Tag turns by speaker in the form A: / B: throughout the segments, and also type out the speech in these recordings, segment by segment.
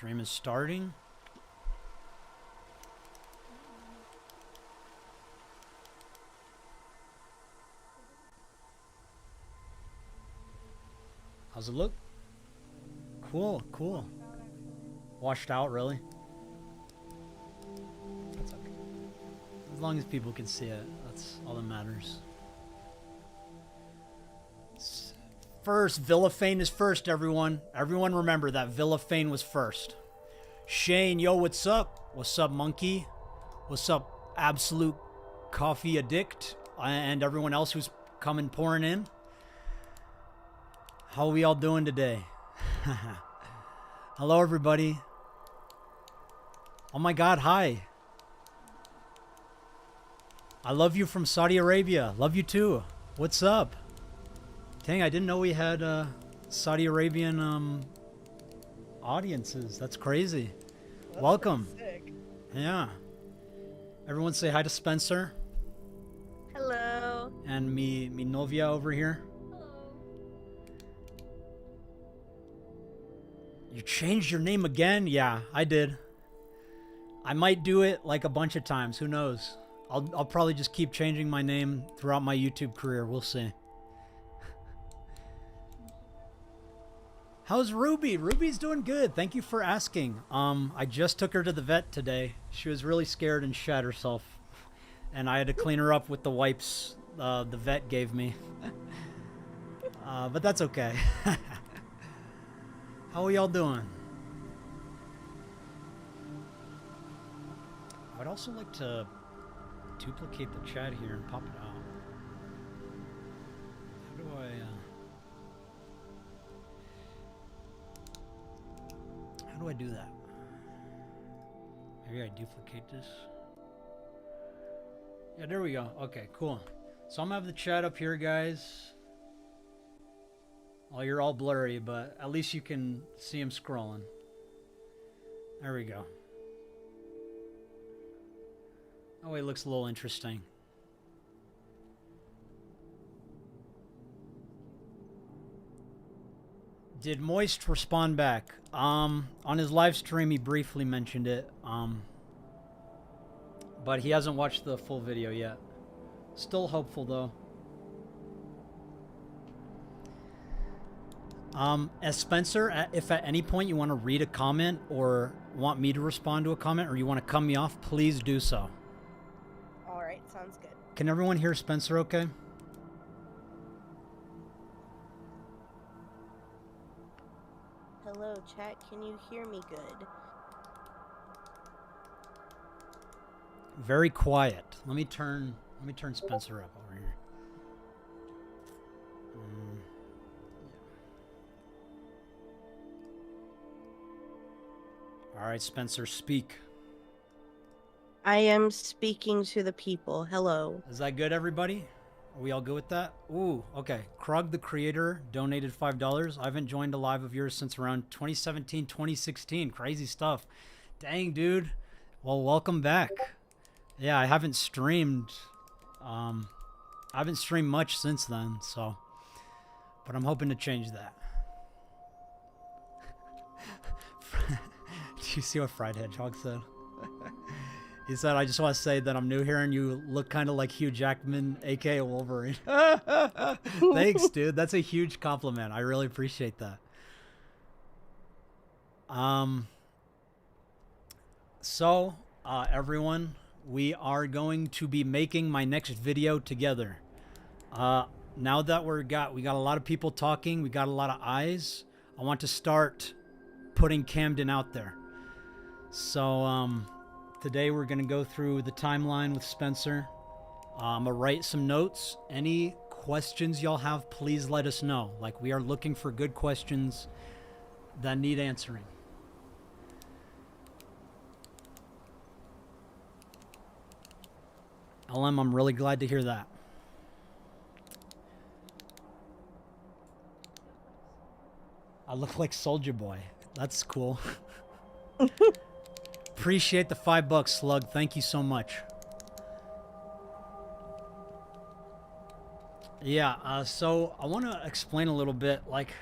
A: Stream is starting. How's it look? Cool, cool. Washed out, really? That's okay. As long as people can see it, that's all that matters. First, Villafane is first, everyone. Everyone remember that Villafane was first. Shane, yo, what's up? What's up, Monkey? What's up, Absolute Coffee Addict? And everyone else who's coming pouring in. How are we all doing today? Hello, everybody. Oh my God, hi. I love you from Saudi Arabia. Love you too. What's up? Dang, I didn't know we had Saudi Arabian audiences. That's crazy.
B: That's
A: Welcome.
B: Sick.
A: Yeah. Everyone say hi to Spencer.
B: Hello.
A: And me novia over here.
B: Hello.
A: You changed your name again? Yeah, I did. I might do it like a bunch of times. Who knows? I'll probably just keep changing my name throughout my YouTube career. We'll see. How's Ruby? Ruby's doing good. Thank you for asking. I just took her to the vet today. She was really scared and shat herself. And I had to clean her up with the wipes the vet gave me. But that's okay. How are y'all doing? I would also like to duplicate the chat here and pop it out. How do I... How do I do that? Maybe I duplicate this. Yeah, there we go. Okay, cool. So I'm gonna have the chat up here, guys. Well, you're all blurry, but at least you can see him scrolling. There we go. Oh, he looks a little interesting. Did Moist respond back? On his live stream, he briefly mentioned it. But he hasn't watched the full video yet. Still hopeful, though. As Spencer, if at any point you want to read a comment or want me to respond to a comment or you want to cut me off, please do so.
B: All right, sounds good.
A: Can everyone hear Spencer okay?
B: Hello, chat. Can you hear me good?
A: Very quiet. Let me turn Spencer up over here. All right, Spencer, speak.
B: I am speaking to the people. Hello.
A: Is that good, everybody? Are we all good with that? Ooh, okay. Krug, the creator, donated $5. I haven't joined a live of yours since around 2017, 2016. Crazy stuff. Dang, dude. Well, welcome back. Yeah, I haven't streamed. I haven't streamed much since then, so. But I'm hoping to change that. Do you see what Fried Hedgehog said? He said, I just want to say that I'm new here and you look kind of like Hugh Jackman, aka Wolverine. Thanks, dude. That's a huge compliment. I really appreciate that. So, everyone, we are going to be making my next video together. Now that we got a lot of people talking, we got a lot of eyes, I want to start putting Camden out there. So, today we're going to go through the timeline with Spencer. I'm going to write some notes. Any questions y'all have, please let us know. Like, we are looking for good questions that need answering. LM, I'm really glad to hear that. I look like Soulja Boy. That's cool. Appreciate the $5, Slug. Thank you so much. Yeah, so I want to explain a little bit, like,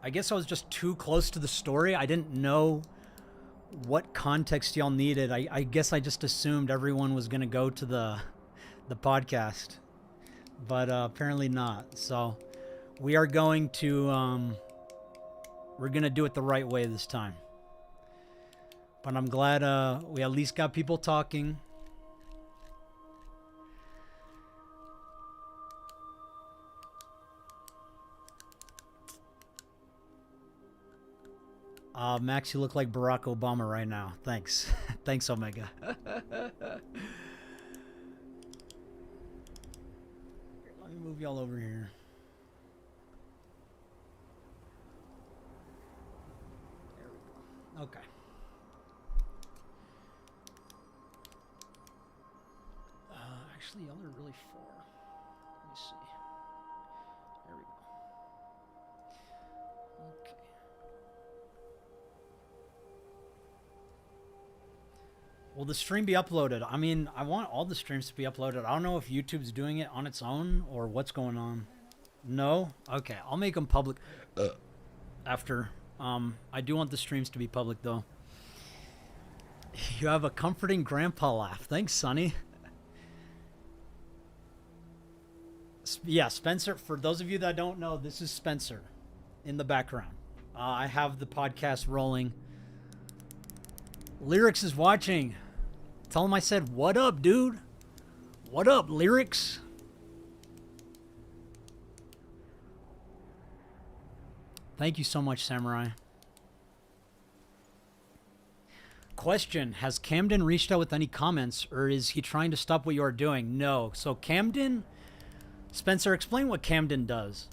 A: I guess I was just too close to the story. I didn't know what context y'all needed. I guess I just assumed everyone was gonna go to the podcast, but apparently not. So we are going to we're gonna do it the right way this time. But I'm glad we at least got people talking. Max, you look like Barack Obama right now. Thanks. Thanks, Omega. Let me move y'all over here. There we go. Okay. Actually, y'all are really far. Let me see. There we go. Okay. Will the stream be uploaded? I mean, I want all the streams to be uploaded. I don't know if YouTube's doing it on its own or what's going on. No? Okay, I'll make them public after. I do want the streams to be public, though. You have a comforting grandpa laugh. Thanks, Sonny. Yeah, Spencer, for those of you that don't know, this is Spencer in the background. I have the podcast rolling. Lyrics is watching. Tell him I said, what up, dude? What up, Lyrics? Thank you so much, Samurai. Question, has Camden reached out with any comments, or is he trying to stop what you are doing? No. So Camden... Spencer, explain what Camden does.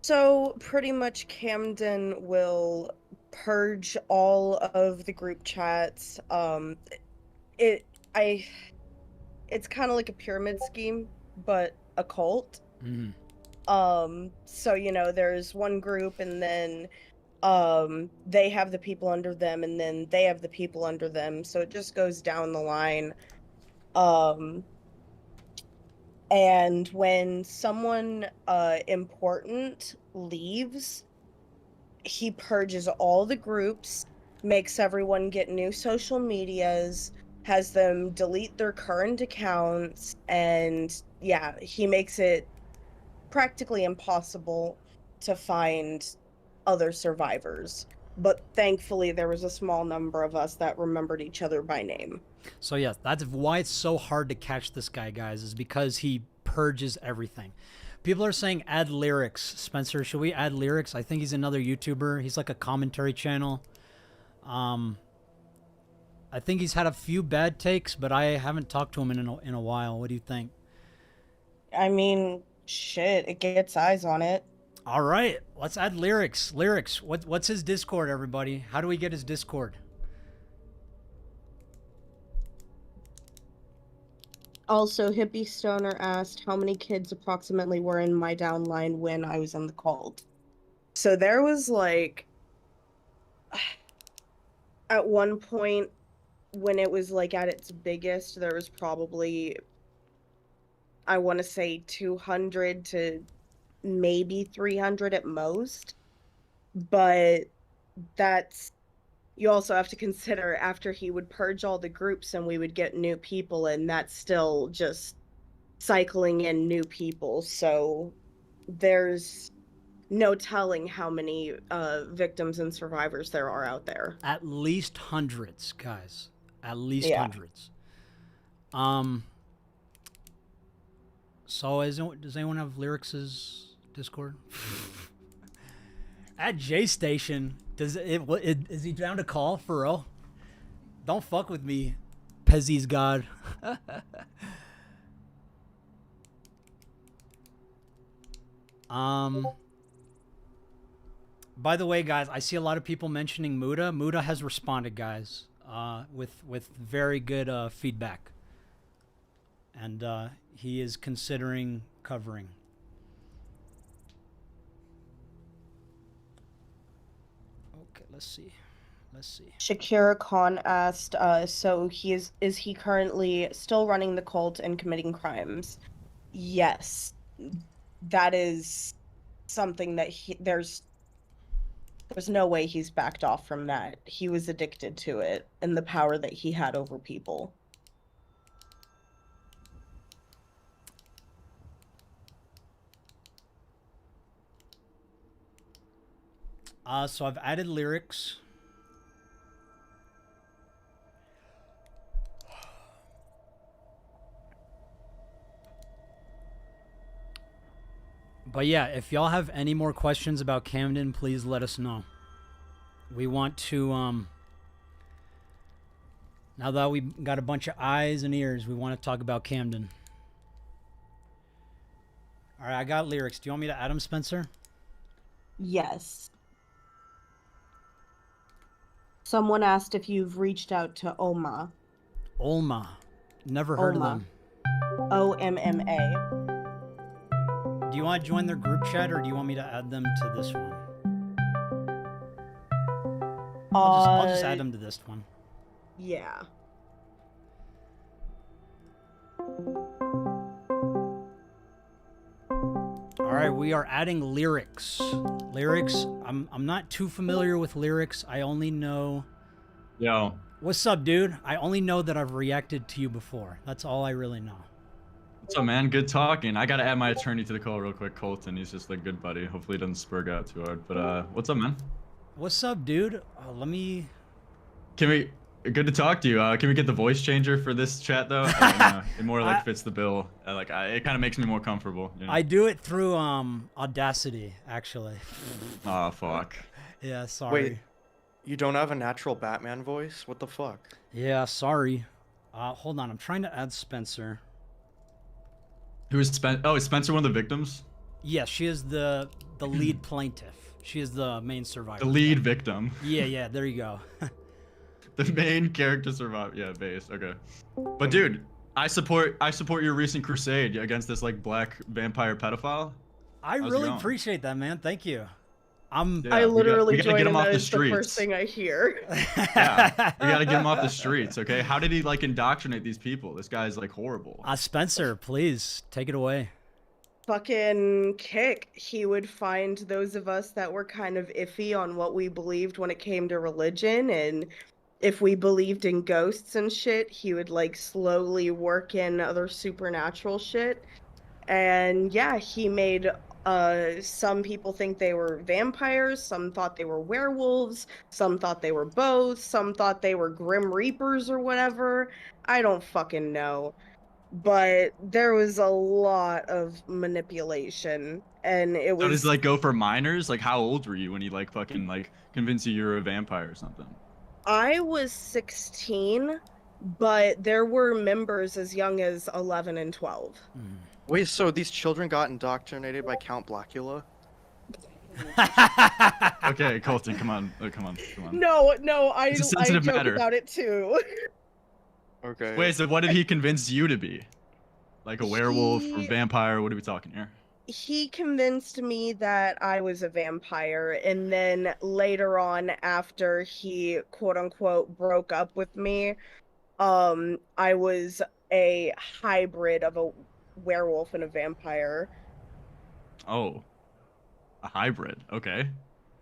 B: So pretty much Camden will purge all of the group chats. It's kind of like a pyramid scheme, but a cult.
A: Mm-hmm.
B: So there's one group, and then they have the people under them, and then they have the people under them. So it just goes down the line. And when someone important leaves, he purges all the groups, makes everyone get new social medias, has them delete their current accounts, and yeah, he makes it practically impossible to find other survivors. But thankfully, there was a small number of us that remembered each other by name.
A: So yes, that's why it's so hard to catch this guy, guys, is because he purges everything. People are saying add Lyrics. Spencer, should we add Lyrics? I think he's another YouTuber. He's like a commentary channel. I think he's had a few bad takes, but I haven't talked to him in a while. What do you think?
B: I mean, shit, it gets eyes on it.
A: All right, let's add Lyrics. Lyrics, what's his Discord, everybody? How do we get his Discord?
B: Also, Hippie Stoner asked how many kids approximately were in my downline when I was in the cult. So there was like, at one point when it was like at its biggest, there was probably, I want to say 200 to maybe 300 at most. But that's, you also have to consider after he would purge all the groups and we would get new people, and that's still just cycling in new people. So there's no telling how many victims and survivors there are out there.
A: At least hundreds, guys. At least hundreds. So does anyone have Lyrics' Discord? At J Station, is he down to call for real? Don't fuck with me, Pezzy's God. By the way, guys, I see a lot of people mentioning Muda. Muda has responded, guys, with very good feedback, and he is considering covering. Okay, let's see.
B: Shakira Khan asked, so is he currently still running the cult and committing crimes? Yes. That is something that there's no way he's backed off from that. He was addicted to it and the power that he had over people.
A: So I've added lyrics. But yeah, if y'all have any more questions about Camden, please let us know. We want to, now that we got a bunch of eyes and ears, we want to talk about Camden. All right, I got lyrics. Do you want me to add them, Spencer?
B: Yes. Someone asked if you've reached out to Oma.
A: Olma. Never heard of them.
B: OMMA.
A: Do you want to join their group chat, or do you want me to add them to this one? I'll just add them to this one.
B: Yeah.
A: All right, we are adding lyrics. Lyrics. I'm not too familiar with lyrics. I only know.
C: Yo.
A: What's up, dude? I only know that I've reacted to you before. That's all I really know.
C: What's up, man? Good talking. I gotta add my attorney to the call real quick, Colton. He's just like good buddy. Hopefully he doesn't spurg out too hard. But what's up, man?
A: What's up, dude? Let me.
C: Can we? Good to talk to you. Can we get the voice changer for this chat though? It more like fits the bill. It kind of makes me more comfortable. You know?
A: I do it through Audacity, actually.
C: Oh fuck.
A: Yeah, sorry.
D: Wait, you don't have a natural Batman voice? What the fuck?
A: Yeah, sorry. Hold on, I'm trying to add Spencer.
C: Who is Spencer? Oh, is Spencer one of the victims?
A: Yes, she is the lead plaintiff. She is the main survivor.
C: The lead victim.
A: Yeah, there you go.
C: The main character survivor. Yeah, base. Okay. But dude, I support your recent crusade against this like black vampire pedophile.
A: I really appreciate that, man. Thank you.
C: Yeah,
B: I literally
C: we gotta get him off the
B: the
C: streets.
B: first thing I hear.
C: Yeah, we gotta get him off the streets, okay? How did he like indoctrinate these people? This guy's like horrible.
A: Spencer, please take it away.
B: Fucking Kick. He would find those of us that were kind of iffy on what we believed when it came to religion, and if we believed in ghosts and shit, he would like slowly work in other supernatural shit. And yeah, he made some people think they were vampires, some thought they were werewolves, some thought they were both, some thought they were Grim Reapers or whatever. I don't fucking know. But there was a lot of manipulation, and it was.
C: So does like go for minors? Like, how old were you when he like fucking like convinced you were a vampire or something?
B: I was 16, but there were members as young as 11 and 12.
D: Wait, so these children got indoctrinated by Count Blackula?
C: Okay, Colton, come on.
B: No, I
C: It's a sensitive
B: joke
C: matter.
B: about it too.
D: Okay.
C: Wait, so what did he convince you to be? Like a werewolf or
B: He-
C: vampire? What are we talking here?
B: He convinced me that I was a vampire, and then later on, after he quote unquote broke up with me, I was a hybrid of a werewolf and a vampire.
C: Oh, a hybrid. Okay.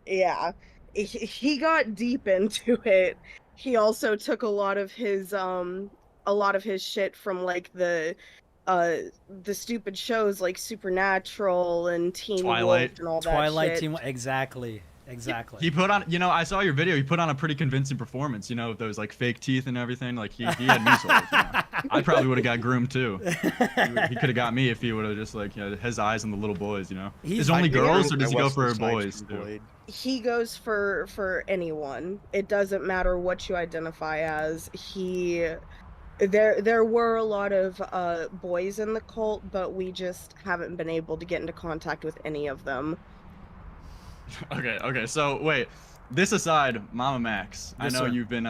B: Yeah, he got deep into it. He also took a lot of his shit from like the stupid shows like Supernatural and Teen
C: Twilight.
B: Wolf and all that
A: Twilight
B: shit.
A: Team. Exactly.
C: He put on, I saw your video. He put on a pretty convincing performance. With those like fake teeth and everything. Like he had me sold. I probably would have got groomed too. He could have got me if he would have just like his eyes on the little boys. Is it only girls or does he go for boys too?
B: He goes for anyone. It doesn't matter what you identify as. There were a lot of boys in the cult, but we just haven't been able to get into contact with any of them.
C: Okay. So wait, this aside, Mama Max,
A: Yes,
C: I know
A: sir.
C: you've been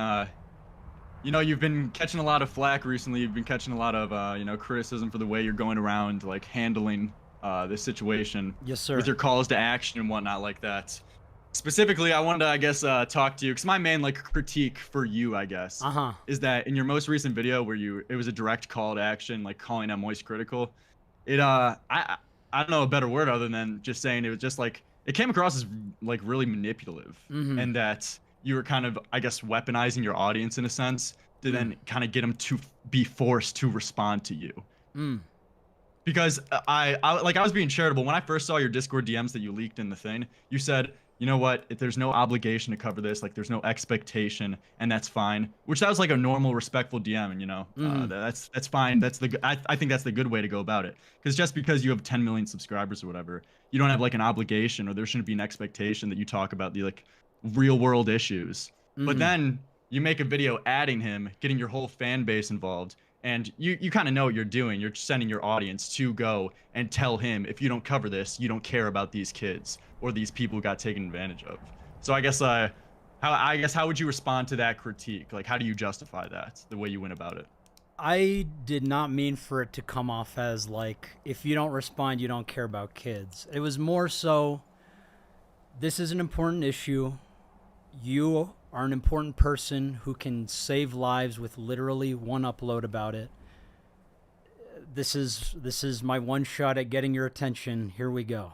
C: you've been catching a lot of flack recently. You've been catching a lot of criticism for the way you're going around like handling this situation.
A: Yes, sir.
C: With your calls to action and whatnot like that. Specifically, I wanted to, I guess, talk to you because my main like critique for you, I guess, is that in your most recent video where it was a direct call to action, like calling out Moist Critical, I I don't know a better word other than just saying it was just like it came across as like really manipulative,
A: Mm-hmm.
C: and that you were kind of, I guess, weaponizing your audience in a sense to then kind of get them to be forced to respond to you.
A: Mm.
C: Because I was being charitable when I first saw your Discord DMs that you leaked in the thing. You said, you know what, if there's no obligation to cover this, like there's no expectation, and that's fine. Which sounds like a normal, respectful DM, and that's fine. I think that's the good way to go about it. Because just because you have 10 million subscribers or whatever, you don't have like an obligation, or there shouldn't be an expectation that you talk about the like real world issues. But then you make a video adding him, getting your whole fan base involved, and you kind of know what you're doing. You're sending your audience to go and tell him, if you don't cover this, you don't care about these kids or these people who got taken advantage of. So how would you respond to that critique? Like, how do you justify that, the way you went about it?
A: I did not mean for it to come off as like, if you don't respond, you don't care about kids. It was more so, this is an important issue. You are an important person who can save lives with literally one upload about it. This is my one shot at getting your attention. Here we go.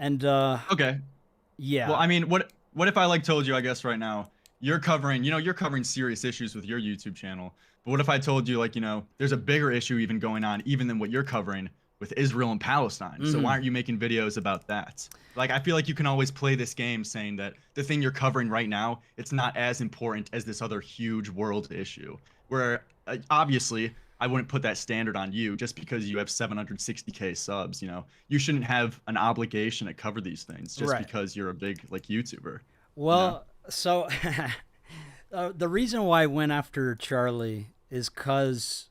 C: Okay.
A: Yeah.
C: Well, I mean, what if I like told you, I guess right now, you're covering serious issues with your YouTube channel. But what if I told you, like, there's a bigger issue even going on even than what you're covering with Israel and Palestine. So why aren't you making videos about that? Like, I feel like you can always play this game saying that the thing you're covering right now, it's not as important as this other huge world issue. Where obviously I wouldn't put that standard on you just because you have 760K subs. You shouldn't have an obligation to cover these things just
A: Right.
C: because you're a big like YouTuber.
A: Well, so the reason why I went after Charlie is because,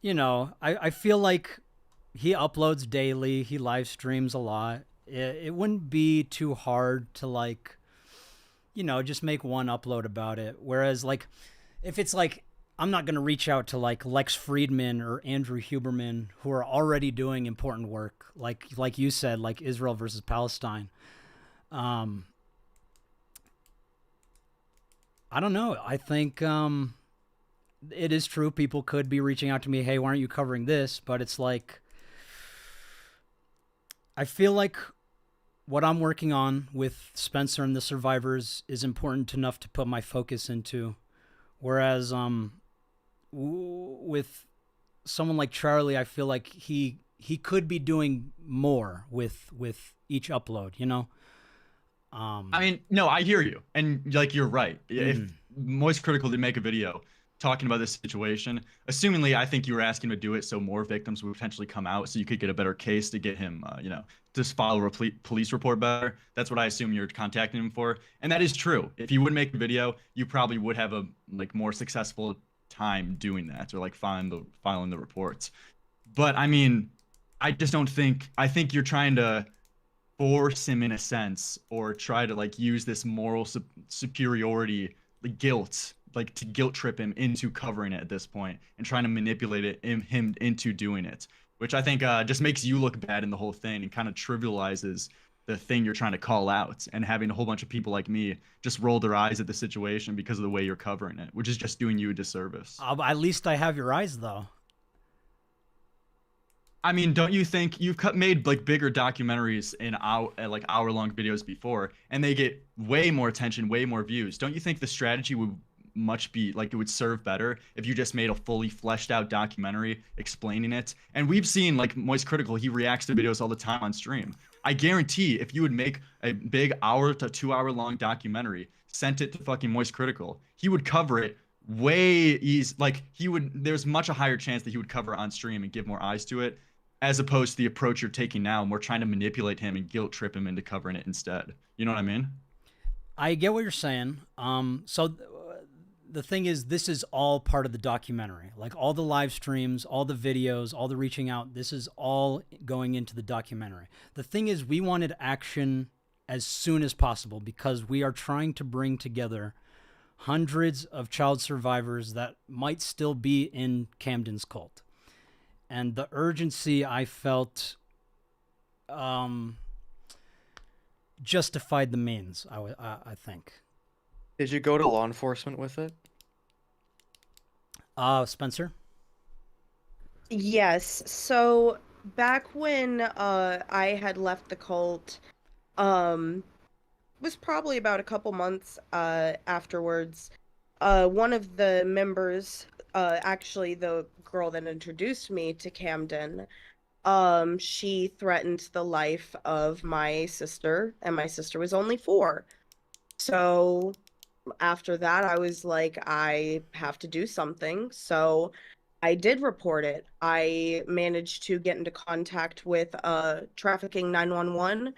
A: I feel like he uploads daily, he live streams a lot. It wouldn't be too hard to like, just make one upload about it. Whereas like, if it's like, I'm not going to reach out to like Lex Friedman or Andrew Huberman, who are already doing important work, like you said, like Israel versus Palestine. I don't know. I think it is true. People could be reaching out to me, hey, why aren't you covering this? But it's like, I feel like what I'm working on with Spencer and the survivors is important enough to put my focus into. Whereas with someone like Charlie, I feel like he could be doing more with each upload,
C: I mean, no, I hear you, and like you're right. If Moist Critical did make a video talking about this situation, assumingly, I think you were asking him to do it so more victims would potentially come out, so you could get a better case to get him, to file a police report better. That's what I assume you're contacting him for, and that is true. If you would make a video, you probably would have a like more successful time doing that, or like filing the reports. But I mean, I just don't think. I think you're trying to force him in a sense, or try to like use this moral superiority, the guilt, like to guilt trip him into covering it at this point and trying to manipulate him into doing it, which I think just makes you look bad in the whole thing and kind of trivializes the thing you're trying to call out, and having a whole bunch of people like me just roll their eyes at the situation because of the way you're covering it, which is just doing you a disservice.
A: at least I have your eyes, though.
C: I mean, don't you think you've made like bigger documentaries in hour-long videos before, and they get way more attention, way more views? Don't you think the strategy would it would serve better if you just made a fully fleshed out documentary explaining it? And we've seen like Moist Critical, he reacts to videos all the time on stream. I guarantee if you would make a big hour to 2 hour long documentary, sent it to fucking Moist Critical, he would cover it way easy. Like there's much a higher chance that he would cover it on stream and give more eyes to it, as opposed to the approach you're taking now, and we're trying to manipulate him and guilt trip him into covering it instead. You know what I mean?
A: I get what you're saying. The thing is, this is all part of the documentary. Like all the live streams, all the videos, all the reaching out, this is all going into the documentary. The thing is, we wanted action as soon as possible because we are trying to bring together hundreds of child survivors that might still be in Camden's cult. And the urgency I felt justified the means, I think.
D: Did you go to law enforcement with it?
A: Spencer?
B: Yes. So back when I had left the cult, um was probably about a couple months afterwards. One of the members, actually the girl that introduced me to Camden, she threatened the life of my sister, and my sister was only 4. So after that, I was like, I have to do something. So I did report it. I managed to get into contact with Trafficking 911.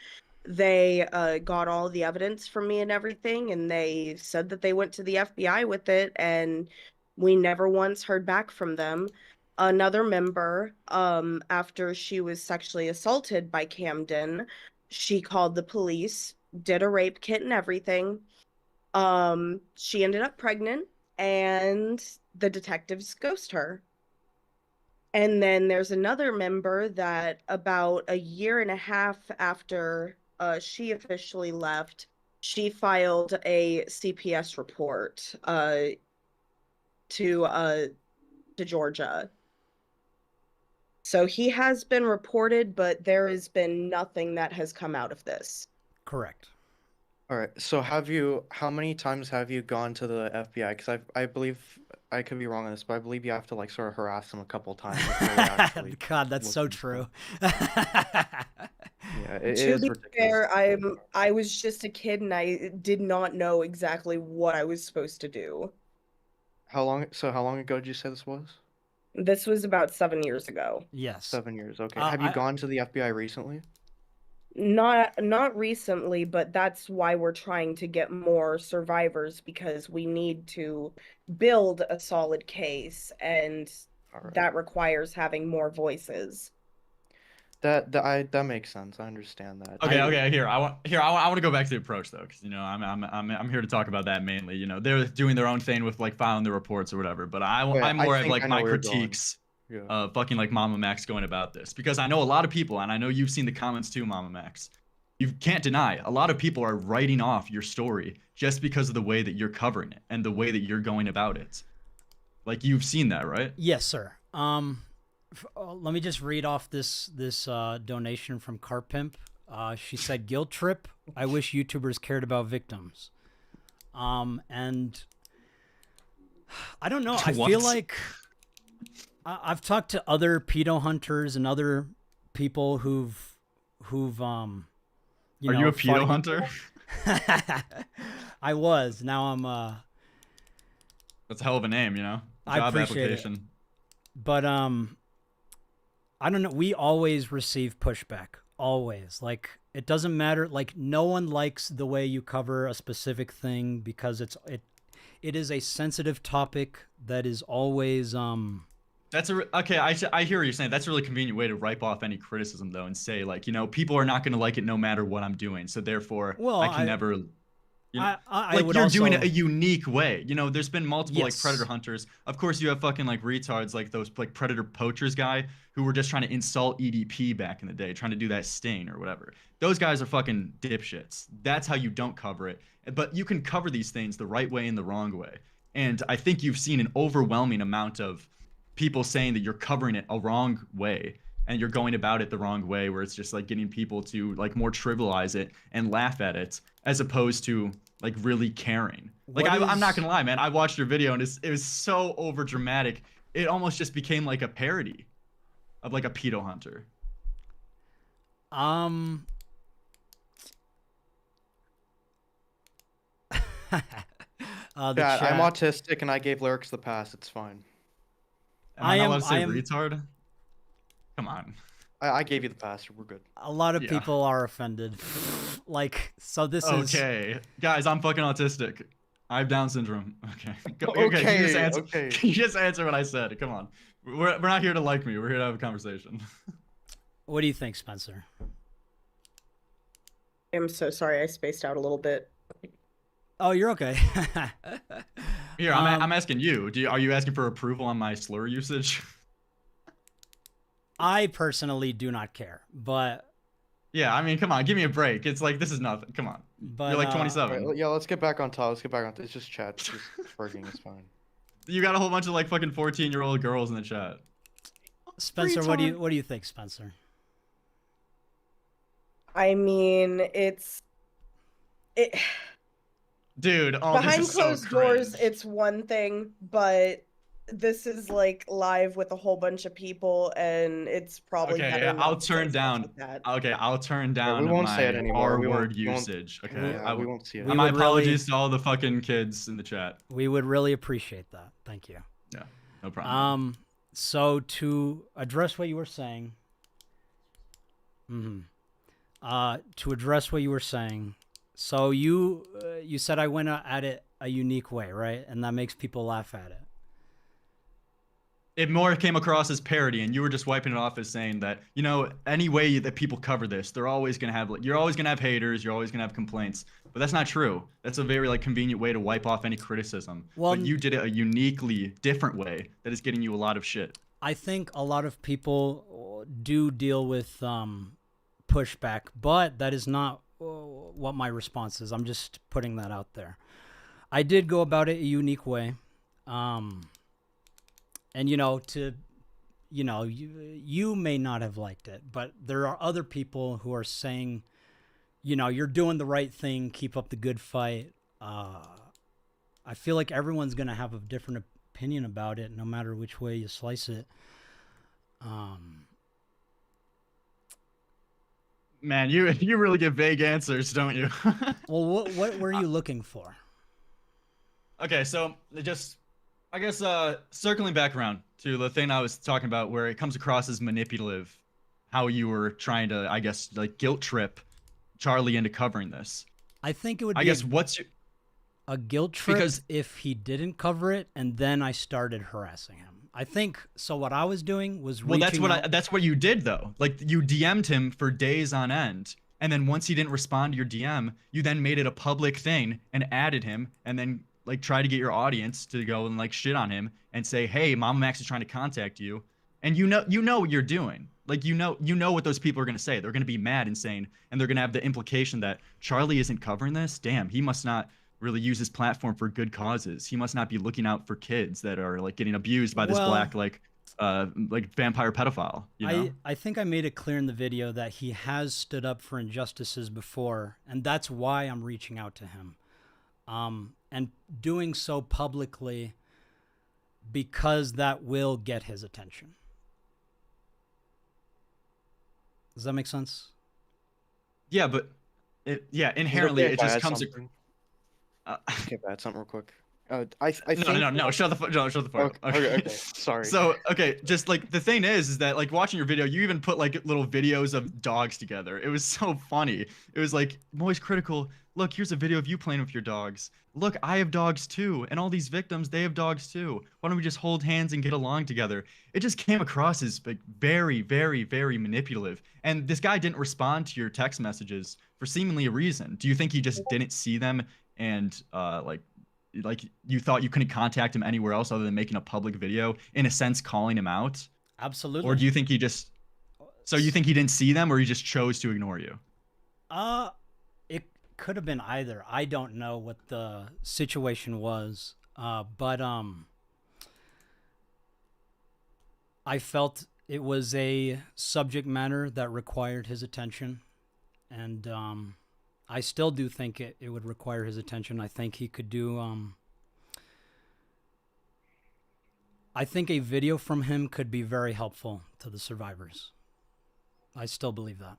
B: They got all the evidence from me and everything, and they said that they went to the FBI with it, and we never once heard back from them. Another member, after she was sexually assaulted by Camden, she called the police, did a rape kit and everything. She ended up pregnant, and the detectives ghost her. And then there's another member that about a year and a half after she officially left, she filed a CPS report to Georgia. So he has been reported, but there has been nothing that has come out of this.
A: Correct.
D: All right. So how many times have you gone to the FBI? Because I believe, I could be wrong on this, but I believe you have to like sort of harass them a couple times before they actually
A: God, that's
D: look
A: so
D: into
A: true.
D: Yeah, it
B: To
D: is
B: be
D: ridiculous.
B: fair, I was just a kid and I did not know exactly what I was supposed to do.
D: How long ago did you say this was?
B: This was about 7 years ago.
A: Yes.
D: 7 years. Okay.
A: Uh,
D: Have you
A: I-
D: gone to the FBI recently?
B: Not recently, but that's why we're trying to get more survivors, because we need to build a solid case, and
D: All right.
B: that requires having more voices.
D: That makes sense. I understand that.
C: Okay,
A: I-
C: okay. I want to go back to the approach though, because you know I'm here to talk about that mainly. You know, they're doing their own thing with like filing the reports or whatever, but
D: Wait,
C: I'm
D: I
C: more of
D: think
C: like
D: I know
C: my
D: where you're going.
C: critiques
D: Yeah.
C: of fucking like Mama Max going about this, because I know a lot of people, and I know you've seen the comments too, Mama Max. You can't deny a lot of people are writing off your story just because of the way that you're covering it and the way that you're going about it. Like you've seen that, right?
A: Yes, sir. Let me just read off this donation from Carpimp. She said, "Guilt trip. I wish YouTubers cared about victims." And I don't know. I feel
C: What?
A: like I've talked to other pedo hunters and other people who've you
C: Are
A: know,
C: you a
A: fought
C: pedo hunter?
A: I was. Now I'm
C: That's a hell of a name, you know.
A: I
C: Job
A: appreciate it.
C: application.
A: But I don't know. We always receive pushback. Always. Like it doesn't matter. Like no one likes the way you cover a specific thing because it is a sensitive topic that is always
C: Okay. I hear what you're saying. That's a really convenient way to wipe off any criticism though, and say like, you know, people are not going to like it no matter what I'm doing. So therefore,
A: Well,
C: I can never. You know,
A: I
C: like
A: would
C: you're
A: also,
C: doing it a unique way. You know, there's been multiple like
A: Yes.
C: predator hunters. Of course, you have fucking like retards like those like predator poachers guy who were just trying to insult EDP back in the day, trying to do that sting or whatever. Those guys are fucking dipshits. That's how you don't cover it. But you can cover these things the right way and the wrong way. And I think you've seen an overwhelming amount of people saying that you're covering it a wrong way and you're going about it the wrong way, where it's just like getting people to like more trivialize it and laugh at it as opposed to like really caring. Like I'm not gonna lie, man. I watched your video and it was so over dramatic. It almost just became like a parody of like a pedo hunter.
A: the
D: Yeah, I'm
A: chat-
D: autistic and I gave Lyrics the pass. It's fine.
C: Am I not allowed to say
A: I am-
C: retard? Come on.
D: I gave you the pass. We're good.
A: A lot of
C: Yeah.
A: people are offended. Like, so this is
C: Okay, guys, I'm fucking autistic. I have Down syndrome. Okay. Okay. Can you just answer?
D: Okay.
C: Can you just answer what I said? Come on. We're not here to like me. We're here to have a conversation.
A: What do you think, Spencer?
B: I'm so sorry, I spaced out a little bit.
A: Oh, you're okay.
C: Here,
A: Um,
C: I'm asking you. Are you asking for approval on my slur usage?
A: I personally do not care, but
C: Yeah, I mean, come on, give me a break. It's like this is nothing. Come on. You're like
D: All
C: 27.
D: right, yeah, let's get back on top. Let's get back on. It's just chat. It's just frigging. It's fine.
C: You got a whole bunch of like fucking 14-year-old girls in the chat.
A: Spencer, what do you think, Spencer?
B: I mean, it
C: Dude, oh, this
B: behind
C: is so
B: closed doors,
C: cringe.
B: it's one thing, but this is like live with a whole bunch of people, and it's probably
C: Okay,
B: better
C: yeah, I'll
B: not to say
C: turn
B: stuff
C: down.
B: like that.
C: Okay, I'll turn
D: Yeah, we
C: down
D: won't say it
C: my
D: anymore.
C: R-word
D: We won't.
C: usage. Okay,
D: Yeah, we won't see it.
A: we
C: my
A: would really-
C: apologies to all the fucking kids in the chat.
A: We would really appreciate that. Thank you.
C: Yeah, no problem.
A: So to address what you were saying, to address what you were saying, so you said I went at it a unique way, right? And that makes people laugh at it.
C: It more came across as parody, and you were just wiping it off as saying that, you know, any way that people cover this, they're always gonna have, like, you're always gonna have haters, you're always gonna have complaints, but that's not true. That's a very, like, convenient way to wipe off any criticism.
A: Well,
C: but you did it a uniquely different way that is getting you a lot of shit.
A: I think a lot of people do deal with pushback, but that is not what my response is. I'm just putting that out there. I did go about it a unique way. And, you know, you may not have liked it, but there are other people who are saying, you know, you're doing the right thing. Keep up the good fight. I feel like everyone's going to have a different opinion about it, no matter which way you slice it.
C: Man, you really give vague answers, don't you?
A: Well, what were you looking for?
C: Okay, so just, I guess, circling back around to the thing I was talking about where it comes across as manipulative, how you were trying to, I guess, like, guilt trip Charlie into covering this.
A: I think it would be
C: I guess what's your...
A: a guilt trip
C: Because-
A: if he didn't cover it and then I started harassing him. I think so. What I was doing was
C: Well,
A: reaching out.
C: that's what you did though. Like, you DM'd him for days on end, and then once he didn't respond to your DM, you then made it a public thing and added him, and then, like, try to get your audience to go and, like, shit on him and say, "Hey, Mama Max is trying to contact you," and you know what you're doing. Like, you know what those people are gonna say. They're gonna be mad and saying, and they're gonna have the implication that Charlie isn't covering this. Damn, he must not really use his platform for good causes. He must not be looking out for kids that are, like, getting abused by this black, like vampire pedophile. You know?
A: I think I made it clear in the video that he has stood up for injustices before, and that's why I'm reaching out to him. And doing so publicly because that will get his attention. Does that make sense?
C: Yeah, but inherently it just comes.
D: Okay, add something real quick. I think
C: No. Shut the fuck up.
D: Okay. Sorry.
C: So, okay, just, like, the thing is that, like, watching your video, you even put, like, little videos of dogs together. It was so funny. It was like, I'm always critical. Look, here's a video of you playing with your dogs. Look, I have dogs too, and all these victims, they have dogs too. Why don't we just hold hands and get along together? It just came across as, like, very, very, very manipulative. And this guy didn't respond to your text messages for seemingly a reason. Do you think he just didn't see them and like you thought you couldn't contact him anywhere else other than making a public video, in a sense calling him out?
A: Absolutely.
C: Or do you think he just, so you think he didn't see them, or he just chose to ignore you?
A: It could have been either. I don't know what the situation was, but I felt it was a subject matter that required his attention, and I still do think it would require his attention. I think he could do, I think a video from him could be very helpful to the survivors. I still believe that.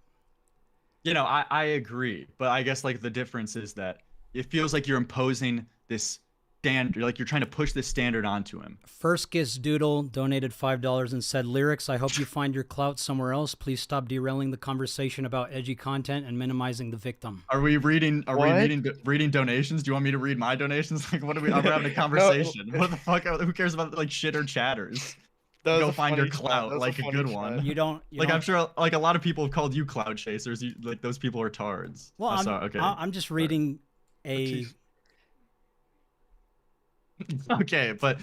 C: You know, I agree, but I guess, like, the difference is that it feels like you're imposing this standard, like you're trying to push this standard onto him.
A: First Kiss Doodle donated $5 and said, "Lyrics, I hope you find your clout somewhere else. Please stop derailing the conversation about edgy content and minimizing the victim."
C: Are we reading
D: What?
C: reading donations? Do you want me to read my donations? Like, what are we? We're having a conversation. What the fuck? Who cares about, like, shit or chatters?
D: That was
C: Go
D: a
C: find your
D: funny chat.
C: clout,
D: That was
C: like a
D: funny
C: good
D: chat.
C: one.
A: You don't.
C: Like, I'm sure, like, a lot of people have called you cloud chasers. Like, those people are tards.
A: Well,
C: Okay.
A: I'm just reading a.
D: Jeez.
C: Okay, but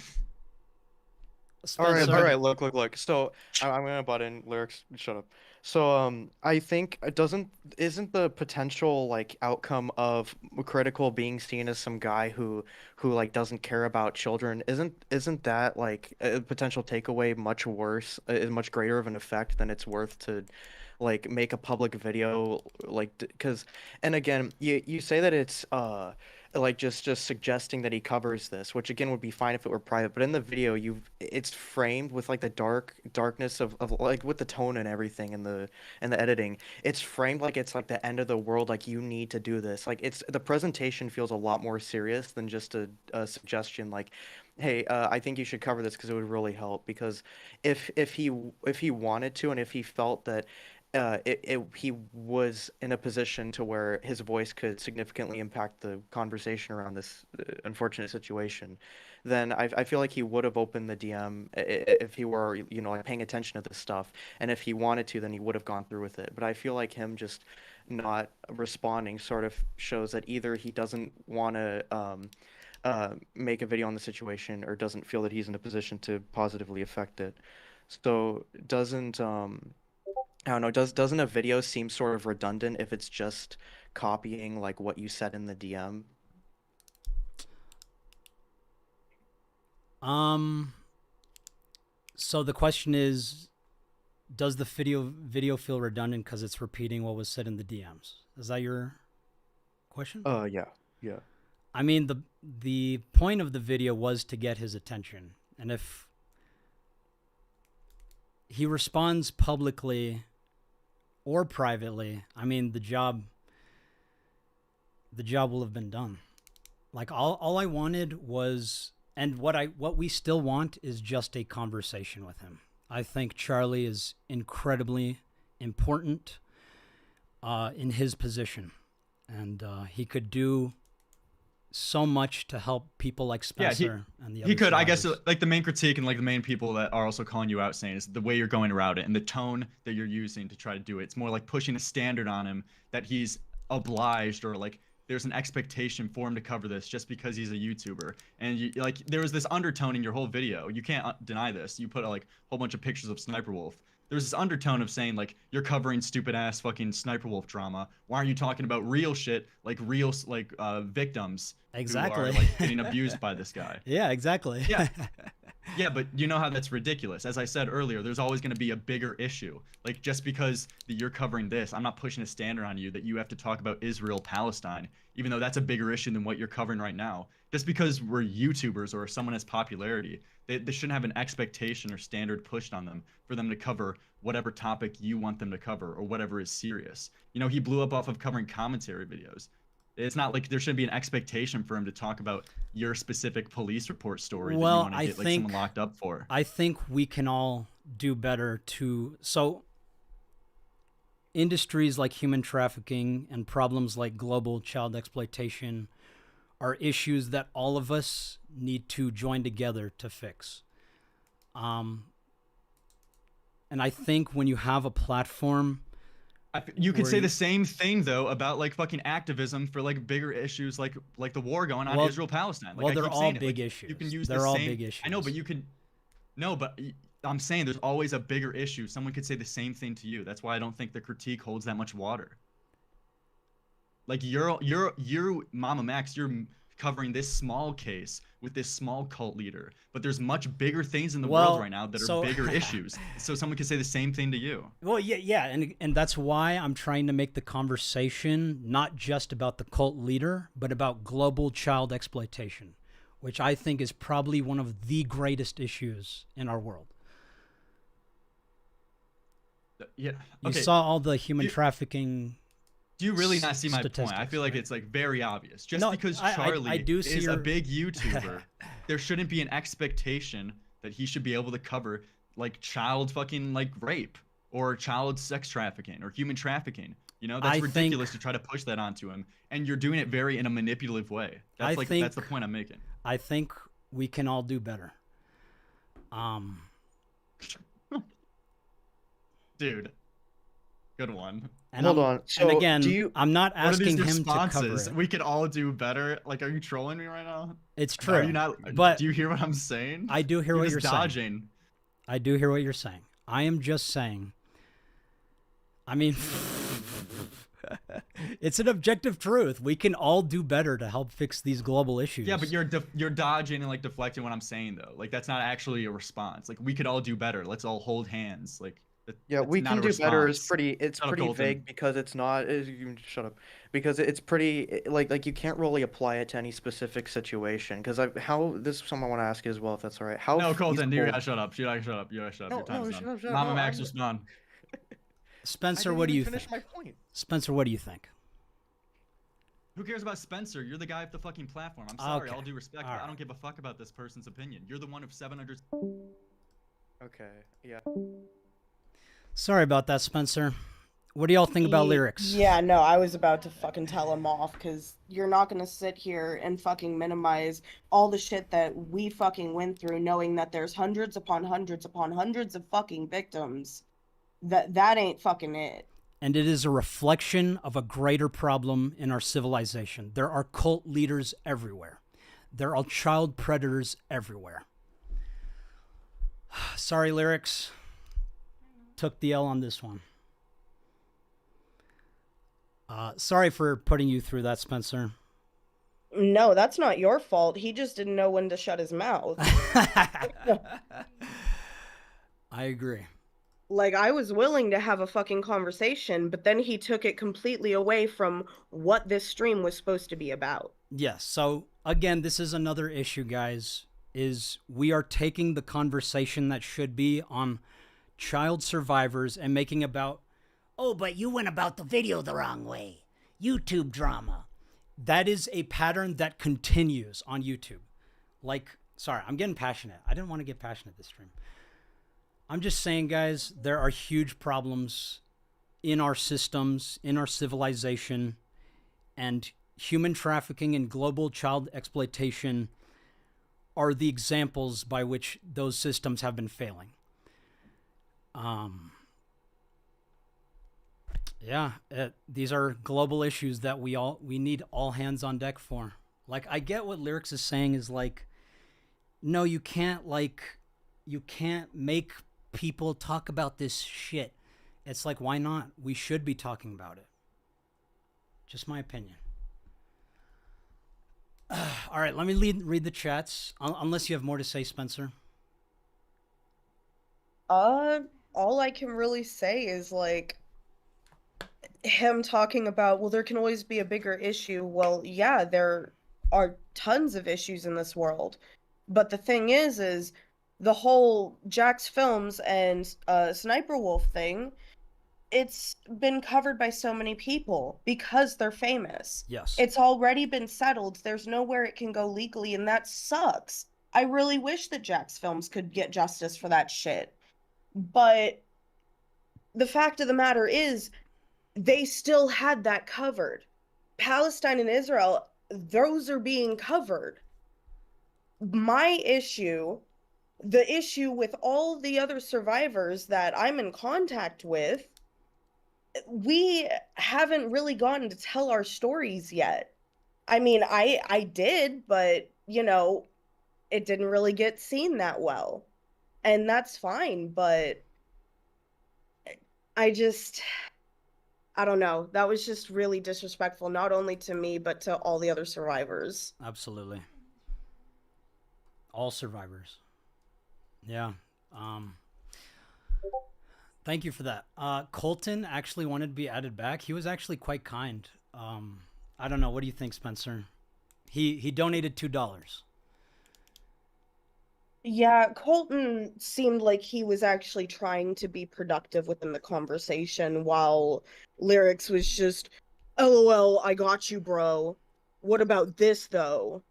D: All
A: Spencer,
D: right. Look. So I'm gonna butt in. Lyrics, shut up. So I think it doesn't isn't the potential like outcome of Critical being seen as some guy who like doesn't care about children, isn't that like a potential takeaway much worse, is much greater of an effect than it's worth to like make a public video like because and again you say that it's like just suggesting that he covers this, which again would be fine if it were private, but in the video it's framed with like the darkness of like with the tone and everything and the editing. It's framed like it's like the end of the world, like you need to do this. Like it's the presentation feels a lot more serious than just a suggestion like, hey, I think you should cover this because it would really help. Because if he wanted to and if he felt that he was in a position to where his voice could significantly impact the conversation around this unfortunate situation, then I feel like he would have opened the DM if he were, you know, like paying attention to this stuff. And if he wanted to, then he would have gone through with it. But I feel like him just not responding sort of shows that either he doesn't want to make a video on the situation or doesn't feel that he's in a position to positively affect it. So doesn't I don't know, doesn't a video seem sort of redundant if it's just copying like what you said in the DM?
A: So the question is, does the video feel redundant because it's repeating what was said in the DMs? Is that your question?
D: Yeah. Yeah.
A: I mean, the point of the video was to get his attention, and if he responds publicly or privately, I mean, the job will have been done. Like all I wanted was, and what we still want is just a conversation with him. I think Charlie is incredibly important in his position, and he could do so much to help people like Spencer and the other
C: he could. I guess
A: survivors.
C: like the main critique and like the main people that are also calling you out saying is the way you're going around it and the tone that you're using to try to do it. It's more like pushing a standard on him that he's obliged, or like there's an expectation for him to cover this just because he's a YouTuber. And you, like there was this undertone in your whole video. You can't deny this. You put like a whole bunch of pictures of Sniper Wolf. There's this undertone of saying like you're covering stupid ass fucking Sniper Wolf drama. Why aren't you talking about real shit, like real like victims
A: Exactly.
C: who are like getting abused by this guy?
A: Yeah, exactly.
C: Yeah. Yeah, but you know how that's ridiculous. As I said earlier, there's always going to be a bigger issue. Like just because you're covering this, I'm not pushing a standard on you that you have to talk about Israel Palestine, even though that's a bigger issue than what you're covering right now. Just because we're YouTubers or someone has popularity, they shouldn't have an expectation or standard pushed on them for them to cover whatever topic you want them to cover or whatever is serious. You know, he blew up off of covering commentary videos. It's not like there should be an expectation for him to talk about your specific police report story that you want to get like someone locked up for.
A: I think we can all do better to, so industries like human trafficking and problems like global child exploitation are issues that all of us need to join together to fix. And I think when you have a platform,
C: you could say the same thing though about like fucking activism for like bigger issues like the war going on Israel Palestine. Like,
A: well, they're all
C: like,
A: big issues.
C: You can use
A: they're all big issues.
C: I know, but you can. No, but I'm saying there's always a bigger issue. Someone could say the same thing to you. That's why I don't think the critique holds that much water. Like you're Mama Max, you're covering this small case with this small cult leader, but there's much bigger things in the world right now that are bigger issues. So someone could say the same thing to you.
A: Well, yeah, and that's why I'm trying to make the conversation not just about the cult leader, but about global child exploitation, which I think is probably one of the greatest issues in our world.
C: Yeah.
A: Okay. You saw all the human trafficking.
C: Do you really not see my point? I feel like it's like very obvious. Just because Charlie is a big YouTuber, there shouldn't be an expectation that he should be able to cover like child fucking like rape or child sex trafficking or human trafficking. You know, that's ridiculous to try to push that onto him, and you're doing it very in a manipulative way. That's that's the point I'm making.
A: I think we can all do better.
C: Dude, good one.
A: And
D: Hold on. So
A: and again, I'm not asking him to cover it.
C: We could all do better. Like, are you trolling me right now?
A: It's true.
C: Are you not? But do you hear what I'm saying?
A: I do hear what you're
C: dodging.
A: saying. I do hear what you're saying. I am just saying I mean, it's an objective truth. We can all do better to help fix these global issues.
C: Yeah, but you're dodging and like deflecting what I'm saying though. Like that's not actually a response. Like we could all do better. Let's all hold hands. Like
D: Yeah,
C: that's
D: we
C: not
D: can
C: a
D: do better is
C: response.
D: it's
C: Shut up,
D: pretty
C: Colton.
D: vague because it's not you can shut up because it's pretty like you can't really apply it to any specific situation because how this is something I want to ask you as well if that's all right. How
C: No, Colton, you
D: feasible-
C: gotta shut up. You gotta shut up. You gotta shut up.
D: No,
C: Your time's
D: no,
C: done.
D: shut up, shut up.
C: Mama
D: No,
C: Max
D: I'm-
C: will spawn.
D: I
A: Spencer,
D: didn't
A: what do
D: even
A: you
D: finish
A: think?
D: my point.
A: Spencer, what do you think?
C: Who cares about Spencer? You're the guy with the fucking platform. I'm sorry,
A: Okay.
C: all due respect,
A: All
C: but I
A: right.
C: don't give a fuck about this person's opinion. You're the one of 700.
D: Okay, yeah.
A: Sorry about that, Spencer. What do y'all think about lyrics?
B: Yeah, no, I was about to fucking tell him off because you're not gonna sit here and fucking minimize all the shit that we fucking went through, knowing that there's hundreds upon hundreds upon hundreds of fucking victims. That ain't fucking it.
A: And it is a reflection of a greater problem in our civilization. There are cult leaders everywhere. There are child predators everywhere. Sorry, lyrics. Took the L on this one. Sorry for putting you through that, Spencer.
B: No, that's not your fault. He just didn't know when to shut his mouth.
A: I agree.
B: Like, I was willing to have a fucking conversation, but then he took it completely away from what this stream was supposed to be about.
A: Yes. So again, this is another issue, guys, is we are taking the conversation that should be on child survivors and making about, oh, but you went about the video the wrong way. YouTube drama. That is a pattern that continues on YouTube. Like, sorry, I'm getting passionate. I didn't want to get passionate this stream. I'm just saying, guys, there are huge problems in our systems, in our civilization, and human trafficking and global child exploitation are the examples by which those systems have been failing. These are global issues that we need all hands on deck for. Like, I get what Lyrics is saying is like, no, you can't make people talk about this shit. It's like, why not? We should be talking about it. Just my opinion. All right, let me read the chats. Unless you have more to say, Spencer.
B: All I can really say is like him talking about, well, there can always be a bigger issue. Well, yeah, there are tons of issues in this world. But the thing is the whole Jax Films and Sniper Wolf thing, it's been covered by so many people because they're famous.
A: Yes.
B: It's already been settled. There's nowhere it can go legally, and that sucks. I really wish that Jax Films could get justice for that shit. But the fact of the matter is, they still had that covered. Palestine and Israel, those are being covered. My issue, the issue with all the other survivors that I'm in contact with, we haven't really gotten to tell our stories yet. I mean, I did, but, you know, it didn't really get seen that well. And that's fine, but I don't know. That was just really disrespectful, not only to me, but to all the other survivors.
A: Absolutely. All survivors. Yeah. Thank you for that. Colton actually wanted to be added back. He was actually quite kind. I don't know. What do you think, Spencer? He donated $2.
B: Yeah, Colton seemed like he was actually trying to be productive within the conversation while Lyrics was just, LOL, I got you, bro. What about this, though?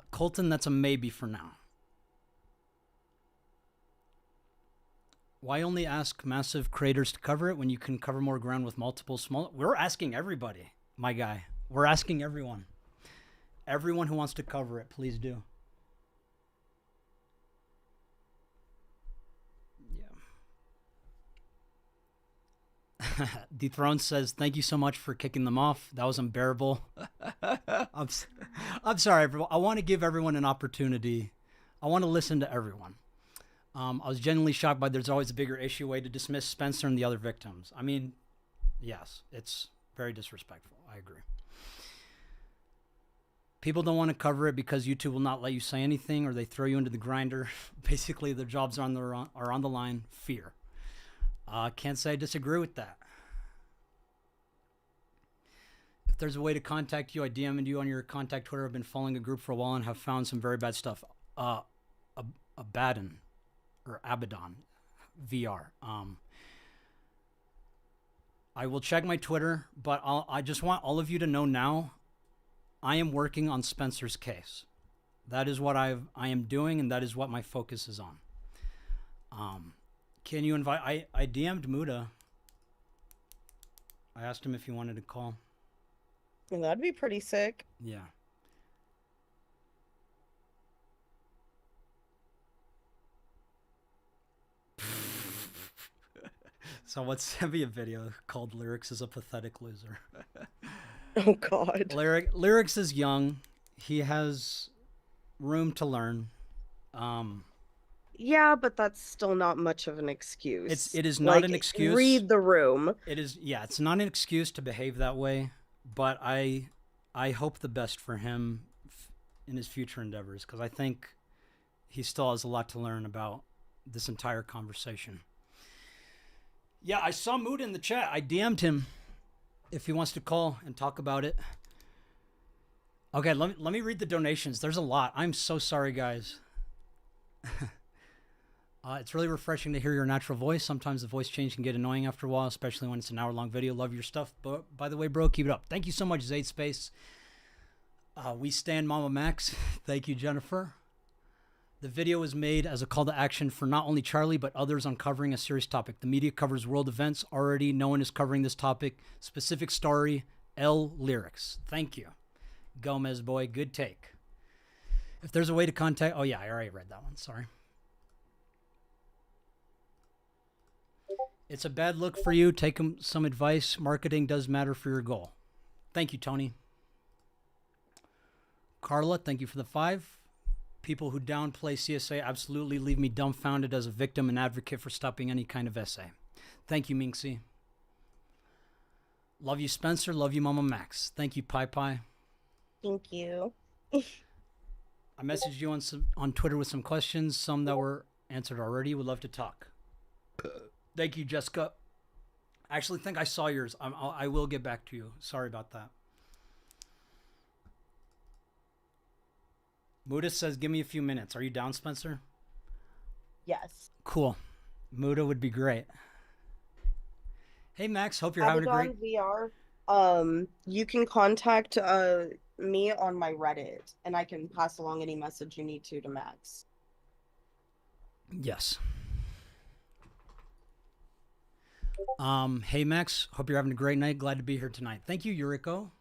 A: Colton, that's a maybe for now. Why only ask massive creators to cover it when you can cover more ground with multiple small? We're asking everybody, my guy. We're asking everyone. Everyone who wants to cover it, please do. Yeah. Dethroned says, thank you so much for kicking them off. That was unbearable. I'm sorry, everyone. I want to give everyone an opportunity. I want to listen to everyone. I was genuinely shocked by there's always a bigger issue way to dismiss Spencer and the other victims. I mean, yes, it's very disrespectful. I agree. People don't want to cover it because YouTube will not let you say anything, or they throw you into the grinder. Basically, their jobs are on the line. Fear. Can't say I disagree with that. If there's a way to contact you, I DM'd you on your contact Twitter. I've been following a group for a while and have found some very bad stuff. Abaddon or Abaddon VR. I will check my Twitter, but I just want all of you to know now, I am working on Spencer's case. That is what I am doing, and that is what my focus is on. Can you invite? I DM'd Muda. I asked him if he wanted to call.
B: And that'd be pretty sick.
A: Yeah. Someone sent me a video called "Lyrics is a Pathetic Loser."
B: Oh God.
A: Lyrics is young. He has room to learn.
B: Yeah, but that's still not much of an excuse.
A: It is not
B: Like,
A: an excuse.
B: Read the room.
A: It is, yeah, it's not an excuse to behave that way, but I hope the best for him in his future endeavors, because I think he still has a lot to learn about this entire conversation. Yeah, I saw Mood in the chat. I DM'd him if he wants to call and talk about it. Okay, let me read the donations. There's a lot. I'm so sorry, guys. It's really refreshing to hear your natural voice. Sometimes the voice change can get annoying after a while, especially when it's an hour-long video. Love your stuff. But by the way, bro, keep it up. Thank you so much, Zayd Space. We stand Mama Max. Thank you, Jennifer. The video was made as a call to action for not only Charlie, but others on covering a serious topic. The media covers world events. Already no one is covering this topic. Specific story, L Lyrics. Thank you. Gomez boy, good take. If there's a way to contact... Oh, yeah, I already read that one. Sorry. It's a bad look for you. Take some advice. Marketing does matter for your goal. Thank you, Tony. Carla, thank you for the 5. People who downplay CSA absolutely leave me dumbfounded as a victim and advocate for stopping any kind of essay. Thank you, Minxie. Love you, Spencer. Love you, Mama Max. Thank you, Pi Pi.
B: Thank you.
A: I messaged you on Twitter with some questions, some that were answered already. Would love to talk. Thank you, Jessica. I actually think I saw yours. I will get back to you. Sorry about that. Muda says, give me a few minutes. Are you down, Spencer?
B: Yes.
A: Cool. Muda would be great. Hey, Max. Hope you're having a great...
B: VR. You can contact me on my Reddit, and I can pass along any message you need to Max.
A: Yes. Hey, Max. Hope you're having a great night. Glad to be here tonight. Thank you, Yuriko.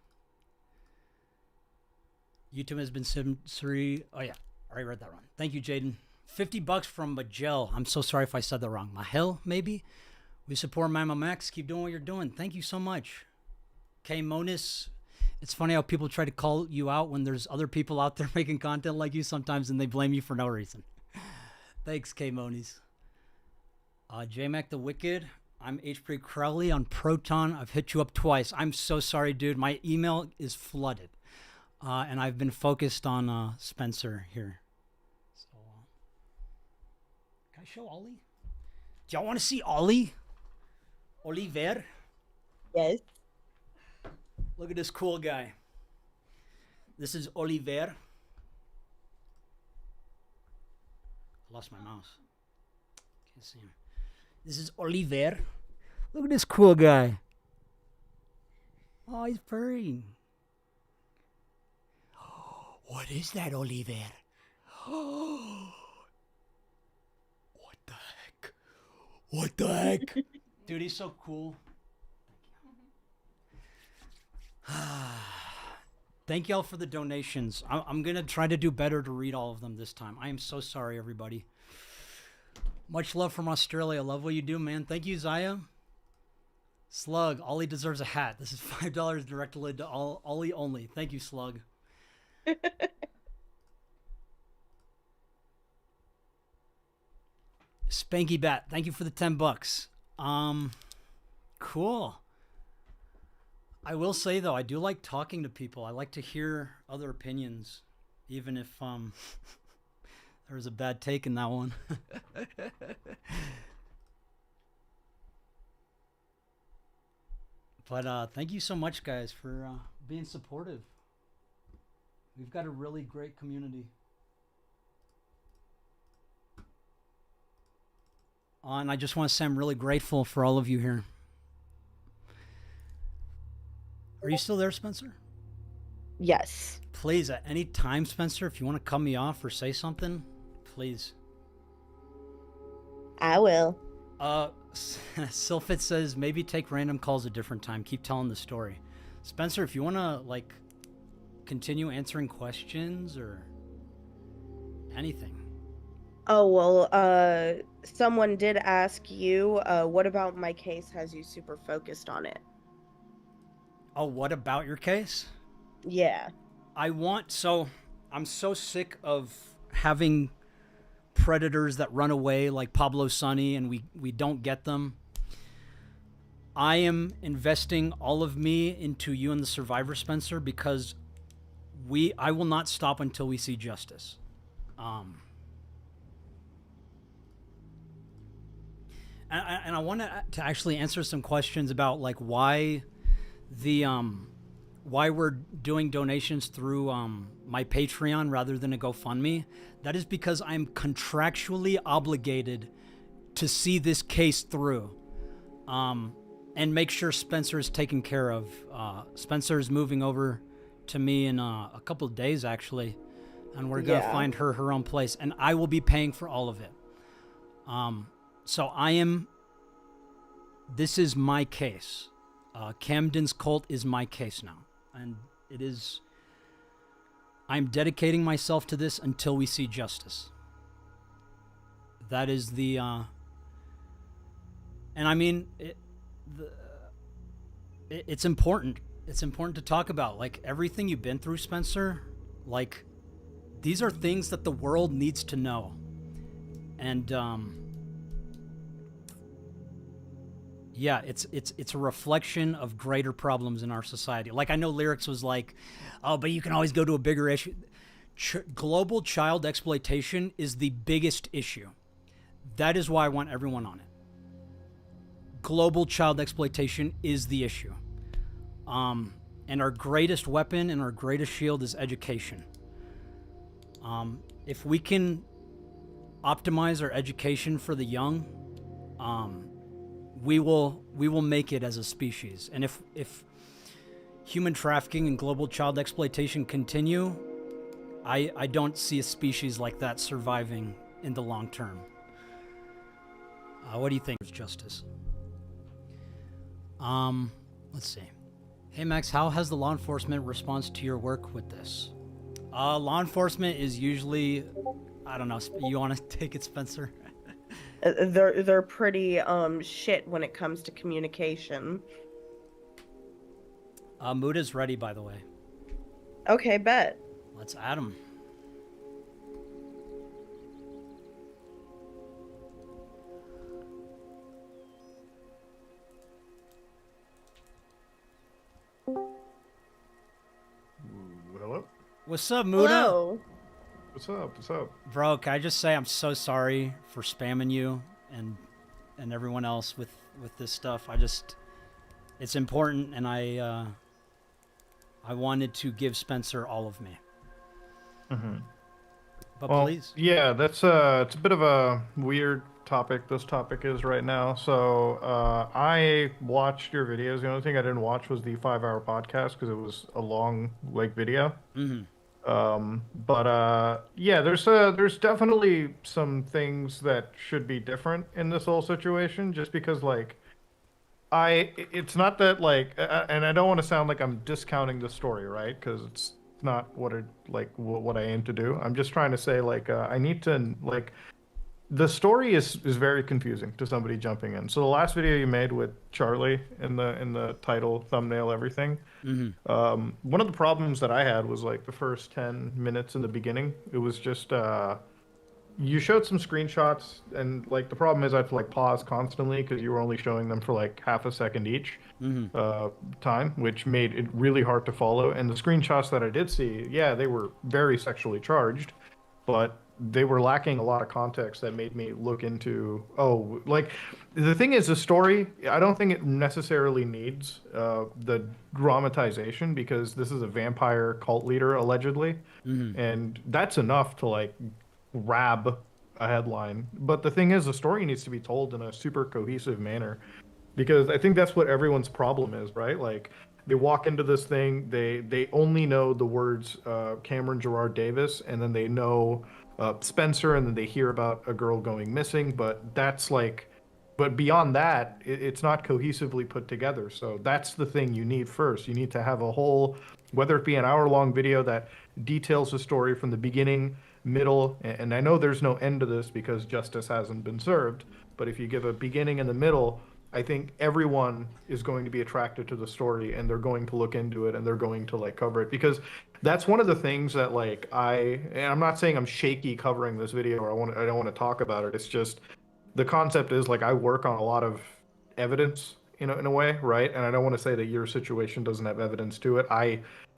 A: YouTube has been Siri. Oh, yeah. I already read that wrong. Thank you, Jaden. $50 from Majel. I'm so sorry if I said that wrong. Mahel, maybe? We support Mama Max. Keep doing what you're doing. Thank you so much. K Monis. It's funny how people try to call you out when there's other people out there making content like you sometimes, and they blame you for no reason. Thanks, K Monis. JMac the Wicked. I'm HP Crowley on Proton. I've hit you up twice. I'm so sorry, dude. My email is flooded. And I've been focused on Spencer here. So, can I show Ollie? Do y'all want to see Ollie? Oliver?
B: Yes.
A: Look at this cool guy. This is Oliver. I lost my mouse. Can't see him. This is Oliver. Look at this cool guy. Oh, he's purring. What is that, Oliver? What the heck? What the heck? Dude, he's so cool. Thank y'all for the donations. I'm going to try to do better to read all of them this time. I am so sorry, everybody. Much love from Australia. Love what you do, man. Thank you, Zaya. Slug, Ollie deserves a hat. This is $5 directly to Ollie only. Thank you, Slug. Spanky Bat, thank you for the $10. Cool. I will say though, I do like talking to people. I like to hear other opinions, even if there was a bad take in that one. But thank you so much, guys, for being supportive. We've got a really great community. And I just want to say I'm really grateful for all of you here. Are you still there, Spencer?
B: Yes.
A: Please, at any time, Spencer, if you want to cut me off or say something, please.
B: I will.
A: Sylphit says, maybe take random calls a different time. Keep telling the story. Spencer, if you want to, like, continue answering questions or anything.
B: Oh, well, someone did ask you, what about my case has you super focused on it?
A: Oh, what about your case?
B: Yeah.
A: I'm so sick of having predators that run away like Pablo Sonny and we don't get them. I am investing all of me into you and the survivor, Spencer, because I will not stop until we see justice. And I want to actually answer some questions about like why we're doing donations through my Patreon rather than a GoFundMe. That is because I'm contractually obligated to see this case through and make sure Spencer is taken care of. Spencer is moving over to me in a couple of days, actually, and we're going to find her own place, and I will be paying for all of it. So this is my case. Camden's cult is my case now. And I'm dedicating myself to this until we see justice. That is and I mean, it's important. It's important to talk about, like, everything you've been through, Spencer. Like, these are things that the world needs to know. And, yeah, it's a reflection of greater problems in our society. Like, I know Lyrics was like, oh, but you can always go to a bigger issue. Global child exploitation is the biggest issue. That is why I want everyone on it. Global child exploitation is the issue. And our greatest weapon and our greatest shield is education. If we can optimize our education for the young, we will make it as a species. And if human trafficking and global child exploitation continue, I don't see a species like that surviving in the long term. What do you think, Justice? Let's see. Hey Max, how has the law enforcement response to your work with this? Law enforcement is usually, I don't know. You want to take it, Spencer?
B: They're pretty shit when it comes to communication.
A: Muda's ready, by the way.
B: Okay, bet.
A: Let's add him.
E: Hello?
A: What's up, Muda?
B: Hello.
E: What's up? What's up?
A: Bro, can I just say I'm so sorry for spamming you and everyone else with this stuff. It's important, and I wanted to give Spencer all of me.
E: Mm-hmm.
A: But
E: Well,
A: please.
E: yeah, that's it's a bit of a weird topic. This topic is right now. So I watched your videos. The only thing I didn't watch was the 5-hour podcast because it was a long video.
A: Mm-hmm.
E: Yeah, there's definitely some things that should be different in this whole situation. Just because it's not that and I don't want to sound like I'm discounting the story, right? Because it's not what what I aim to do. I'm just trying to say I need to the story is very confusing to somebody jumping in. So the last video you made with Charlie in the title, thumbnail, everything.
A: Mm-hmm.
E: One of the problems that I had was the first 10 minutes in the beginning. It was just you showed some screenshots, and like the problem is I have to like pause constantly because you were only showing them for like half a second each time, which made it really hard to follow. And the screenshots that I did see, yeah, they were very sexually charged, but they were lacking a lot of context that made me look into, oh, like the thing is, the story, I don't think it necessarily needs the dramatization because this is a vampire cult leader allegedly, and that's enough to like grab a headline. But the thing is, the story needs to be told in a super cohesive manner because I think that's what everyone's problem is, right? Like they walk into this thing, they only know the words Cameron Gerard Davis, and then they know Spencer, and then they hear about a girl going missing. But that's like, but beyond that, it's not cohesively put together. So that's the thing you need first. You need to have a whole, whether it be an hour-long video that details the story from the beginning, middle, and I know there's no end to this because justice hasn't been served. But if you give a beginning and the middle, I think everyone is going to be attracted to the story and they're going to look into it and they're going to like cover it because that's one of the things that like and I'm not saying I'm shaky covering this video or I don't want to talk about it. It's just the concept is like I work on a lot of evidence in a way, right? And I don't want to say that your situation doesn't have evidence to it.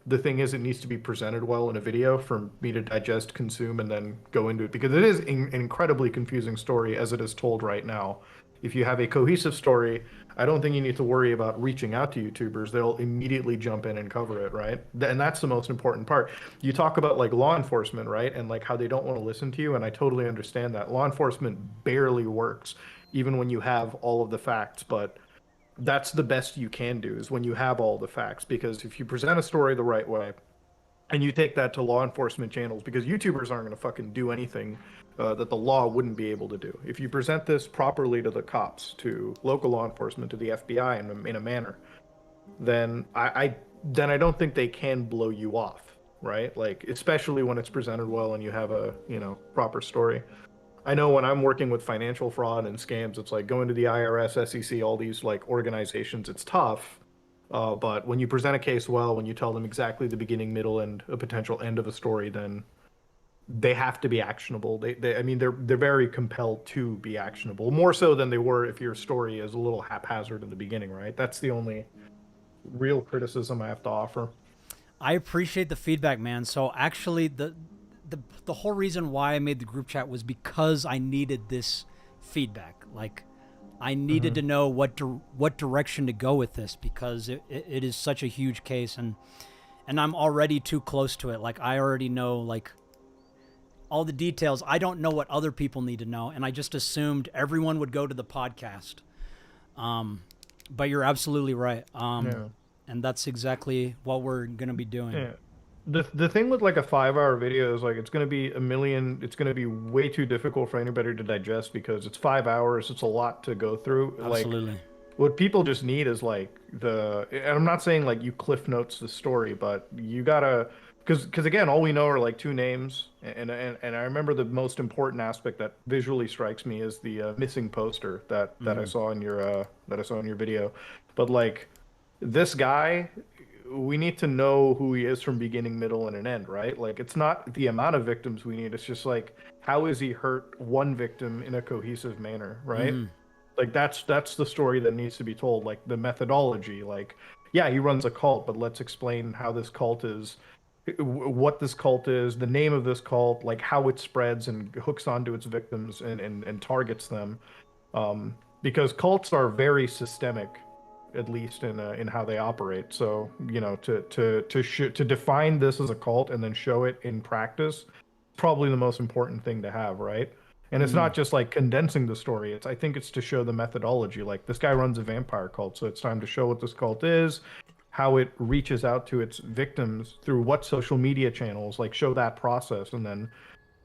E: The thing is, it needs to be presented well in a video for me to digest, consume, and then go into it because it is an incredibly confusing story as it is told right now. If you have a cohesive story, I don't think you need to worry about reaching out to YouTubers. They'll immediately jump in and cover it, right? And that's the most important part. You talk about like law enforcement, right? And like how they don't want to listen to you. And I totally understand that. Law enforcement barely works, even when you have all of the facts. But that's the best you can do is when you have all the facts. Because if you present a story the right way, and you take that to law enforcement channels, because YouTubers aren't going to fucking do anything that the law wouldn't be able to do. If you present this properly to the cops, to local law enforcement, to the FBI in a manner, then I don't think they can blow you off, right? Like, especially when it's presented well and you have a, proper story. I know when I'm working with financial fraud and scams, it's like going to the IRS, SEC, all these like organizations, it's tough. But when you present a case well, when you tell them exactly the beginning, middle, and a potential end of a story, then they have to be actionable. They're very compelled to be actionable, more so than they were if your story is a little haphazard in the beginning, right? That's the only real criticism I have to offer.
A: I appreciate the feedback, man. So actually, the whole reason why I made the group chat was because I needed this feedback. Like, I needed to know what direction to go with this because it is such a huge case and I'm already too close to it. Like I already know like all the details. I don't know what other people need to know, and I just assumed everyone would go to the podcast. But you're absolutely right. And that's exactly what we're gonna be doing.
E: Yeah. The thing with like a 5-hour video is like it's going to be it's going to be way too difficult for anybody to digest because it's 5 hours. It's a lot to go through.
A: Absolutely.
E: Like what people just need is like and I'm not saying like you cliff notes the story, but you gotta, because again, all we know are like 2 names. And I remember the most important aspect that visually strikes me is the missing poster that I saw in your video. But like this guy, we need to know who he is from beginning, middle, and an end, right? Like, it's not the amount of victims we need. It's just like, how is he hurt one victim in a cohesive manner, right? Like, that's the story that needs to be told. Like, the methodology. Like, yeah, he runs a cult, but let's explain how this cult is, what this cult is, the name of this cult, like how it spreads and hooks onto its victims and targets them. Because cults are very systemic, at least in how they operate. So to define this as a cult and then show it in practice, probably the most important thing to have, right? And it's not just like condensing the story. I think it's to show the methodology. Like this guy runs a vampire cult, so it's time to show what this cult is, how it reaches out to its victims through what social media channels, like show that process, and then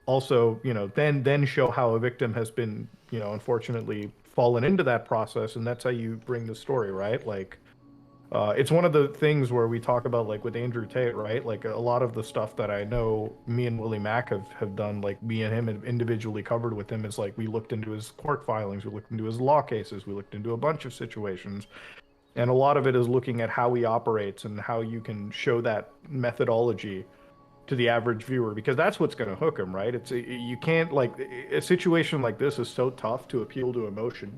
E: also then show how a victim has been unfortunately fallen into that process, and that's how you bring the story, right? Like it's one of the things where we talk about, like with Andrew Tate, right? Like a lot of the stuff that I know me and Willie Mack have done, like me and him have individually covered with him, is like we looked into his court filings, we looked into his law cases, we looked into a bunch of situations, and a lot of it is looking at how he operates and how you can show that methodology to the average viewer, because that's what's going to hook them, right? You can't, like, a situation like this is so tough to appeal to emotion,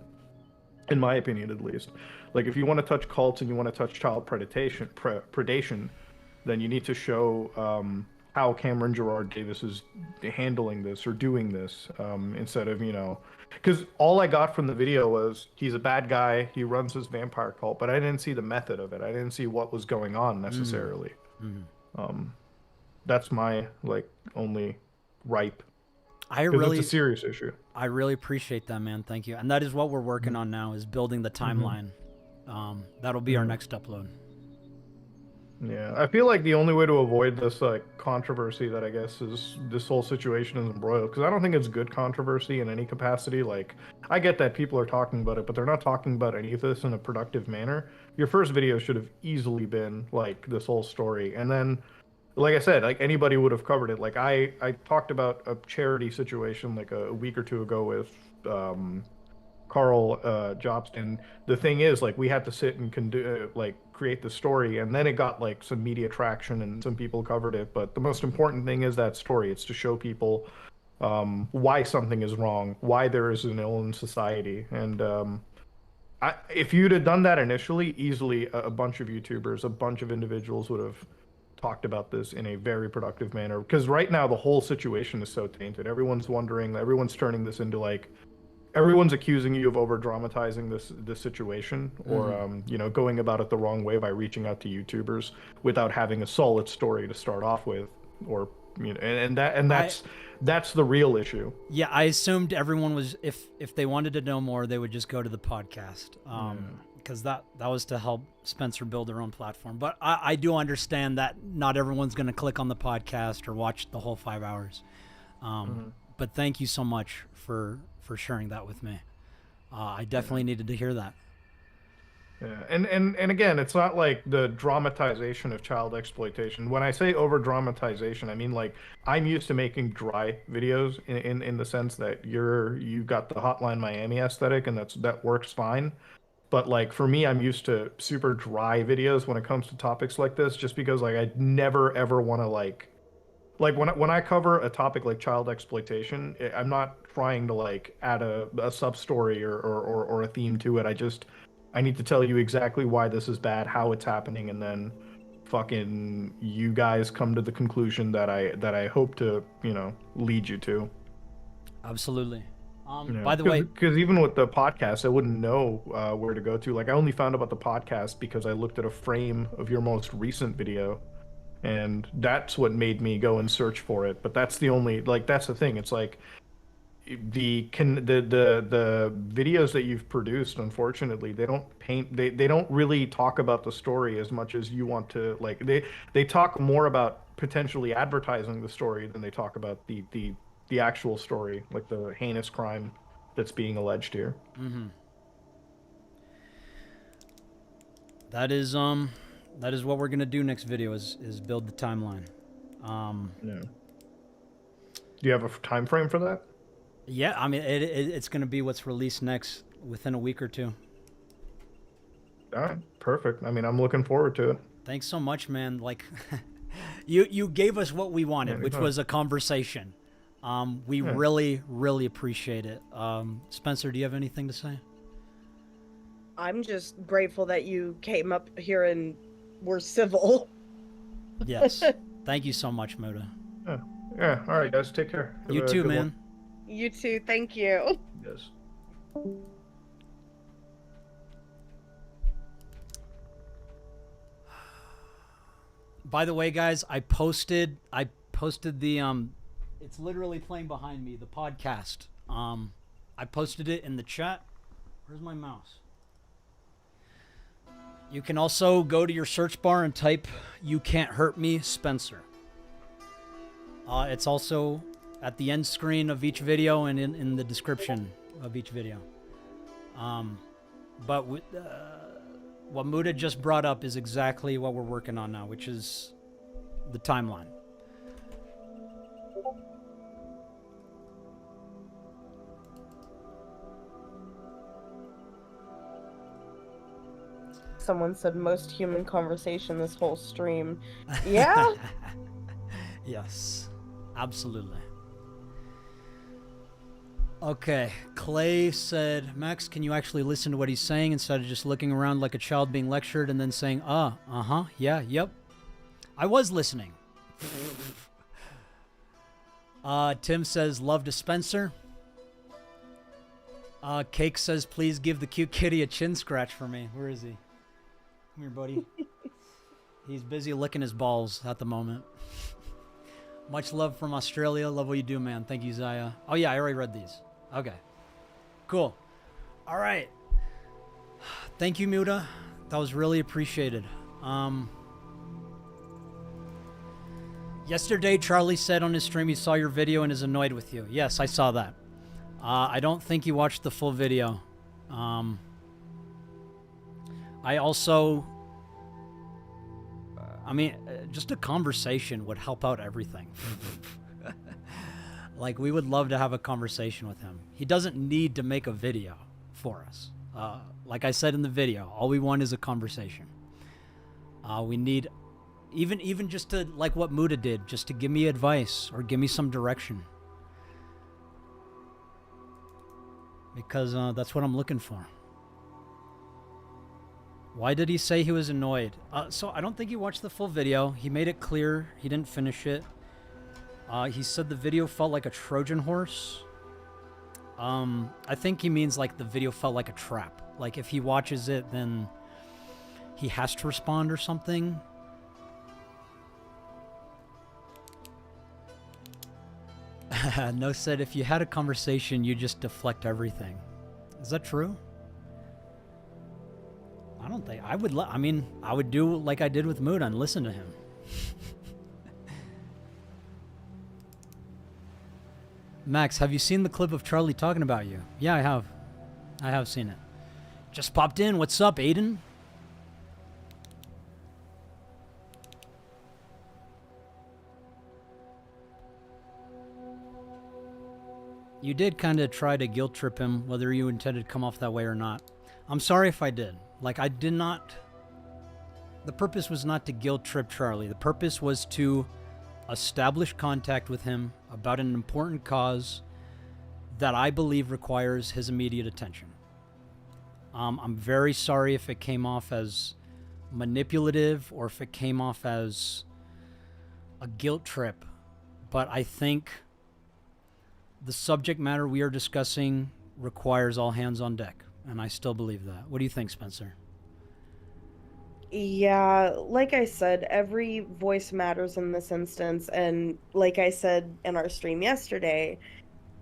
E: in my opinion, at least. Like, if you want to touch cults and you want to touch child predation, then you need to show how Cameron Gerard Davis is handling this or doing this, instead of, because all I got from the video was he's a bad guy, he runs his vampire cult, but I didn't see the method of it. I didn't see what was going on necessarily. That's my, like, only gripe. It's a serious issue.
A: I really appreciate that, man. Thank you. And that is what we're working on now, is building the timeline. That'll be our next upload.
E: Yeah, I feel like the only way to avoid this, like, controversy that I guess is this whole situation is embroiled, because I don't think it's good controversy in any capacity. Like, I get that people are talking about it, but they're not talking about any of this in a productive manner. Your first video should have easily been, like, this whole story, and then, like I said, like, anybody would have covered it. Like, I talked about a charity situation like a week or two ago with Carl Jobst. The thing is, like, we had to sit and create the story, and then it got, like, some media traction and some people covered it. But the most important thing is that story. It's to show people why something is wrong, why there is an ill in society. And if you'd have done that initially, easily a bunch of YouTubers, a bunch of individuals would have talked about this in a very productive manner, because right now the whole situation is so tainted. Everyone's wondering, everyone's turning this into, like, everyone's accusing you of over dramatizing this situation, or going about it the wrong way by reaching out to YouTubers without having a solid story to start off with, or that's the real issue.
A: Yeah, I assumed everyone was, if they wanted to know more, they would just go to the podcast, because that was to help Spencer build their own platform. But I do understand that not everyone's going to click on the podcast or watch the whole 5 hours. But thank you so much for sharing that with me. I definitely needed to hear that.
E: Yeah, and again, it's not like the dramatization of child exploitation. When I say over dramatization, I mean, like, I'm used to making dry videos in the sense that you got the Hotline Miami aesthetic, and that works fine. But, like, for me, I'm used to super dry videos when it comes to topics like this, just because, like, I never ever want to, like when I cover a topic like child exploitation, I'm not trying to, like, add a sub story or a theme to it. I need to tell you exactly why this is bad, how it's happening, and then fucking you guys come to the conclusion that I hope to, lead you to.
A: Absolutely. By the way,
E: because even with the podcast, I wouldn't know where to go to. Like, I only found about the podcast because I looked at a frame of your most recent video, and that's what made me go and search for it. But that's the only, like, that's the thing. It's like the videos that you've produced, unfortunately, they don't really talk about the story as much as you want to. Like, they talk more about potentially advertising the story than they talk about the actual story, like the heinous crime that's being alleged here.
A: That is what we're gonna do next video, is build the timeline.
E: Yeah. Do you have a time frame for that?
A: Yeah, I mean, it's gonna be what's released next within a week or two.
E: All right, perfect. I mean, I'm looking forward to it.
A: Thanks so much, man. Like, you gave us what we wanted, which was a conversation. We really, really appreciate it. Spencer, do you have anything to say?
B: I'm just grateful that you came up here and were civil.
A: Yes. Thank you so much, Muda.
E: Yeah. All right, guys. Take care.
A: You too, man.
B: One. You too. Thank you.
E: Yes.
A: By the way, guys, I posted the it's literally playing behind me, the podcast. I posted it in the chat. Where's my mouse? You can also go to your search bar and type "You Can't Hurt Me, Spencer." It's also at the end screen of each video and in the description of each video. But what Muda just brought up is exactly what we're working on now, which is the timeline.
B: Someone said most human conversation this whole stream. Yeah.
A: Yes, absolutely. Okay, Clay said, Max, can you actually listen to what he's saying instead of just looking around like a child being lectured and then saying, uh-huh, yeah, yep. I was listening. Tim says, love to Spencer. Cake says, please give the cute kitty a chin scratch for me. Where is he? Come here, buddy. He's busy licking his balls at the moment. Much love from Australia. Love what you do, man. Thank you, Zaya. Oh, yeah, I already read these. Okay. Cool. All right. Thank you, Muta. That was really appreciated. Yesterday, Charlie said on his stream he saw your video and is annoyed with you. Yes, I saw that. I don't think he watched the full video. I also... just a conversation would help out everything. Like, we would love to have a conversation with him. He doesn't need to make a video for us. Like I said in the video, all we want is a conversation. We need, even just to, like what Muta did, just to give me advice or give me some direction. Because that's what I'm looking for. Why did he say he was annoyed? So I don't think he watched the full video. He made it clear he didn't finish it. He said the video felt like a Trojan horse. I think he means like the video felt like a trap. Like if he watches it, then he has to respond or something. No said if you had a conversation, you just deflect everything. Is that true? I don't think I would. I would do like I did with Muta and listen to him. Max, have you seen the clip of Charlie talking about you? Yeah, I have. I have seen it. Just popped in. What's up, Aiden? You did kind of try to guilt trip him, whether you intended to come off that way or not. I'm sorry if I did. Like, I did not... The purpose was not to guilt trip Charlie. The purpose was to establish contact with him about an important cause that I believe requires his immediate attention. I'm very sorry if it came off as manipulative or if it came off as a guilt trip, but I think the subject matter we are discussing requires all hands on deck, and I still believe that. What do you think, Spencer?
B: Yeah, like I said, every voice matters in this instance, and like I said in our stream yesterday,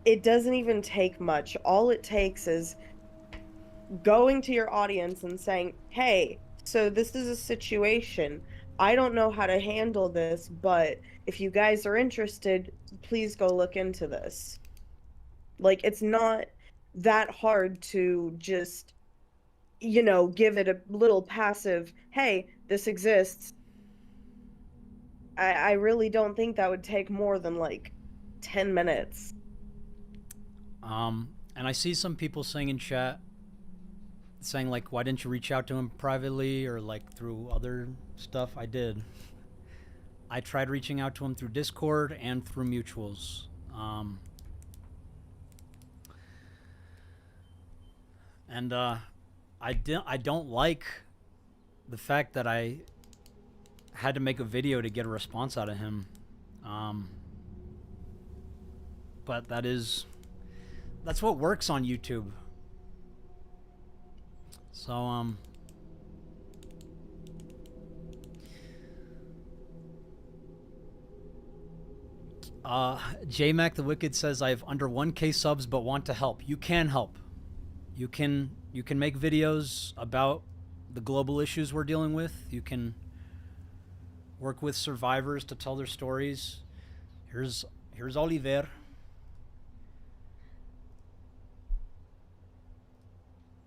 B: it doesn't even take much. All it takes is going to your audience and saying, hey, so this is a situation. I don't know how to handle this, but if you guys are interested, please go look into this. Like, it's not that hard to just, you know, give it a little passive, hey, this exists. I really don't think that would take more than like 10 minutes.
A: And I see some people saying in chat, saying like, why didn't you reach out to him privately or like through other stuff? I did. I tried reaching out to him through Discord and through mutuals. And I don't like the fact that I had to make a video to get a response out of him. But that's what works on YouTube. So, JMac the Wicked says, I have under 1K subs but want to help. You can help. You can make videos about the global issues we're dealing with. You can work with survivors to tell their stories. Here's Oliver.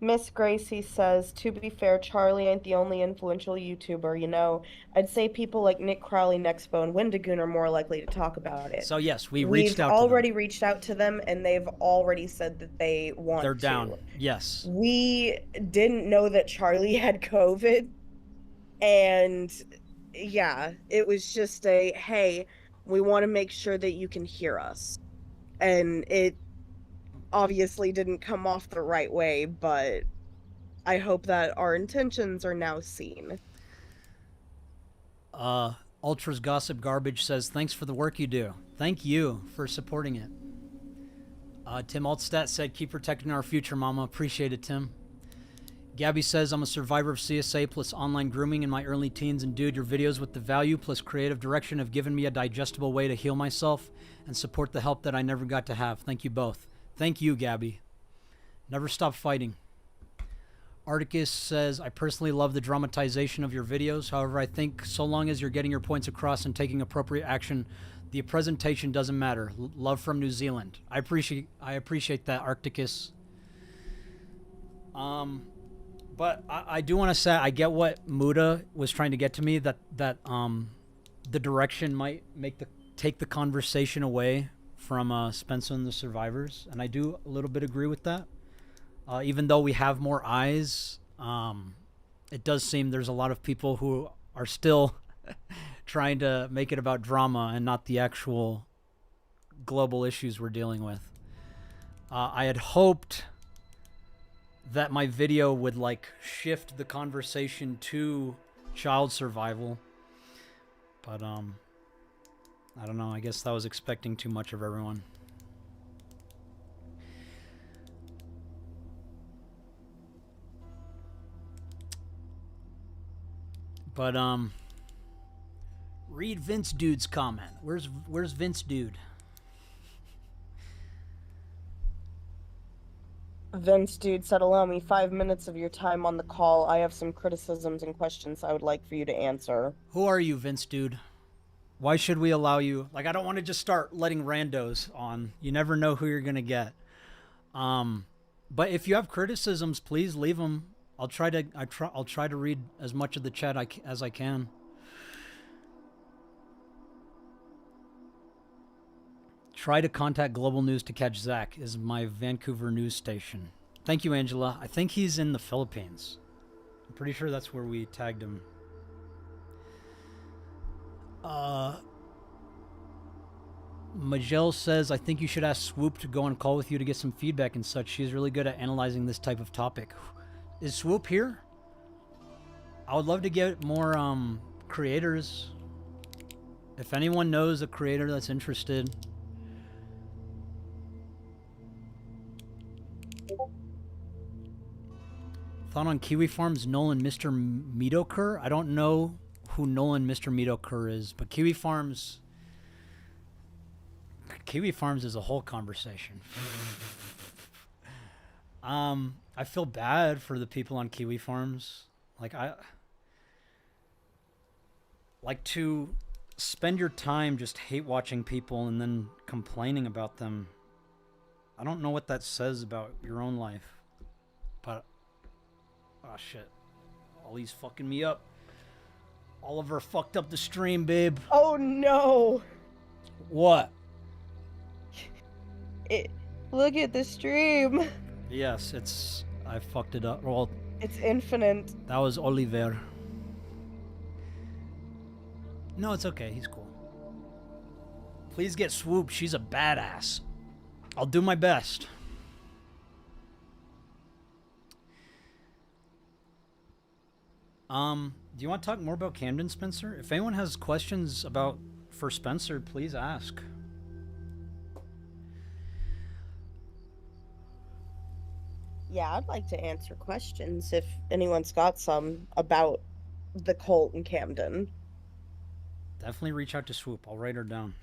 B: Miss Gracie says, to be fair, Charlie ain't the only influential YouTuber, you know. I'd say people like Nick Crowley, Nexpo, and Wendigoon are more likely to talk about it.
A: So yes, we've
B: already reached out to them, and they've already said that they want to.
A: They're down, yes.
B: We didn't know that Charlie had COVID, and yeah, it was just a, hey, We want to make sure that you can hear us. And it obviously didn't come off the right way, but I hope that our intentions are now seen.
A: Ultras Gossip Garbage says, thanks for the work you do. Thank you for supporting it. Tim Altstat said, keep protecting our future, mama. Appreciate it, Tim. Gabby says, I'm a survivor of CSA plus online grooming in my early teens, and dude, your videos with the value plus creative direction have given me a digestible way to heal myself and support the help that I never got to have. Thank you both. Thank you, Gabby. Never stop fighting. Articus says, I personally love the dramatization of your videos. However, I think so long as you're getting your points across and taking appropriate action, the presentation doesn't matter. Love from New Zealand. I appreciate that, Arcticus. But I do want to say I get what Muda was trying to get to me, that the direction might take the conversation away from Spencer and the Survivors, and I do a little bit agree with that. Even though we have more eyes, it does seem there's a lot of people who are still trying to make it about drama and not the actual global issues we're dealing with. I had hoped that my video would like shift the conversation to child survival, but I don't know, I guess that was expecting too much of everyone. But read Vince Dude's comment. Where's Vince Dude?
B: Vince Dude said, allow me 5 minutes of your time on the call. I have some criticisms and questions I would like for you to answer.
A: Who are you, Vince Dude? Why should we allow you? Like, I don't want to just start letting randos on. You never know who you're gonna get. But if you have criticisms, please leave them. I'll try to read as much of the chat as I can. Try to contact Global News to catch Zach, is my Vancouver news station. Thank you, Angela. I think he's in the Philippines. I'm pretty sure that's where we tagged him. Majel says, I think you should ask Swoop to go on call with you to get some feedback and such. She's really good at analyzing this type of topic. Is Swoop here? I would love to get more creators. If anyone knows a creator that's interested. Thought on Kiwi Farms, Nolan Mr. Meadowcur? I don't know who Nolan Mr. Meadowcur is, but Kiwi Farms is a whole conversation. I feel bad for the people on Kiwi Farms. Like, I like to spend your time just hate watching people and then complaining about them. I don't know what that says about your own life, but oh shit, Ollie's fucking me up. Oliver fucked up the stream, babe.
B: Oh no!
A: What?
B: Look at the stream.
A: Yes, I fucked it up. Well,
B: It's infinite.
A: that was Oliver. No, it's okay. He's cool. Please get Swoop. She's a badass. I'll do my best. Do you want to talk more about Camden, Spencer? If anyone has questions for Spencer, please ask.
B: Yeah, I'd like to answer questions if anyone's got some about the cult in Camden.
A: Definitely reach out to Swoop. I'll write her down.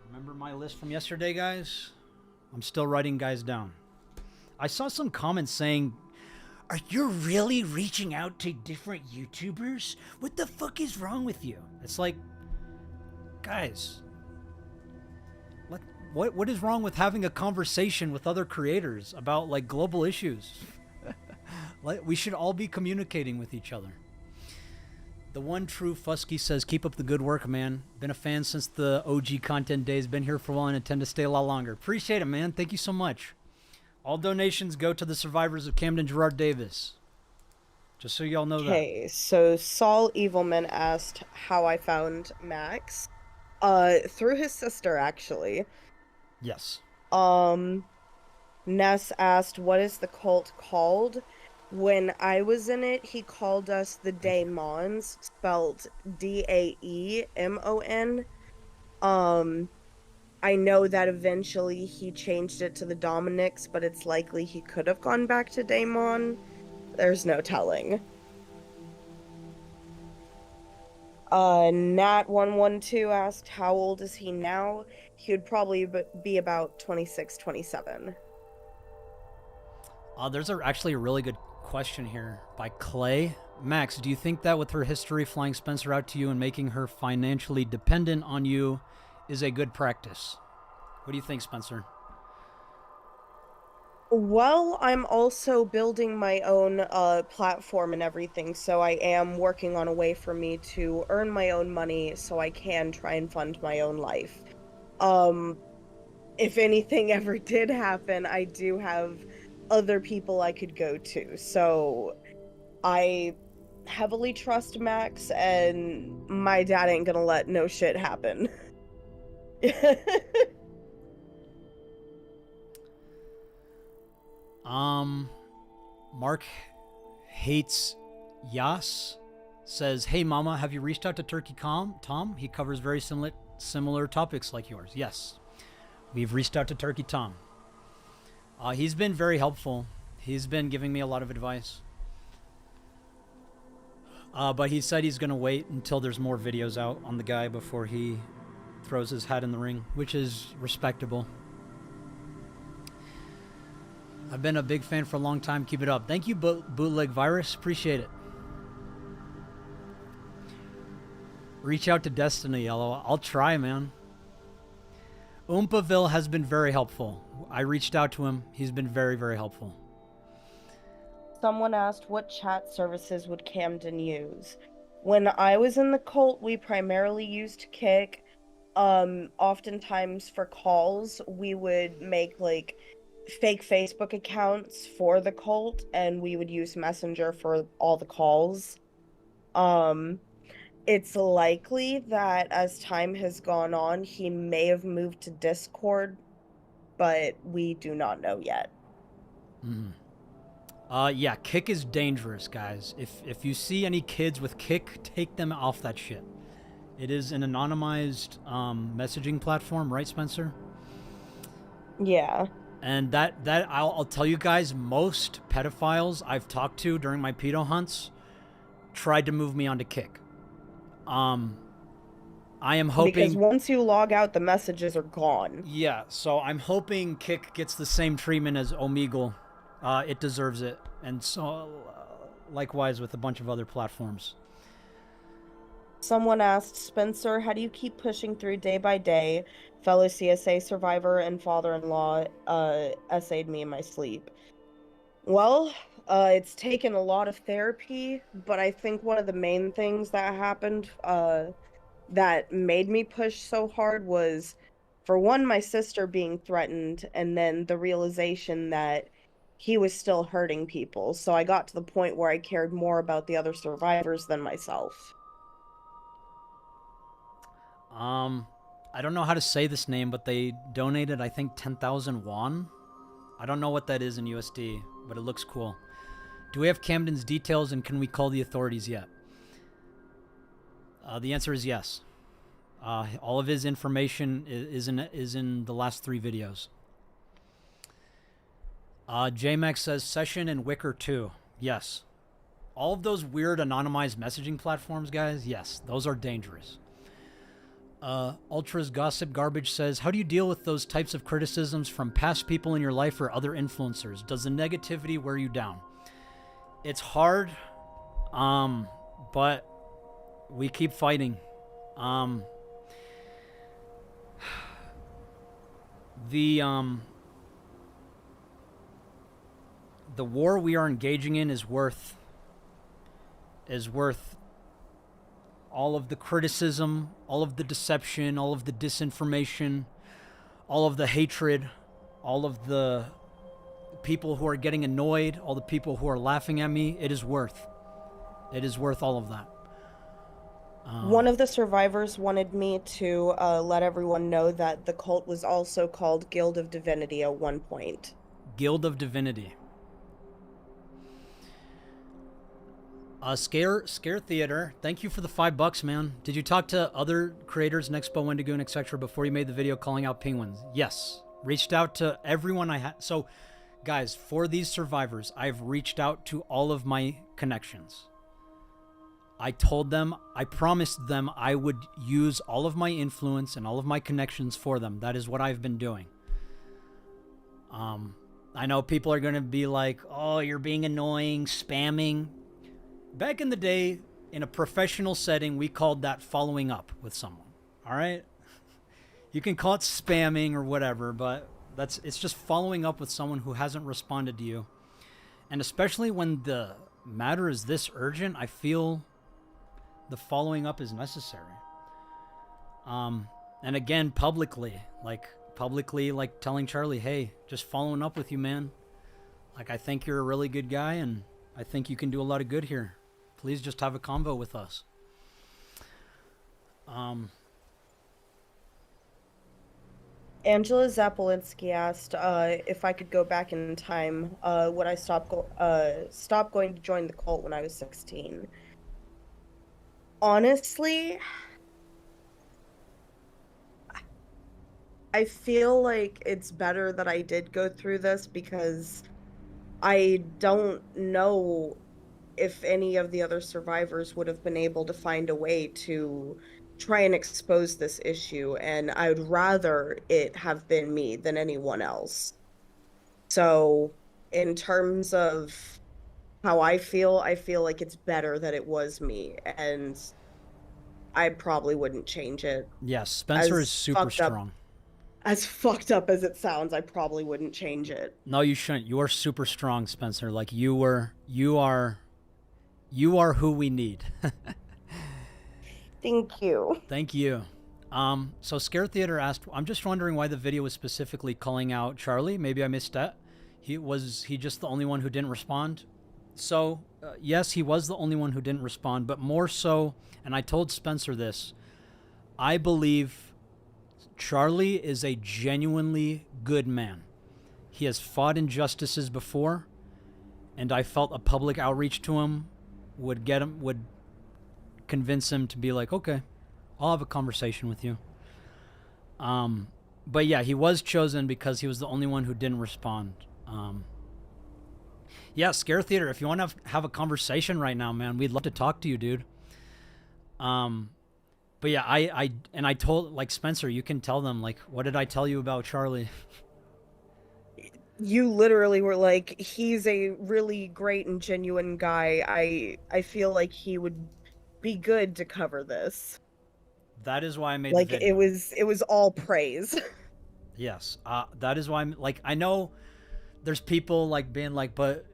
A: Remember my list from yesterday, guys? I'm still writing guys down. I saw some comments saying, are you really reaching out to different YouTubers? What the fuck is wrong with you? It's like, guys, what is wrong with having a conversation with other creators about like global issues? Like, we should all be communicating with each other. The One True Fusky says, keep up the good work, man. Been a fan since the OG content days. Been here for a while and intend to stay a lot longer. Appreciate it, man. Thank you so much. All donations go to the survivors of Camden Gerard Davis. Just so y'all know that.
B: Okay, so Saul Evilman asked how I found Max. Through his sister, actually.
A: Yes.
B: Ness asked, what is the cult called? When I was in it, he called us the Daemons, spelled Daemon. I know that eventually he changed it to the Dominics, but it's likely he could have gone back to Daemon. There's no telling. Nat112 asked, how old is he now? He would probably be about 26, 27.
A: There's actually a really good question here by Clay. Max, do you think that with her history flying Spencer out to you and making her financially dependent on you is a good practice? What do you think, Spencer?
B: Well, I'm also building my own platform and everything, so I am working on a way for me to earn my own money so I can try and fund my own life. If anything ever did happen, I do have other people I could go to. So I heavily trust Max, and my dad ain't gonna let no shit happen.
A: Mark Hates Yas says, hey mama, have you reached out to Turkey Tom? He covers very similar topics like yours. Yes, we've reached out to Turkey Tom. He's been very helpful. He's been giving me a lot of advice. But he said he's gonna wait until there's more videos out on the guy before he throws his hat in the ring, which is respectable. I've been a big fan for a long time. Keep it up. Thank you, Bootleg Virus. Appreciate it. Reach out to Destiny, Yellow. I'll try, man. Oompaville has been very helpful. I reached out to him. He's been very, very helpful.
B: Someone asked, what chat services would Camden use? When I was in the cult, we primarily used Kick. Oftentimes for calls, we would make, like, fake Facebook accounts for the cult, and we would use Messenger for all the calls. It's likely that as time has gone on, he may have moved to Discord, but we do not know yet.
A: Yeah, Kick is dangerous, guys. If you see any kids with Kick, take them off that shit. It is an anonymized messaging platform, right, Spencer?
B: Yeah.
A: And that I'll tell you guys, most pedophiles I've talked to during my pedo hunts tried to move me onto Kick. I am hoping,
B: because once you log out, the messages are gone.
A: Yeah, so I'm hoping Kick gets the same treatment as Omegle. It deserves it, and so likewise with a bunch of other platforms.
B: Someone asked, Spencer, how do you keep pushing through day by day? Fellow CSA survivor and father-in-law essayed me in my sleep. Well, it's taken a lot of therapy, but I think one of the main things that happened that made me push so hard was, for one, my sister being threatened, and then the realization that he was still hurting people. So I got to the point where I cared more about the other survivors than myself.
A: I don't know how to say this name, but they donated, I think, 10,000 won. I don't know what that is in USD, but it looks cool. Do we have Camden's details, and can we call the authorities yet? The answer is yes. All of his information is in the last 3 videos. JMax says Session and Wicker 2. Yes. All of those weird anonymized messaging platforms, guys, yes, those are dangerous. Ultra's Gossip Garbage says, how do you deal with those types of criticisms from past people in your life or other influencers? Does the negativity wear you down? It's hard, but we keep fighting. The war we are engaging in is worth all of the criticism, all of the deception, all of the disinformation, all of the hatred, all of the people who are getting annoyed, all the people who are laughing at me. It is worth. It is worth all of that.
B: One of the survivors wanted me to let everyone know that the cult was also called Guild of Divinity at one point.
A: Guild of Divinity. Scare Theater, thank you for the $5, man. Did you talk to other creators, Nexpo, Wendigo, and etc. before you made the video calling out penguins? Yes. Reached out to everyone I had. So, guys, for these survivors, I've reached out to all of my connections. I told them, I promised them I would use all of my influence and all of my connections for them. That is what I've been doing. I know people are going to be like, oh, you're being annoying, spamming. Back in the day, in a professional setting, we called that following up with someone. All right? You can call it spamming or whatever, but it's just following up with someone who hasn't responded to you. And especially when the matter is this urgent, I feel the following up is necessary. And again, publicly, like telling Charlie, hey, just following up with you, man. Like, I think you're a really good guy, and I think you can do a lot of good here. Please just have a convo with us.
B: Angela Zapolinski asked if I could go back in time. Would I stop going to join the cult when I was 16? Honestly, I feel like it's better that I did go through this because I don't know if any of the other survivors would have been able to find a way to try and expose this issue, and I would rather it have been me than anyone else. So, in terms of how I feel like it's better that it was me, and I probably wouldn't change it.
A: Yes, Spencer is super strong.
B: As fucked up as it sounds, I probably wouldn't change it.
A: No, you shouldn't. You are super strong, Spencer. Like, you are who we need.
B: Thank you.
A: Thank you. So Scare Theater asked, I'm just wondering why the video was specifically calling out Charlie. Maybe I missed that. Was he just the only one who didn't respond? So, yes, he was the only one who didn't respond, but more so, and I told Spencer this, I believe Charlie is a genuinely good man. He has fought injustices before, and I felt a public outreach to him would convince him to be like, okay, I'll have a conversation with you. But yeah, he was chosen because he was the only one who didn't respond. Yeah, Scare Theater, if you want to have a conversation right now, man, we'd love to talk to you, dude. But yeah, I told, like, Spencer, you can tell them, like, what did I tell you about Charlie?
B: You literally were like, he's a really great and genuine guy. I feel like he would be good to cover this.
A: That is why I made
B: like
A: the video.
B: it was all praise.
A: Yes, that is why I'm like, I know there's people like being like, but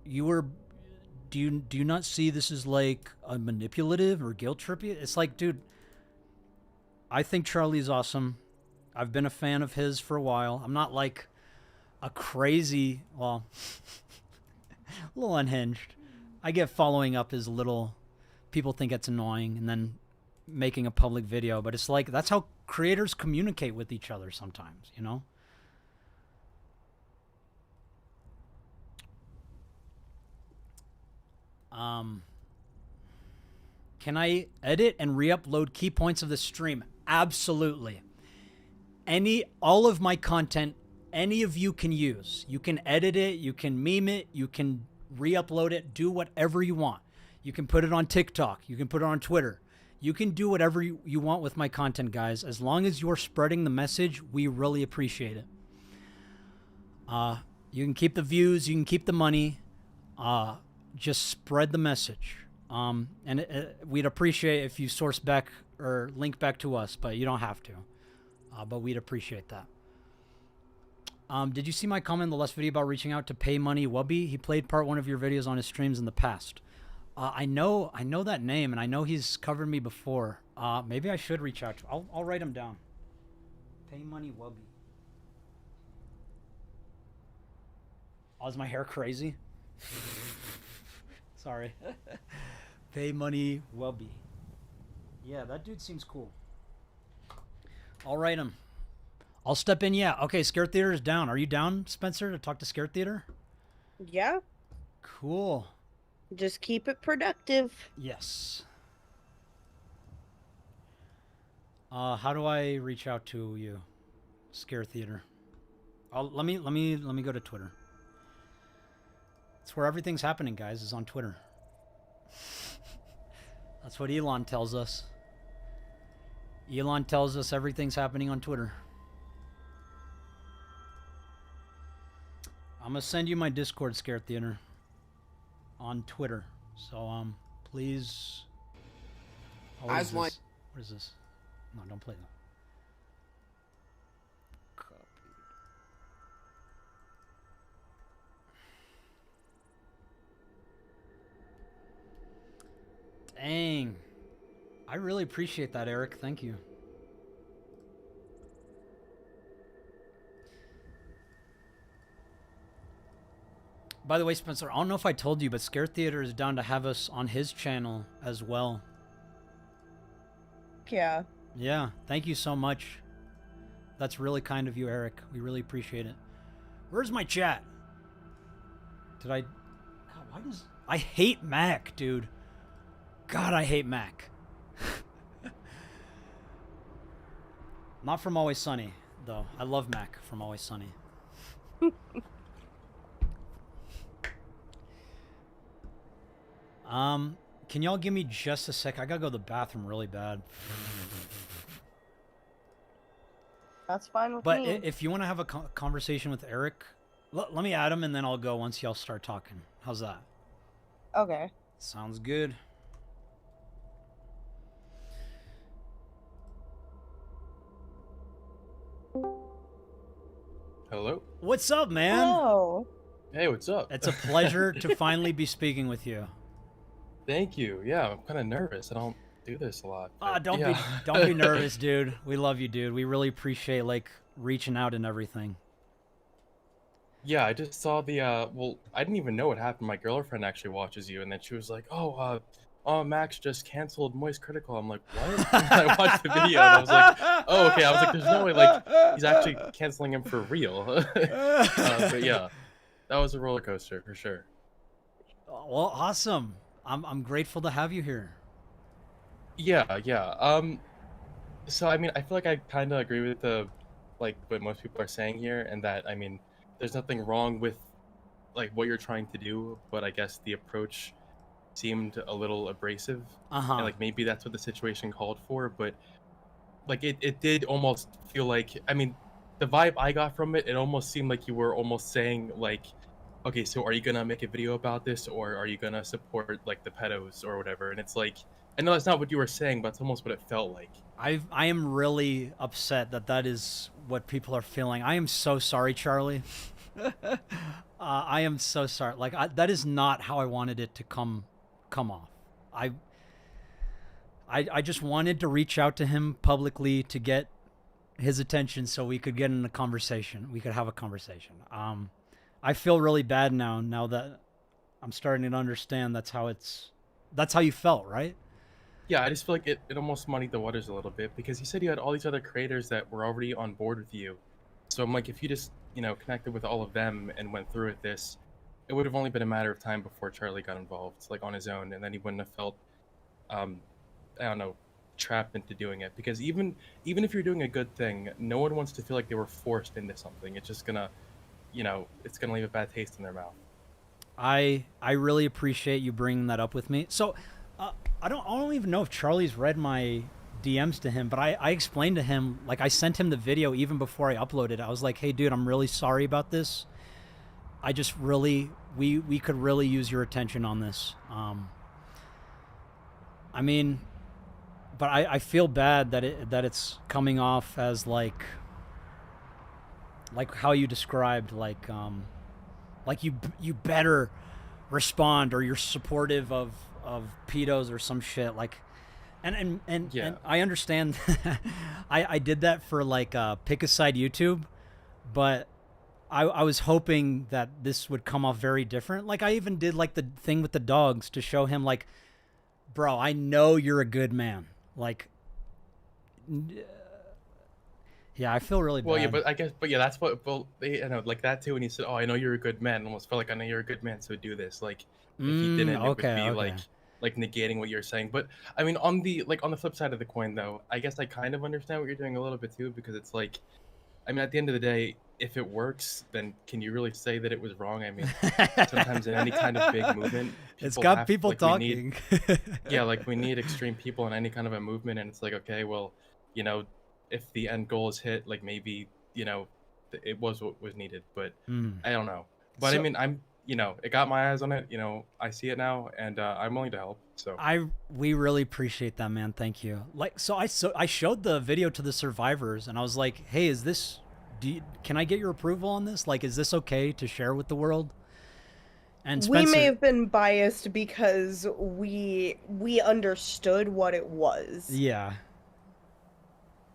A: do you not see this as like a manipulative or guilt trippy? It's like, dude, I think Charlie's awesome. I've been a fan of his for a while. I'm not like a crazy, well, a little unhinged. I get following up as a little, people think it's annoying, and then making a public video, but it's like, that's how creators communicate with each other sometimes, you know? Can I edit and re-upload key points of the stream? Absolutely. All of my content, any of you can use. You can edit it, you can meme it, you can re-upload it, do whatever you want. You can put it on TikTok, you can put it on Twitter. You can do whatever you want with my content, guys. As long as you're spreading the message, we really appreciate it. You can keep the views, you can keep the money. Just spread the message. And we'd appreciate if you source back or link back to us, but you don't have to. But we'd appreciate that. Did you see my comment in the last video about reaching out to Pay Money Wubby? He played part 1 of your videos on his streams in the past. I know that name, and I know he's covered me before. Maybe I should reach out to him. I'll write him down. Pay Money Wubby. Oh, is my hair crazy? Sorry. Pay money Wubby. Yeah, that dude seems cool. I'll write him. I'll step in. Yeah. Okay. Scare Theater is down. Are you down, Spencer, to talk to Scare Theater?
B: Yeah,
A: Cool.
B: just keep it productive.
A: Yes. How do I reach out to you, Scare Theater? Let me go to Twitter. It's where everything's happening, guys. Is on Twitter. That's what Elon tells us. Elon tells us everything's happening on Twitter. I'm gonna send you my Discord, Scare Theater, on Twitter. So please. Oh, what is this? What is this? No, don't play that. Copied. Dang. I really appreciate that, Eric. Thank you. By the way, Spencer, I don't know if I told you, but Scare Theater is down to have us on his channel as well.
B: Yeah.
A: Yeah, thank you so much. That's really kind of you, Eric. We really appreciate it. Where's my chat? Did I... God, why does... I hate Mac, dude. God, I hate Mac. Not from Always Sunny, though. I love Mac from Always Sunny. Can y'all give me just a sec? I gotta go to the bathroom really bad.
B: That's fine with
A: But
B: me.
A: if you want to have a conversation with Eric, let me add him and then I'll go once y'all start talking. How's that?
B: Okay.
A: Sounds good.
F: Hello.
A: What's up, man?
B: Oh.
F: Hey, what's up?
A: It's a pleasure to finally be speaking with you.
F: Thank you. Yeah, I'm kind of nervous. I don't do this a lot. but
A: Don't
F: yeah.
A: be don't be nervous, dude. We love you, dude. We really appreciate like reaching out and everything.
F: Yeah, I just saw the well, I didn't even know what happened. My girlfriend actually watches you, and then she was like, "Oh, Max just canceled Moist Critical." I'm like, "What?" And I watched the video, and I was like, "Oh, okay." I was like, "There's no way like he's actually canceling him for real." But yeah, that was a roller coaster for sure.
A: Well, awesome. I'm grateful to have you here.
F: Yeah, yeah. So I mean, I feel like I kind of agree with the like what most people are saying here, and that I mean, there's nothing wrong with like what you're trying to do, but I guess the approach seemed a little abrasive, and like maybe that's what the situation called for. But like it did almost feel like, I mean, the vibe I got from it, it almost seemed like you were almost saying like, okay, so are you gonna make a video about this, or are you gonna support like the pedos or whatever? And it's like, I know that's not what you were saying, but it's almost what it felt like.
A: I am really upset that is what people are feeling. I am so sorry, Charlie. I am so sorry. Like that is not how I wanted it to come off. I just wanted to reach out to him publicly to get his attention so we could get in a conversation. We could have a conversation. I feel really bad now that I'm starting to understand that's how you felt, right?
F: Yeah, I just feel like it almost muddied the waters a little bit, because you said you had all these other creators that were already on board with you. So I'm like, if you just, connected with all of them and went through with this, it would have only been a matter of time before Charlie got involved, like on his own, and then he wouldn't have felt, I don't know, trapped into doing it. Because even if you're doing a good thing, no one wants to feel like they were forced into something. It's just gonna, it's gonna leave a bad taste in their mouth.
A: I really appreciate you bringing that up with me. So, I don't even know if Charlie's read my DMs to him, but I explained to him, like I sent him the video even before I uploaded. I was like, hey dude, I'm really sorry about this. I just really, we could really use your attention on this. I mean, but I feel bad that it's coming off as like how you described, like you better respond, or you're supportive of pedos or some shit, like, and I understand. I did that for like pick a side YouTube, but I was hoping that this would come off very different. Like I even did like the thing with the dogs to show him like, bro, I know you're a good man. Like, yeah, I feel really bad.
F: Well, yeah, but I guess, but yeah, that's what. Well, you know, like that too. When he said, "Oh, I know you're a good man," almost felt like I know you're a good man, so do this. Like, if he didn't, it would
A: okay,
F: be
A: okay.
F: like negating what you're saying. But I mean, on the on the flip side of the coin, though, I guess I kind of understand what you're doing a little bit too, because it's like, I mean, at the end of the day, if it works, then can you really say that it was wrong? I mean, sometimes in any kind of big movement,
A: It's
F: people
A: got
F: have,
A: people
F: like, we need,
A: talking.
F: yeah, like we need extreme people in any kind of a movement, and it's like, okay, well, you know, if the end goal is hit, like maybe, you know, it was what was needed, but
A: Mm.
F: I don't know. But I
A: So-
F: mean, I'm, you know, it got my eyes on it. You know, I see it now, and I'm willing to help. So
A: We really appreciate that, man. Thank you. Like, so I showed the video to the survivors, and I was like, "Hey, is this? Can I get your approval on this? Like, is this okay to share with the world?" And
B: We
A: Spencer,
B: may have been biased because we understood what it was.
A: yeah.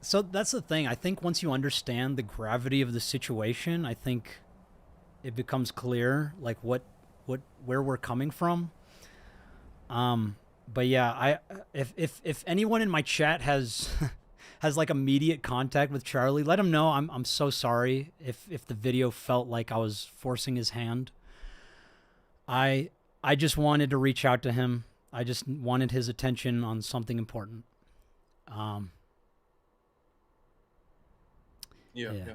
A: So that's the thing. I think once you understand the gravity of the situation, I think it becomes clear, like where we're coming from. But yeah, if anyone in my chat has has like immediate contact with Charlie, let him know. I'm so sorry if the video felt like I was forcing his hand. I just wanted to reach out to him. I just wanted his attention on something important.
F: yeah.
A: Yeah.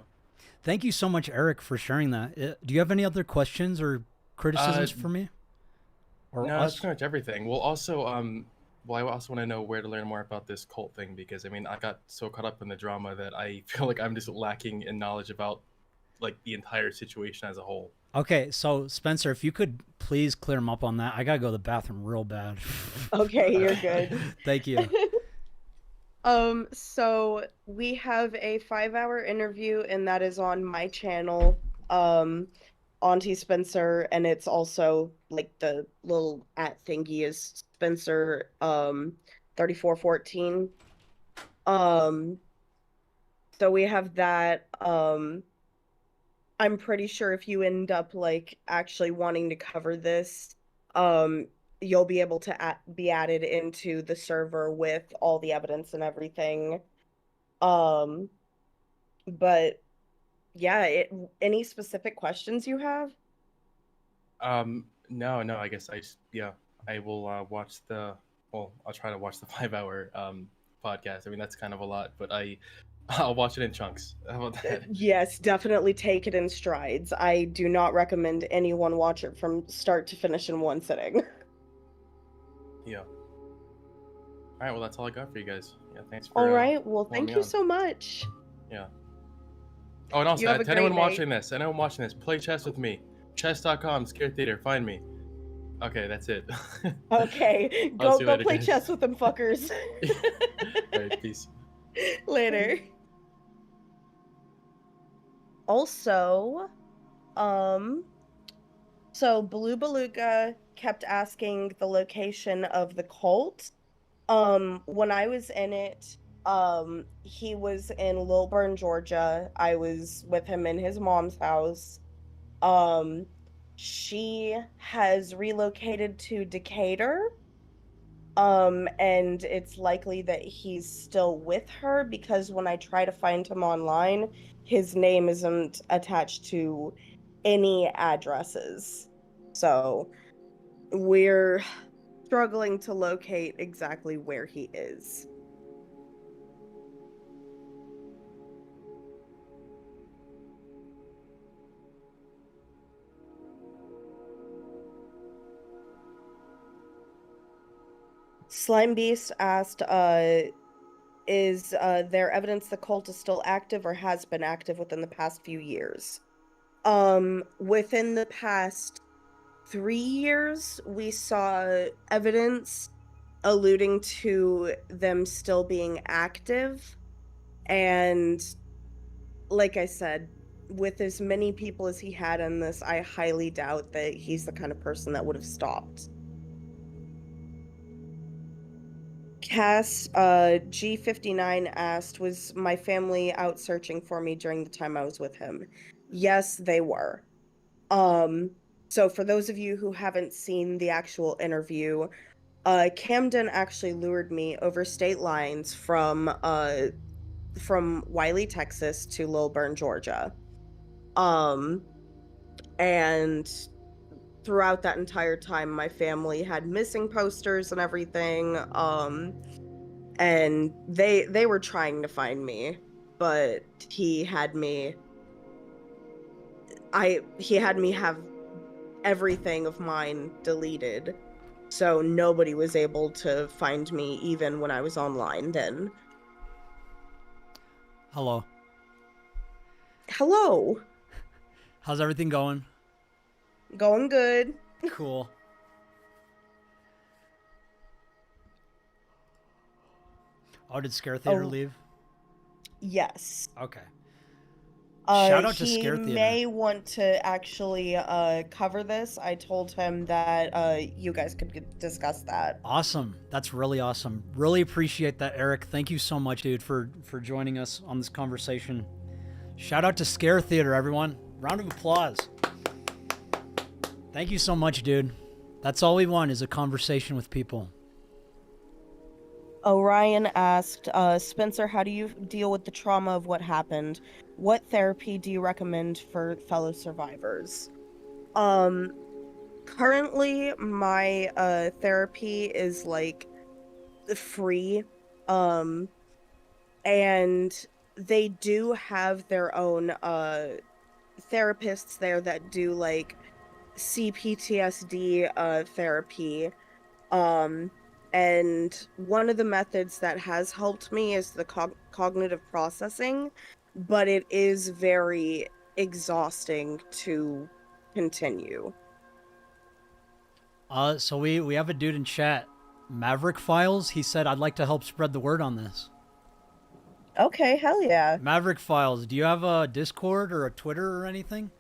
A: Thank you so much, Eric, for sharing that. Do you have any other questions or criticisms for me? Or
F: No, that's
A: us?
F: pretty much everything. Well, also, well, I also want to know where to learn more about this cult thing, because I mean, I got so caught up in the drama that I feel like I'm just lacking in knowledge about like the entire situation as a whole.
A: Okay, so Spencer, if you could please clear him up on that. I gotta go to the bathroom real bad.
B: Okay, you're good.
A: Thank you.
B: So we have a 5-hour interview, and that is on my channel, Auntie Spencer, and it's also like the little at thingy is Spencer 3414. So we have that. I'm pretty sure if you end up like actually wanting to cover this, you'll be able to be added into the server with all the evidence and everything. But yeah, any specific questions you have?
F: No, no, I guess yeah, I will watch well, I'll try to watch the 5-hour podcast. I mean, that's kind of a lot, but I'll watch it in chunks. How about that?
B: Yes, definitely take it in strides. I do not recommend anyone watch it from start to finish in one sitting.
F: Yeah. All right, well, that's all I got for you guys. Yeah, thanks for.
B: All right, well,
F: calling
B: thank
F: me
B: you
F: on.
B: so much.
F: Yeah. Oh, and also,
B: You have a
F: to anyone
B: great night.
F: watching this, play chess with me. Chess.com, Scare Theater, find me. Okay, that's it.
B: Okay,
F: I'll
B: go
F: see you later,
B: play
F: guys.
B: chess with them fuckers.
F: All right, peace.
B: Later. Also, so Blue Beluga kept asking the location of the cult. When I was in it, he was in Lilburn, Georgia. I was with him in his mom's house. She has relocated to Decatur. And it's likely that he's still with her because when I try to find him online, his name isn't attached to any addresses. So we're struggling to locate exactly where he is. Slime Beast asked, is there evidence the cult is still active or has been active within the past few years? Within the past 3 years, we saw evidence alluding to them still being active. And like I said, with as many people as he had in this, I highly doubt that he's the kind of person that would have stopped. Cass, G59 asked, was my family out searching for me during the time I was with him? Yes, they were. Um, so for those of you who haven't seen the actual interview, Camden actually lured me over state lines from Wiley, Texas to Lilburn, Georgia. Um, and throughout that entire time, my family had missing posters and everything. And they were trying to find me, but he had me have everything of mine deleted. So nobody was able to find me even when I was online then.
A: Hello.
B: Hello.
A: How's everything going?
B: Going good.
A: Cool. Oh, did Scare Theater
B: Oh.
A: leave?
B: Yes.
A: Okay. Shout out to
B: He
A: Scare Theater.
B: may want to actually cover this. I told him that you guys could discuss that.
A: Awesome. That's really awesome. Really appreciate that, Eric. Thank you so much, dude, for joining us on this conversation. Shout out to Scare Theater, everyone. Round of applause. Thank you so much, dude. That's all we want is a conversation with people.
B: Orion asked, Spencer, how do you deal with the trauma of what happened? What therapy do you recommend for fellow survivors? Currently my therapy is like free. And they do have their own therapists there that do like CPTSD therapy. And one of the methods that has helped me is the cognitive processing, but it is very exhausting to continue.
A: So we have a dude in chat, Maverick Files. He said, I'd like to help spread the word on this.
B: Okay, hell yeah.
A: Maverick Files, do you have a Discord or a Twitter or anything?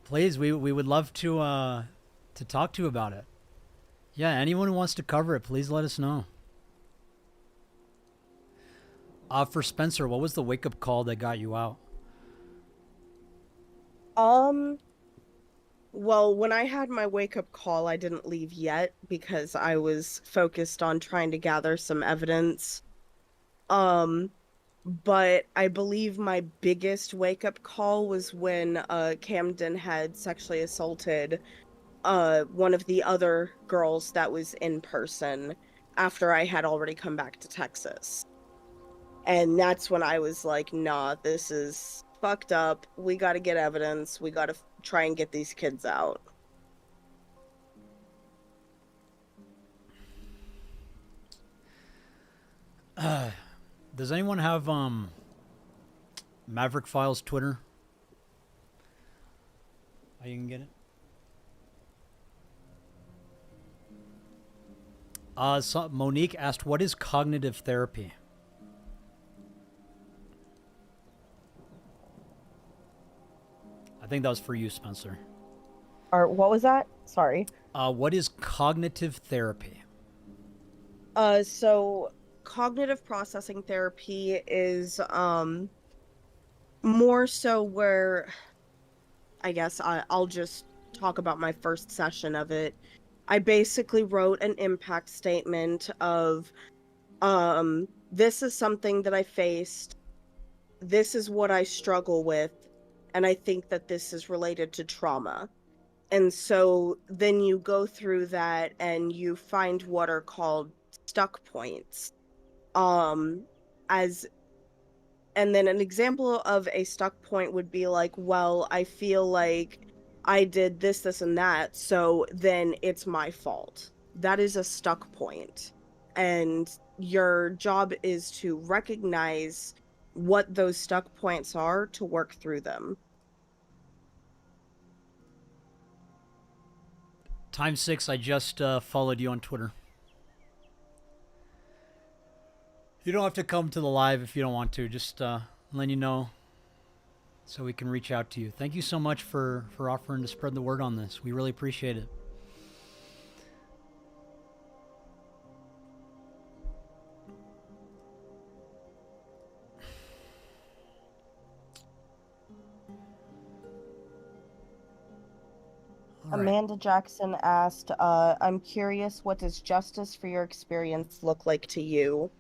A: Please, we would love to talk to you about it. Yeah, anyone who wants to cover it, please let us know. For Spencer, what was the wake-up call that got you out?
B: Well, when I had my wake-up call, I didn't leave yet because I was focused on trying to gather some evidence. But I believe my biggest wake-up call was when Camden had sexually assaulted one of the other girls that was in person after I had already come back to Texas. And that's when I was like, nah, this is fucked up. We gotta get evidence. We gotta try and get these kids out.
A: Does anyone have Maverick Files Twitter? Oh, you can get it. So Monique asked, what is cognitive therapy? I think that was for you, Spencer.
B: Or what was that? Sorry.
A: What is cognitive therapy?
B: So cognitive processing therapy is more so where I guess I'll just talk about my first session of it. I basically wrote an impact statement of this is something that I faced. This is what I struggle with, and I think that this is related to trauma. And so then you go through that and you find what are called stuck points. As and then an example of a stuck point would be like, well, I feel like I did this, this, and that, so then it's my fault. That is a stuck point. And your job is to recognize what those stuck points are to work through them.
A: Time 6, I just followed you on Twitter. You don't have to come to the live if you don't want to. Just letting you know so we can reach out to you. Thank you so much for offering to spread the word on this. We really appreciate it. All right.
B: Amanda Jackson asked, I'm curious, what does justice for your experience look like to you?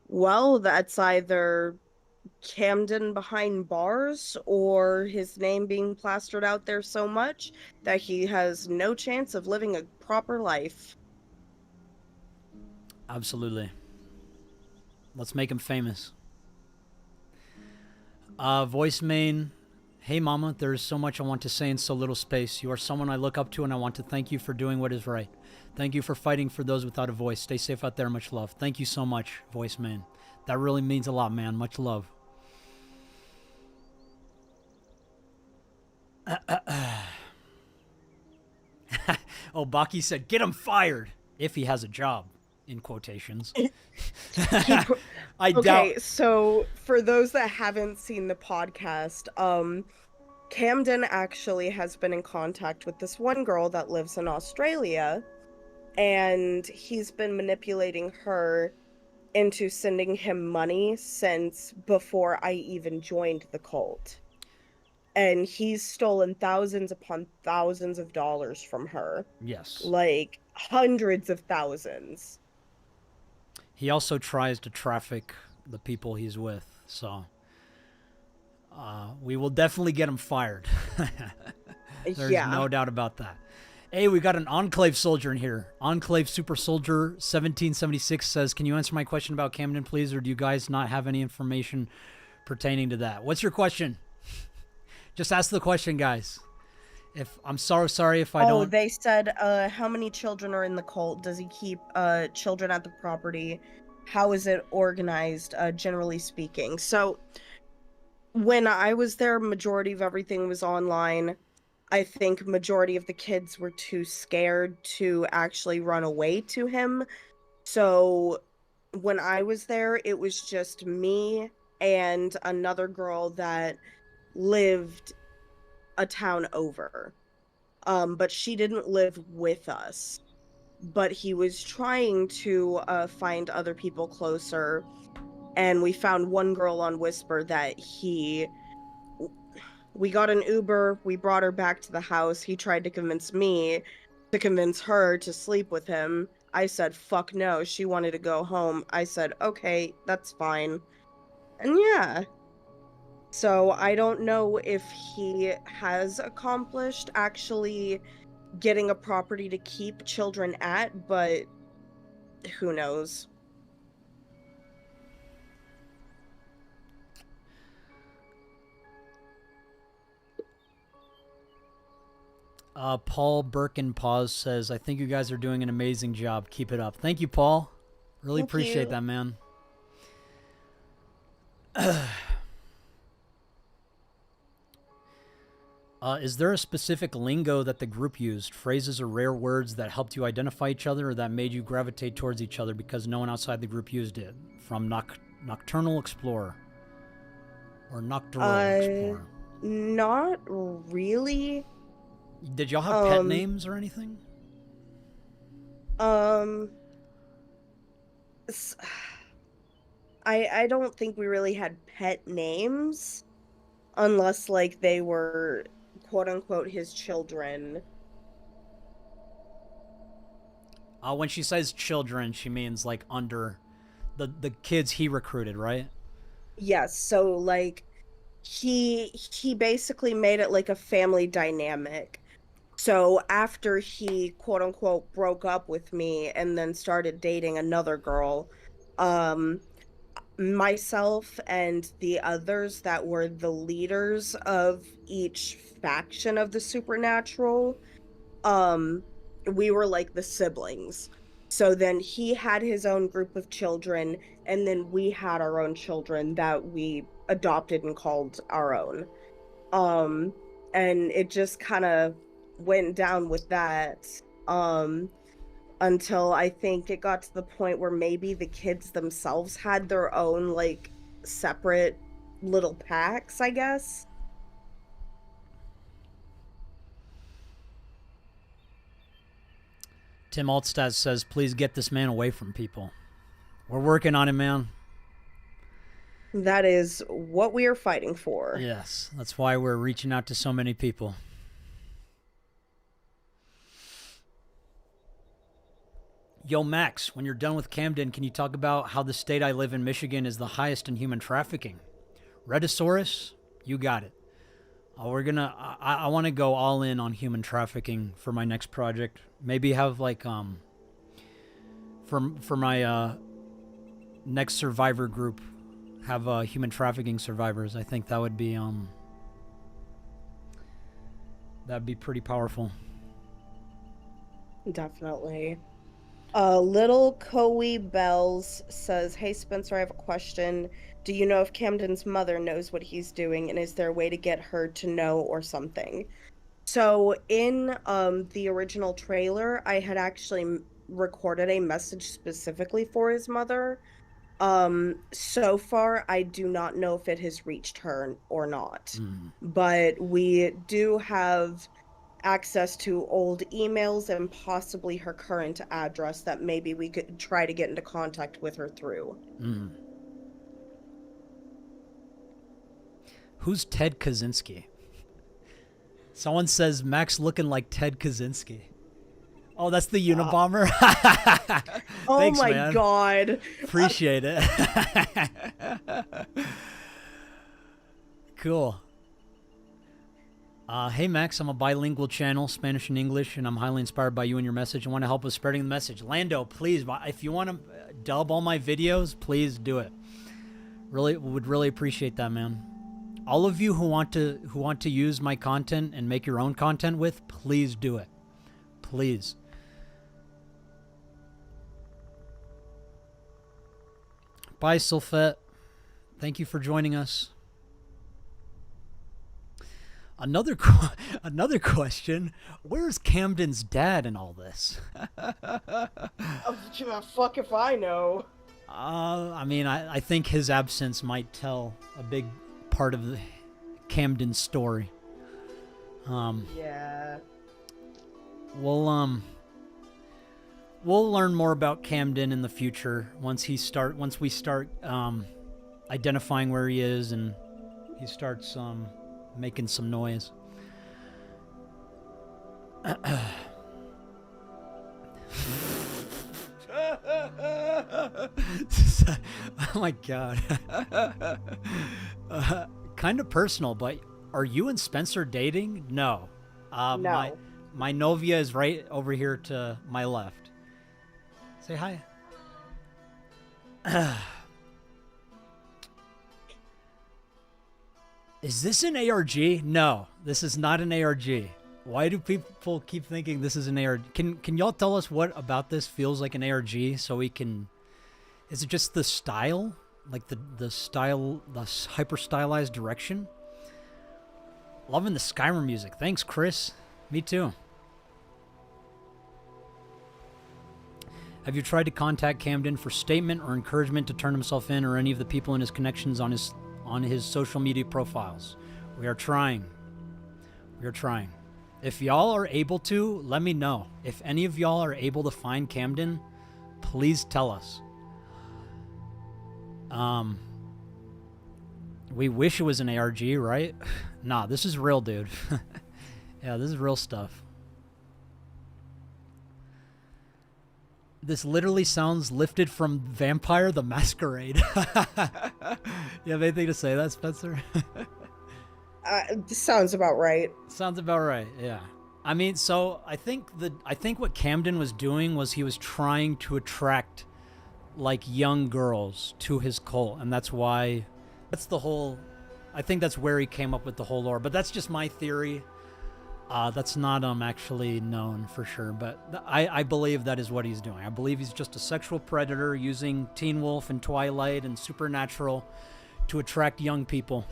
B: Well, that's either Camden behind bars or his name being plastered out there so much that he has no chance of living a proper life.
A: Absolutely. Let's make him famous. Voice main. Hey mama, there is so much I want to say in so little space. You are someone I look up to and I want to thank you for doing what is right. Thank you for fighting for those without a voice. Stay safe out there. Much love. Thank you so much, voice main. That really means a lot, man. Much love. Oh, Baki said, get him fired if he has a job, in quotations. I doubt.
B: Okay, so for those that haven't seen the podcast, Camden actually has been in contact with this one girl that lives in Australia, and he's been manipulating her into sending him money since before I even joined the cult. And he's stolen thousands upon thousands of dollars from her.
A: Yes.
B: Like hundreds of thousands.
A: He also tries to traffic the people he's with, so we will definitely get him fired. There's no doubt about that. Hey, we got an Enclave soldier in here. Enclave Super Soldier 1776 says, can you answer my question about Camden, please, or do you guys not have any information pertaining to that? What's your question? Just ask the question, guys. If I'm sorry if I don't.
B: Oh, they said, how many children are in the cult? Does he keep children at the property? How is it organized, generally speaking? So, when I was there, majority of everything was online. I think majority of the kids were too scared to actually run away to him. So, when I was there, it was just me and another girl that lived a town over. But she didn't live with us. But he was trying to find other people closer. And we found one girl on Whisper that we got an Uber, we brought her back to the house. He tried to convince me to convince her to sleep with him. I said, fuck no. She wanted to go home. I said, okay, that's fine. And yeah. So I don't know if he has accomplished actually getting a property to keep children at, but who knows?
A: Paul Birkenpaws says, I think you guys are doing an amazing job. Keep it up. Thank you, Paul. Really
B: Thank
A: appreciate
B: you.
A: that, man. Is there a specific lingo that the group used? Phrases or rare words that helped you identify each other or that made you gravitate towards each other because no one outside the group used it? From Nocturnal Explorer. Or Nocturnal Explorer.
B: Not really.
A: Did y'all have pet names or anything?
B: I don't think we really had pet names. Unless, like, they were quote-unquote his children.
A: When she says children, she means, like, under the kids he recruited, right?
B: Yes, so, like, he basically made it like a family dynamic. So after he quote-unquote broke up with me and then started dating another girl, myself and the others that were the leaders of each faction of the Supernatural, we were like the siblings. So then he had his own group of children, and then we had our own children that we adopted and called our own. And it just kind of went down with that. Until I think it got to the point where maybe the kids themselves had their own, like, separate little packs, I guess.
A: Tim Altstad says, please get this man away from people. We're working on it, man.
B: That is what we are fighting for.
A: Yes, that's why we're reaching out to so many people. Yo, Max, when you're done with Camden, can you talk about how the state I live in, Michigan, is the highest in human trafficking? Redosaurus, you got it. We're gonna. I want to go all in on human trafficking for my next project. Maybe have like for my next survivor group, have human trafficking survivors. I think that would be that'd be pretty powerful.
B: Definitely. Little Coey Bells says, "Hey Spencer, I have a question. Do you know if Camden's mother knows what he's doing, and is there a way to get her to know or something?" So in the original trailer, I had actually recorded a message specifically for his mother. So far, I do not know if it has reached her or not. But we do have access to old emails and possibly her current address that maybe we could try to get into contact with her through.
A: Who's Ted Kaczynski? Someone says Max looking like Ted Kaczynski. Oh, that's the Unabomber?
B: Oh
A: Thanks,
B: my
A: man.
B: god.
A: Appreciate it. Cool. Hey Max, I'm a bilingual channel, Spanish and English, and I'm highly inspired by you and your message. I want to help with spreading the message. Lando, please, if you want to dub all my videos, please do it. Would really appreciate that, man. All of you who want to use my content and make your own content with, please do it. Please. Bye, Sulfet. Thank you for joining us. Another question. Where's Camden's dad in all this?
B: Fuck if I know.
A: I mean, I think his absence might tell a big part of the Camden story.
B: Yeah.
A: We'll learn more about Camden in the future once we start identifying where he is and he starts making some noise. Oh my god. Kind of personal, but are you and Spencer dating? No.
B: No.
A: My novia is right over here to my left. Say hi. Is this an ARG? No, this is not an ARG. Why do people keep thinking this is an ARG? Can y'all tell us what about this feels like an ARG so we can... Is it just the style? Like the style, the hyper stylized direction? Loving the Skyrim music. Thanks, Chris. Me too. Have you tried to contact Camden for statement or encouragement to turn himself in, or any of the people in his connections on his social media profiles? We are trying. We are trying. If y'all are able to, let me know. If any of y'all are able to find Camden, please tell us. We wish it was an ARG, right? Nah, this is real, dude. Yeah, this is real stuff. This literally sounds lifted from Vampire the Masquerade. You have anything to say that, Spencer?
B: This sounds about right.
A: Sounds about right, yeah. I mean, so I think what Camden was doing was he was trying to attract like young girls to his cult, and that's why I think that's where he came up with the whole lore. But that's just my theory. That's not actually known for sure, but I believe that is what he's doing. I believe he's just a sexual predator using Teen Wolf and Twilight and Supernatural to attract young people.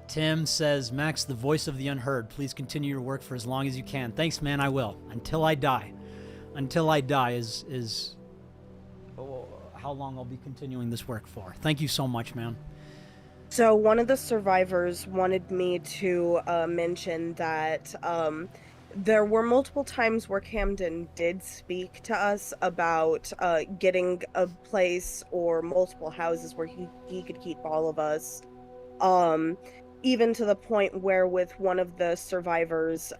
A: Tim says, Max, the voice of the unheard. Please continue your work for as long as you can. Thanks, man. I will. Until I die. Until I die is how long I'll be continuing this work for. Thank you so much, man.
B: So one of the survivors wanted me to mention that there were multiple times where Camden did speak to us about getting a place or multiple houses where he could keep all of us. Even to the point where with one of the survivors,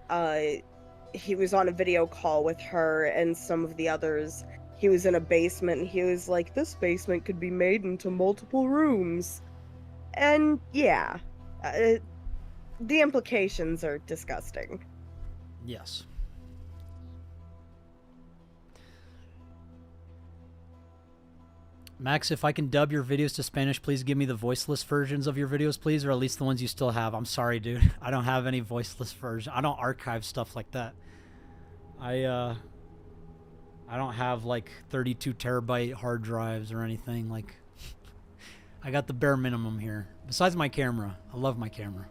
B: he was on a video call with her and some of the others. He was in a basement and he was like, this basement could be made into multiple rooms. And yeah, the implications are disgusting.
A: Yes. Max, if I can dub your videos to Spanish, please give me the voiceless versions of your videos, please, or at least the ones you still have. I'm sorry, dude. I don't have any voiceless version. I don't archive stuff like that. I don't have like 32 terabyte hard drives or anything. Like, I got the bare minimum here. Besides my camera. I love my camera.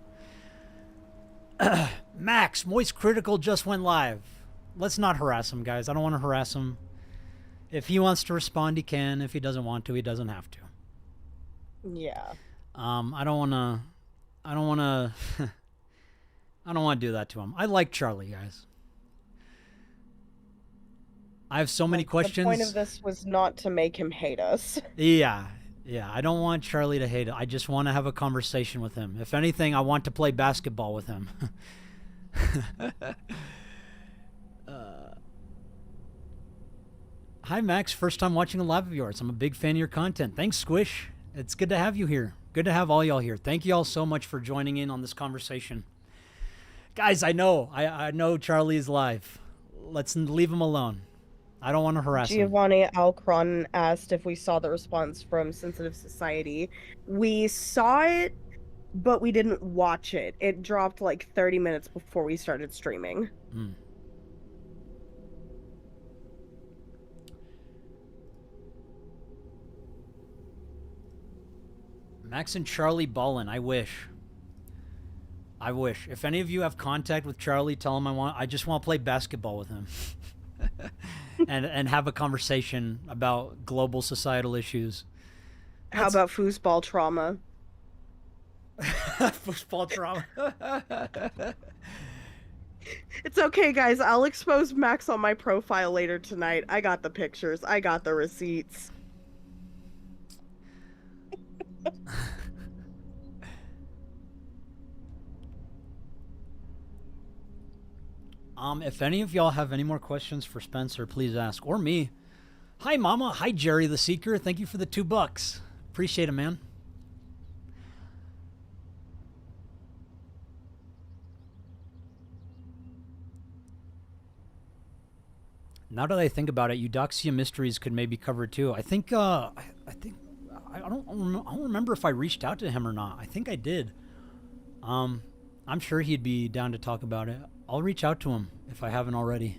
A: Max, Moist Critical just went live. Let's not harass him, guys. I don't want to harass him. If he wants to respond, he can. If he doesn't want to, he doesn't have to.
B: Yeah.
A: I don't want to I don't want to do that to him. I like Charlie, guys. I have so many questions.
B: The point of this was not to make him hate us.
A: Yeah. I don't want Charlie to hate it. I just want to have a conversation with him. If anything, I want to play basketball with him. Hi, Max. First time watching a live of yours. I'm a big fan of your content. Thanks, Squish. It's good to have you here. Good to have all y'all here. Thank you all so much for joining in on this conversation. Guys, I know Charlie is live. Let's leave him alone. I don't want to harass him.
B: Giovanni Alcron asked if we saw the response from Sensitive Society. We saw it, but we didn't watch it. It dropped like 30 minutes before we started streaming.
A: Max and Charlie ballin'. I wish. If any of you have contact with Charlie, tell him I just want to play basketball with him. and have a conversation about global societal issues.
B: How about foosball trauma?
A: Foosball trauma.
B: It's okay, guys. I'll expose Max on my profile later tonight. I got the pictures. I got the receipts.
A: If any of y'all have any more questions for Spencer, please ask. Or me. Hi, Mama. Hi, Jerry the Seeker. Thank you for the $2. Appreciate it, man. Now that I think about it, Eudoxia Mysteries could maybe cover it too. I don't remember if I reached out to him or not. I think I did. I'm sure he'd be down to talk about it. I'll reach out to him if I haven't already.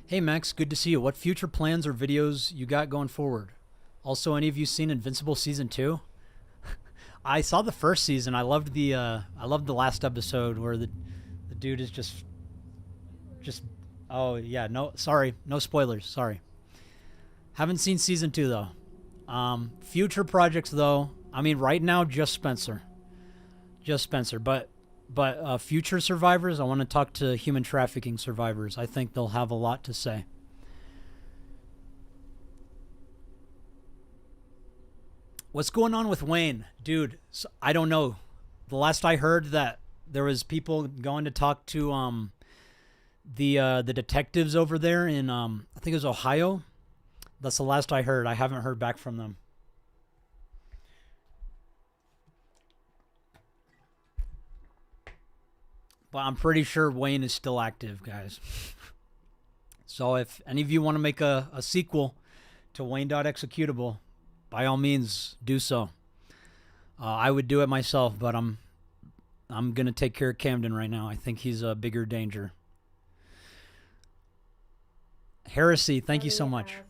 A: Hey Max, good to see you. What future plans or videos you got going forward? Also, any of you seen Invincible Season 2? I saw the first season. I loved the last episode where the dude is just oh yeah, no spoilers, sorry. Haven't seen Season 2 though. Future projects though, I mean right now just Spencer, but future survivors, I want to talk to human trafficking survivors. I think they'll have a lot to say. What's going on with Wayne? Dude, I don't know. The last I heard that there was people going to talk to the detectives over there in I think it was Ohio. That's the last I heard. I haven't heard back from them. But I'm pretty sure Wayne is still active, guys. So if any of you want to make a sequel to Wayne.executable, by all means, do so. I would do it myself, but I'm going to take care of Camden right now. I think he's a bigger danger. Heresy, thank you so much.
B: Asked,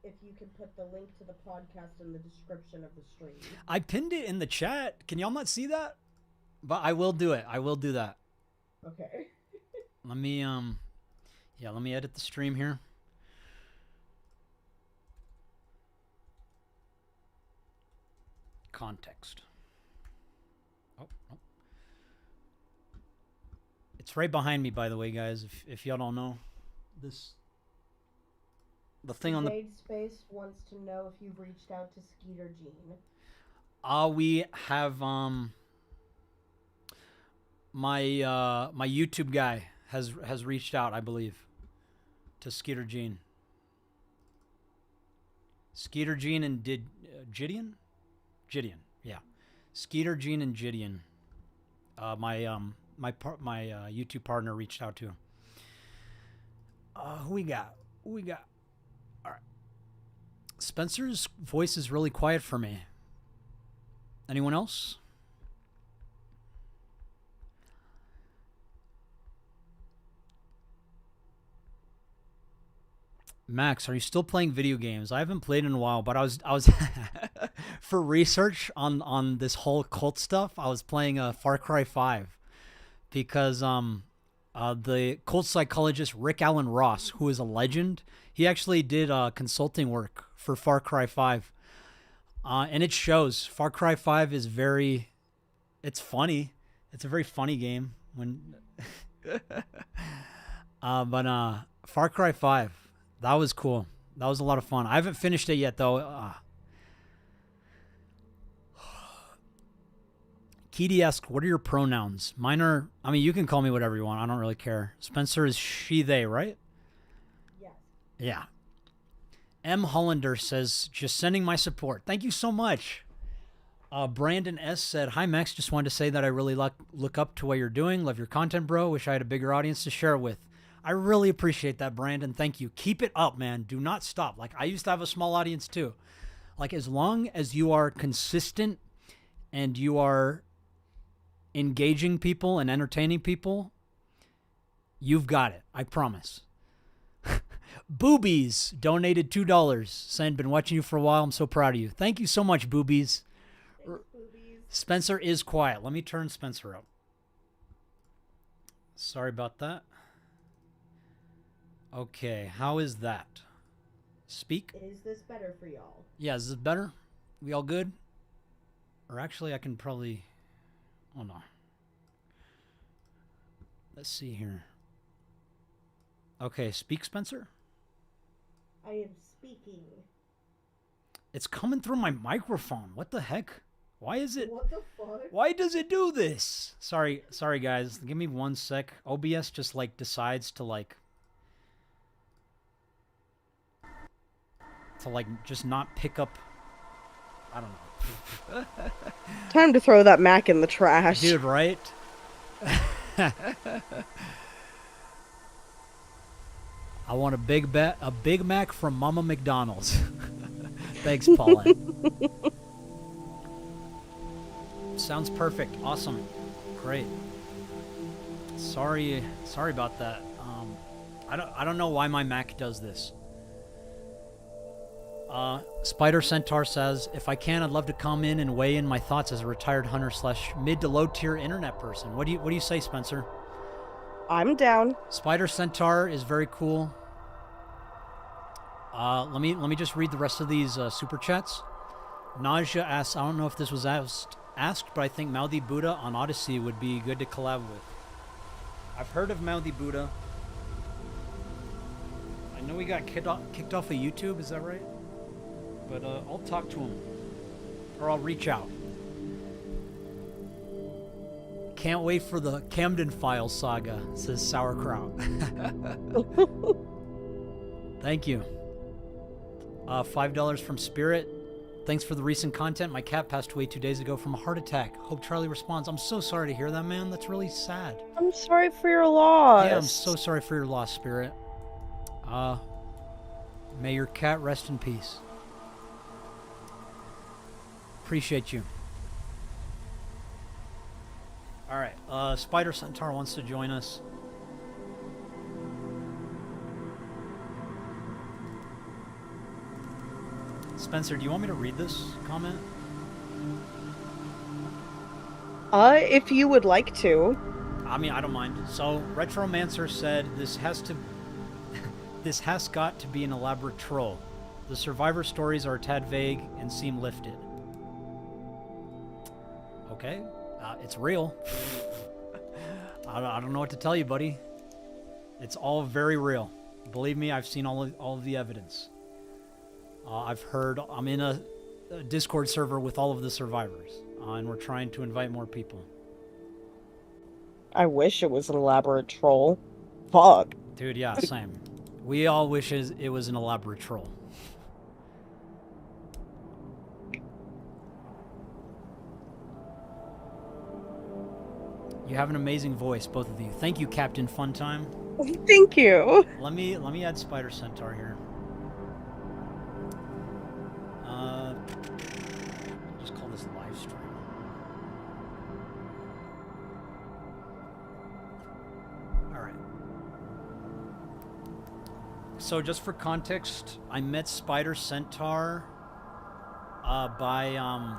B: if you could put the link to the podcast in the description of the stream.
A: I pinned it in the chat. Can y'all not see that? But I will do it. I will do that.
B: Okay.
A: Let me let me edit the stream here. Context. Oh. It's right behind me, by the way, guys. If y'all don't know, the thing on the
B: Jade Space wants to know if you've reached out to Skeeter Jean.
A: We have my my YouTube guy has reached out, I believe, to Skeeter Gene. Skeeter Gene and Gideon? Gideon, yeah. Skeeter Gene and Gideon. My YouTube partner reached out to. Who we got? All right. Spencer's voice is really quiet for me. Anyone else? Max, are you still playing video games? I haven't played in a while, but I was for research on this whole cult stuff. I was playing Far Cry 5 because the cult psychologist Rick Allen Ross, who is a legend, he actually did consulting work for Far Cry 5, and it shows. Far Cry 5 is it's funny. It's a very funny game when, but Far Cry 5. That was cool. That was a lot of fun. I haven't finished it yet, though. Keedy asked, what are your pronouns? Mine are, I mean, you can call me whatever you want. I don't really care. Spencer is she, they, right?
B: Yes.
A: Yeah. M. Hollander says, just sending my support. Thank you so much. Brandon S. said, hi, Max. Just wanted to say that I really look up to what you're doing. Love your content, bro. Wish I had a bigger audience to share it with. I really appreciate that, Brandon. Thank you. Keep it up, man. Do not stop. Like, I used to have a small audience too. Like, as long as you are consistent and you are engaging people and entertaining people, you've got it. I promise. Boobies donated $2, saying, been watching you for a while. I'm so proud of you. Thank you so much, Boobies.
B: Thanks, boobies.
A: Spencer is quiet. Let me turn Spencer up. Sorry about that. Okay, how is that? Speak?
B: Is this better for y'all?
A: Yeah, is this better? We all good? Or actually, I can probably... Oh, no. Let's see here. Okay, speak, Spencer?
B: I am speaking.
A: It's coming through my microphone. What the heck? Why is it...
B: What the fuck?
A: Why does it do this? Sorry, guys. Give me 1 sec. OBS just, like, decides to, like... just not pick up... I don't know.
B: Time to throw that Mac in the trash.
A: Dude, right? I want a Big Mac from Mama McDonald's. Thanks, Paulette. Sounds perfect. Awesome. Great. Sorry about that. I don't know why my Mac does this. Spider Centaur says, if I can, I'd love to come in and weigh in my thoughts as a retired hunter / mid to low tier internet person. What do you say, Spencer?
B: I'm down.
A: Spider Centaur is very cool. Let me just read the rest of these super chats. Nausea asks, I don't know if this was asked, but I think Mouthy Buddha on Odyssey would be good to collab with. I've heard of Mouthy Buddha. I know he got kicked off of YouTube, is that right? But I'll talk to him, or I'll reach out. Can't wait for the Camden Files saga, says Sauerkraut. Thank you. $5 from Spirit. Thanks for the recent content. My cat passed away 2 days ago from a heart attack. Hope Charlie responds. I'm so sorry to hear that, man. That's really sad.
B: I'm sorry for your loss.
A: Yeah, I'm so sorry for your loss, Spirit. May your cat rest in peace. Appreciate you. All right, Spider Centaur wants to join us. Spencer, do you want me to read this comment?
B: If you would like to.
A: I mean, I don't mind. So, Retromancer said this has got to be an elaborate troll. The survivor stories are a tad vague and seem lifted. Okay, it's real. I don't know what to tell you, buddy. It's all very real. Believe me, I've seen all of the evidence. I've heard. I'm in a a Discord server with all of the survivors, and we're trying to invite more people.
B: I wish it was an elaborate troll. Fuck.
A: Dude, yeah, same. We all wish it was an elaborate troll. You have an amazing voice, both of you. Thank you, Captain Funtime.
B: Thank you.
A: Let me add Spider Centaur here. Just call this live stream. All right. So just for context, I met Spider Centaur by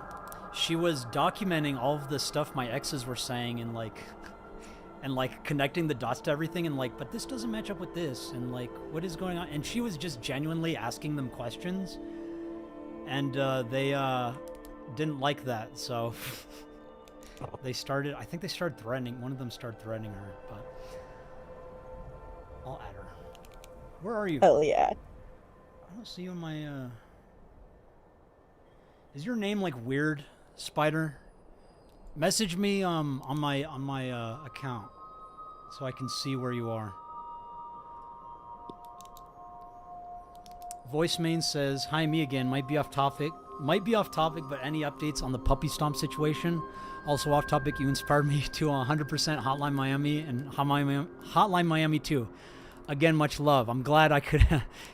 A: she was documenting all of the stuff my exes were saying and like connecting the dots to everything and like, but this doesn't match up with this and like, what is going on? And she was just genuinely asking them questions, and they didn't like that, so I think they started threatening. One of them started threatening her, but I'll add her. Where are you?
B: Hell yeah.
A: I don't see you in my Is your name like weird, Spider? Message me on my account so I can see where you are. Voice main says, "Hi, me again. Might be off topic, but any updates on the puppy stomp situation? Also off topic, you inspired me to 100% Hotline Miami and Hotline Miami 2. Again, much love. I'm glad I could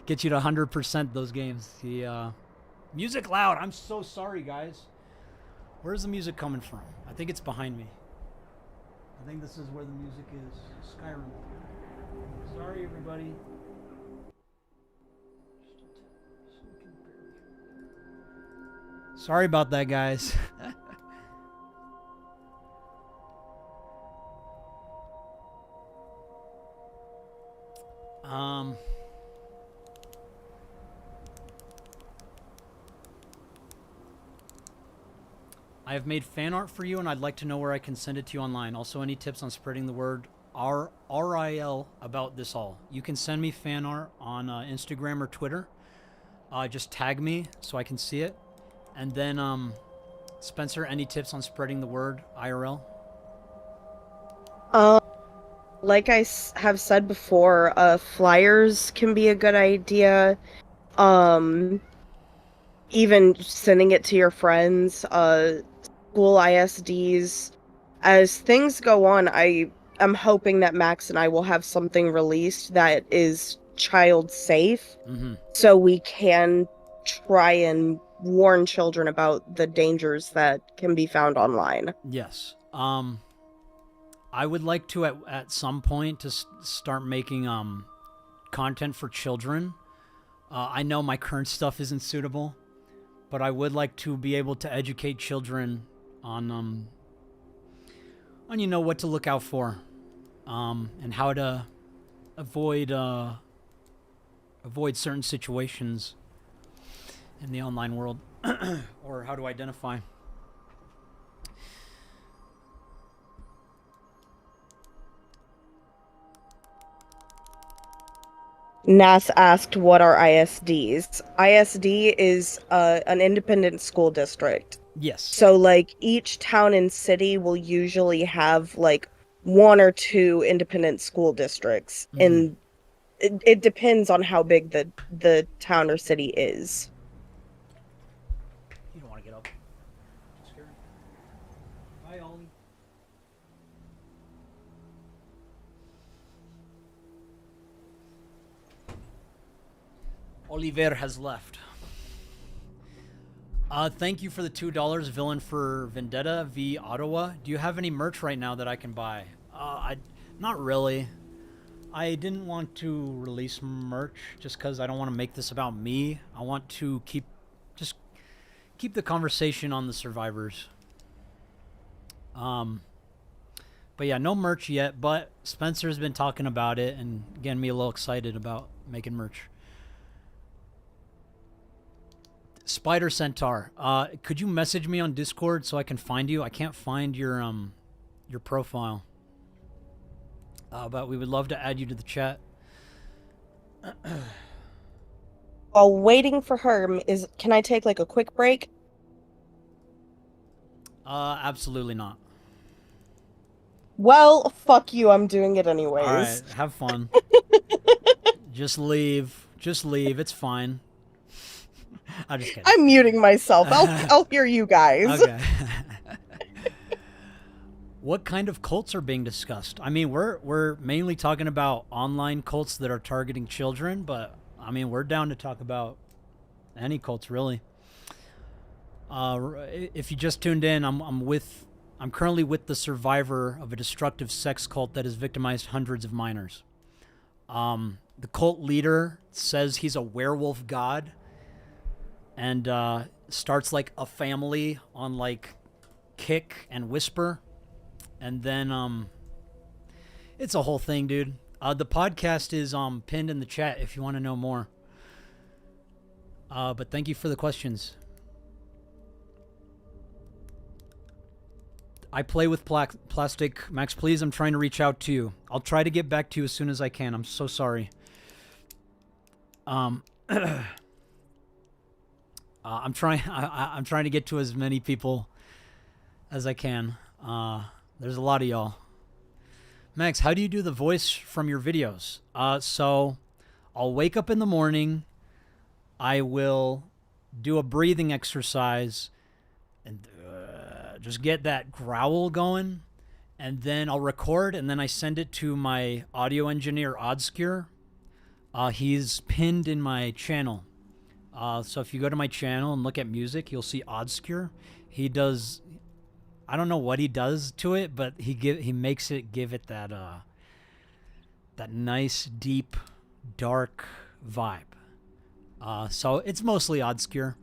A: get you to 100% those games. The music loud. I'm so sorry, guys. Where's the music coming from? I think it's behind me. I think this is where the music is. Skyrim. Sorry, everybody. Sorry about that, guys. I have made fan art for you, and I'd like to know where I can send it to you online. Also, any tips on spreading the word RIL about this all? You can send me fan art on Instagram or Twitter. Just tag me so I can see it. And then, Spencer, any tips on spreading the word IRL?
B: Like I have said before, flyers can be a good idea. Even sending it to your friends, school ISDs. As things go on, I'm hoping that Max and I will have something released that is child safe, so we can try and warn children about the dangers that can be found online.
A: Yes. I would like to at some point to start making content for children. I know my current stuff isn't suitable, but I would like to be able to educate children on you know what to look out for, and how to avoid certain situations in the online world, or how to identify.
B: Nas asked, what are ISDs? ISD is an independent school district.
A: Yes.
B: So, like, each town and city will usually have, like, one or two independent school districts. And it depends on how big the town or city is.
A: You don't want to get up. Scared. Bye, Ollie. Oliver has left. Thank you for the $2, Villain for Vendetta v Ottawa. Do you have any merch right now that I can buy? Not really. I didn't want to release merch just because I don't want to make this about me. I want to keep the conversation on the survivors. But yeah, no merch yet, but Spencer's been talking about it and getting me a little excited about making merch. Spider Centaur, could you message me on Discord so I can find you? I can't find your profile. But we would love to add you to the chat.
B: While waiting for her, can I take like a quick break?
A: Absolutely not.
B: Well, fuck you. I'm doing it anyways.
A: All right, have fun. Just leave. Just leave. It's fine. I'm just kidding.
B: I'm muting myself. I'll hear you guys.
A: Okay. What kind of cults are being discussed? I mean, we're mainly talking about online cults that are targeting children, but I mean, we're down to talk about any cults really. If you just tuned in, I'm currently with the survivor of a destructive sex cult that has victimized hundreds of minors. The cult leader says he's a werewolf god and starts like a family on like Kick and Whisper. And then it's a whole thing, dude. The podcast is pinned in the chat if you want to know more. But thank you for the questions. I play with plastic. Max, please, I'm trying to reach out to you. I'll try to get back to you as soon as I can. I'm so sorry. I'm trying to get to as many people as I can. There's a lot of y'all. Max, how do you do the voice from your videos? So I'll wake up in the morning. I will do a breathing exercise and just get that growl going. And then I'll record and then I send it to my audio engineer, Oddscure. He's pinned in my channel. So if you go to my channel and look at music, you'll see Oddscure. He does... I don't know what he does to it, but he makes it give it that that nice, deep, dark vibe. So it's mostly Oddscure.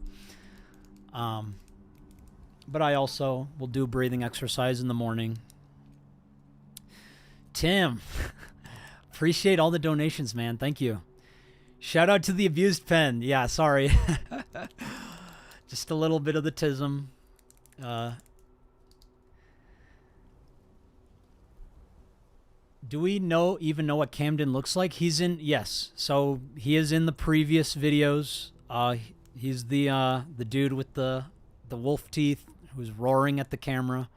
A: But I also will do breathing exercise in the morning. Tim, appreciate all the donations, man. Thank you. Shout out to the abused pen. Yeah, sorry. Just a little bit of the tism. Do we even know what Camden looks like? He's in, yes. So he is in the previous videos. He's the dude with the wolf teeth who's roaring at the camera.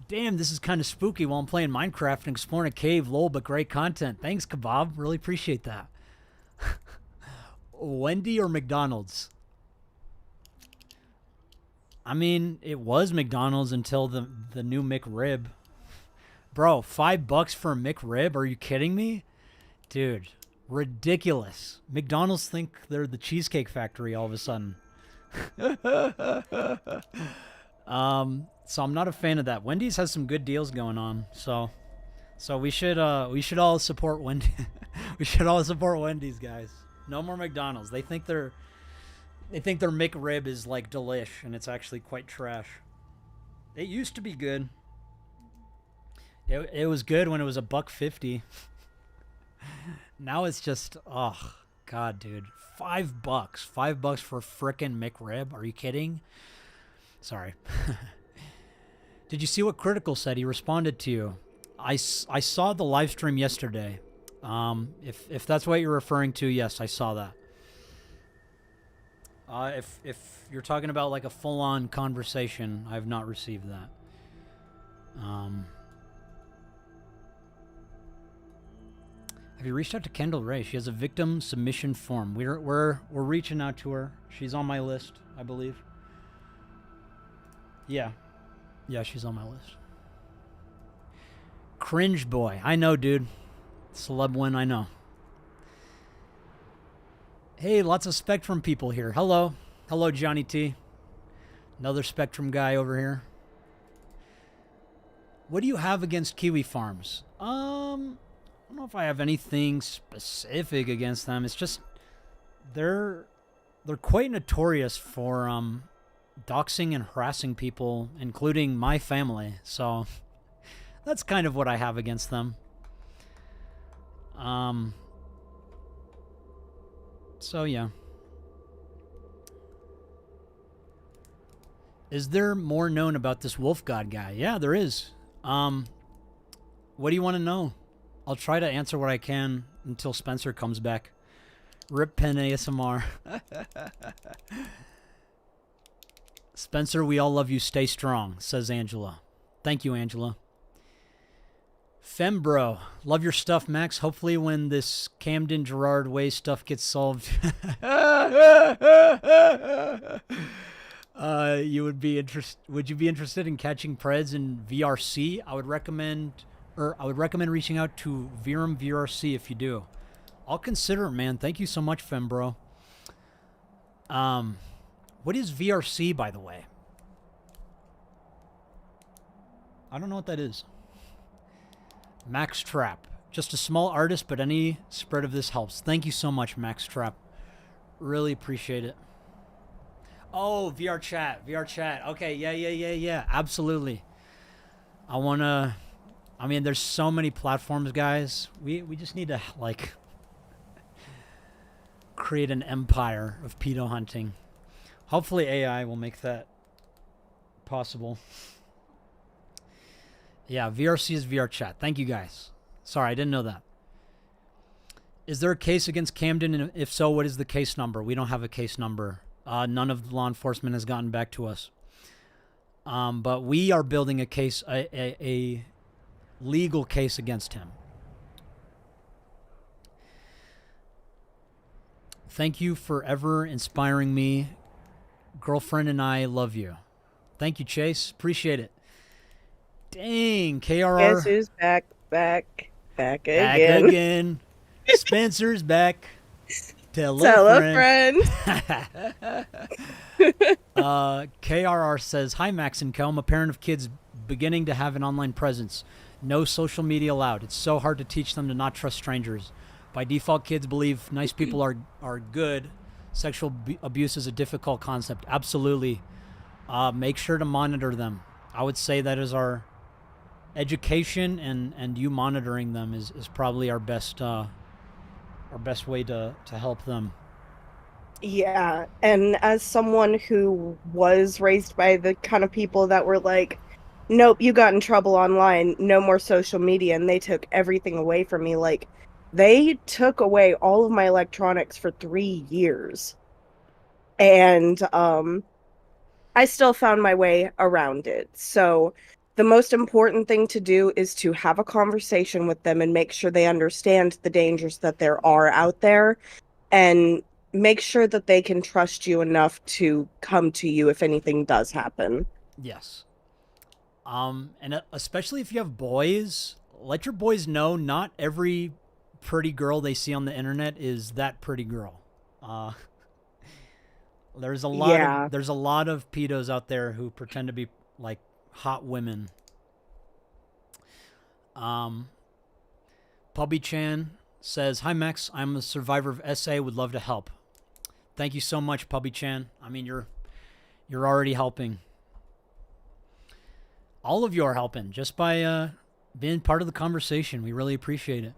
A: Damn, this is kind of spooky while I'm playing Minecraft and exploring a cave. Lol, but great content. Thanks, Kebab. Really appreciate that. Wendy or McDonald's? I mean, it was McDonald's until the new McRib. Bro, $5 for a McRib? Are you kidding me? Dude, ridiculous. McDonald's think they're the Cheesecake Factory all of a sudden. So I'm not a fan of that. Wendy's has some good deals going on, so we should all support Wendy. We should all support Wendy's, guys. No more McDonald's. They think their McRib is like delish, and it's actually quite trash. It used to be good. It was good when it was $1.50. Now it's just, oh god, dude, $5, $5 for a frickin' McRib? Are you kidding? Sorry. Did you see what Critical said? He responded to you. I saw the live stream yesterday. If that's what you're referring to, yes, I saw that. If you're talking about like a full-on conversation, I have not received that. Have you reached out to Kendall Ray? She has a victim submission form. We're reaching out to her. She's on my list, I believe. Yeah, she's on my list. Cringe boy, I know, dude. Celeb win, I know. Hey, lots of Spectrum people here. Hello. Hello, Johnny T. Another Spectrum guy over here. What do you have against Kiwi Farms? I don't know if I have anything specific against them. It's just they're quite notorious for doxing and harassing people, including my family. So that's kind of what I have against them. So yeah. Is there more known about this Wolf God guy? Yeah, there is. What do you want to know? I'll try to answer what I can until Spencer comes back. Rip Pen ASMR. Spencer, we all love you. Stay strong, says Angela. Thank you, Angela. Fembro, love your stuff, Max. Hopefully when this Camden Gerard Way stuff gets solved, would you be interested in catching Preds in VRC? I would recommend reaching out to Virum VRC if you do. I'll consider it, man. Thank you so much, Fembro. What is VRC, by the way? I don't know what that is. Max Trap. Just a small artist, but any spread of this helps. Thank you so much, Max Trap. Really appreciate it. Oh, VR chat. Okay, yeah. Absolutely. There's so many platforms, guys. We just need to, like, create an empire of pedo hunting. Hopefully AI will make that possible. Yeah, VRC is VR chat. Thank you, guys. Sorry, I didn't know that. Is there a case against Camden? And if so, what is the case number? We don't have a case number. None of the law enforcement has gotten back to us. But we are building a case, a legal case against him. Thank you for ever inspiring me. Girlfriend and I love you. Thank you, Chase. Appreciate it. Dang, KRR.
B: Guess who's back again.
A: Spencer's back. Tell
B: a
A: a
B: friend.
A: KRR says, hi, Max and Co. I'm a parent of kids beginning to have an online presence. No social media allowed. It's so hard to teach them to not trust strangers. By default, kids believe nice people are good. Sexual abuse is a difficult concept. Absolutely. Make sure to monitor them. I would say that is our education, and you monitoring them is probably our best way to help them.
B: Yeah, and as someone who was raised by the kind of people that were like, nope, you got in trouble online, no more social media, and they took everything away from me. Like, they took away all of my electronics for 3 years. And I still found my way around it. So the most important thing to do is to have a conversation with them and make sure they understand the dangers that there are out there, and make sure that they can trust you enough to come to you if anything does happen.
A: Yes. And especially if you have boys, let your boys know not every pretty girl they see on the internet is that pretty girl. There's a lot of pedos out there who pretend to be like hot women. Pubby Chan says, hi Max, I'm a survivor of SA, would love to help. Thank you so much, Pubby Chan. I mean, you're already helping. All of you are helping just by being part of the conversation. We really appreciate it.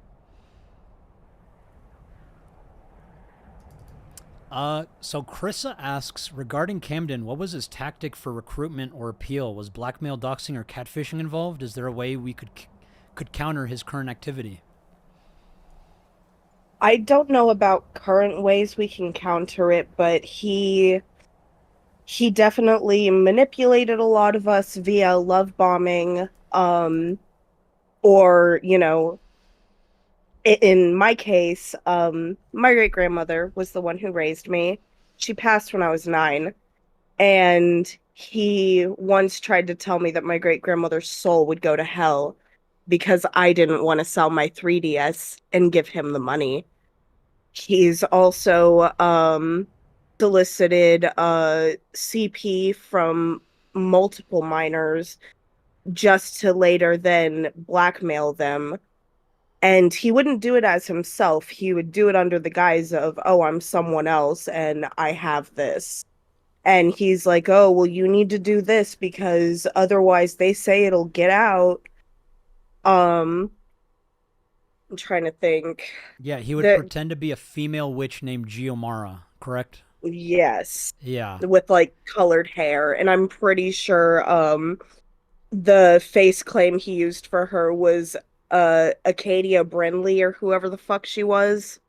A: So Chrissa asks, regarding Camden, what was his tactic for recruitment or appeal? Was blackmail, doxing, or catfishing involved? Is there a way we could counter his current activity?
B: I don't know about current ways we can counter it, but he definitely manipulated a lot of us via love bombing, or, you know, in my case, my great-grandmother was the one who raised me. She passed when I was 9, and he once tried to tell me that my great-grandmother's soul would go to hell because I didn't want to sell my 3DS and give him the money. He's also solicited CP from multiple minors just to later then blackmail them. And he wouldn't do it as himself. He would do it under the guise of, oh, I'm someone else and I have this. And he's like, oh, well, you need to do this because otherwise they say it'll get out. I'm trying to think.
A: Yeah, he would pretend to be a female witch named Giomara, correct?
B: Yes.
A: Yeah.
B: With like colored hair. And I'm pretty sure the face claim he used for her was Acadia Brenly or whoever the fuck she was.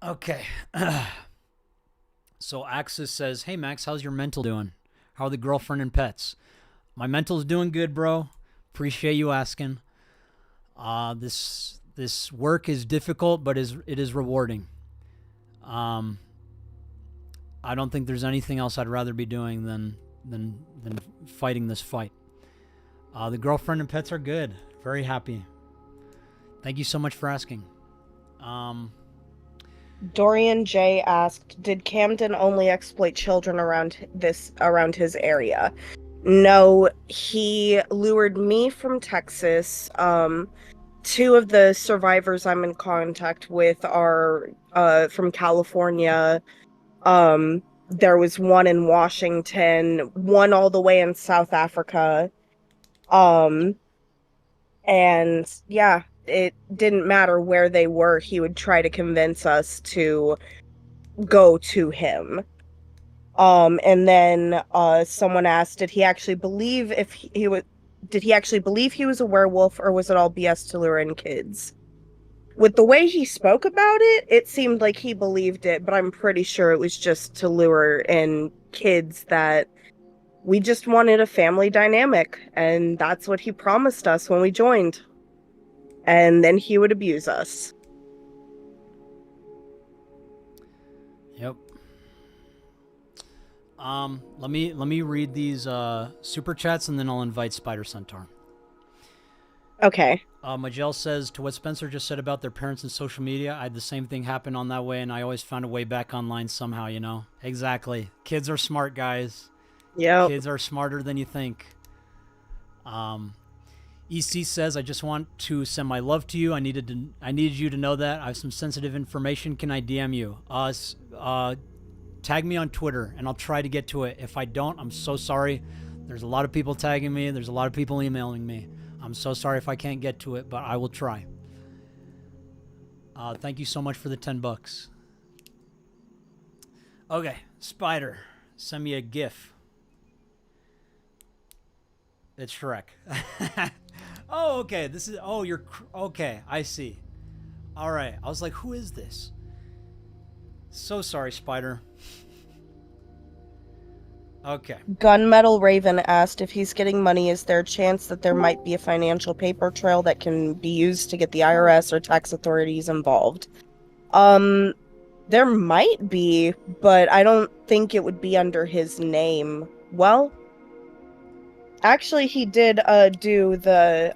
A: Okay. So Axis says, "Hey Max, how's your mental doing? How are the girlfriend and pets?" My mental's doing good, bro. Appreciate you asking. This work is difficult, but it is rewarding. I don't think there's anything else I'd rather be doing than fighting this fight. The girlfriend and pets are good. Very happy. Thank you so much for asking.
B: Dorian J asked, "Did Camden only exploit children around his area?" No, he lured me from Texas. Two of the survivors I'm in contact with are from California. There was one in Washington, one all the way in South Africa. And yeah, it didn't matter where they were, he would try to convince us to go to him. And then someone asked, did he actually believe he was a werewolf, or was it all BS to lure in kids? With the way he spoke about it, it seemed like he believed it, but I'm pretty sure it was just to lure in kids, that we just wanted a family dynamic, and that's what he promised us when we joined. And then he would abuse us.
A: Yep. Let me read these super chats, and then I'll invite Spider Centaur.
B: Okay.
A: Majel says, to what Spencer just said about their parents and social media, I had the same thing happen on that way, and I always found a way back online somehow, you know? Exactly. Kids are smart, guys.
B: Yeah.
A: Kids are smarter than you think. EC says, I just want to send my love to you. I needed you to know that. I have some sensitive information. Can I DM you? Tag me on Twitter, and I'll try to get to it. If I don't, I'm so sorry. There's a lot of people tagging me. There's a lot of people emailing me. I'm so sorry if I can't get to it, but I will try. Thank you so much for the $10. Okay, Spider, send me a GIF. It's Shrek. Oh, okay. This is. Oh, you're. Okay, I see. All right. I was like, who is this? So sorry, Spider. Okay.
B: Gunmetal Raven asked, if he's getting money, is there a chance that there might be a financial paper trail that can be used to get the IRS or tax authorities involved? There might be, but I don't think it would be under his name. Well, actually, he did do the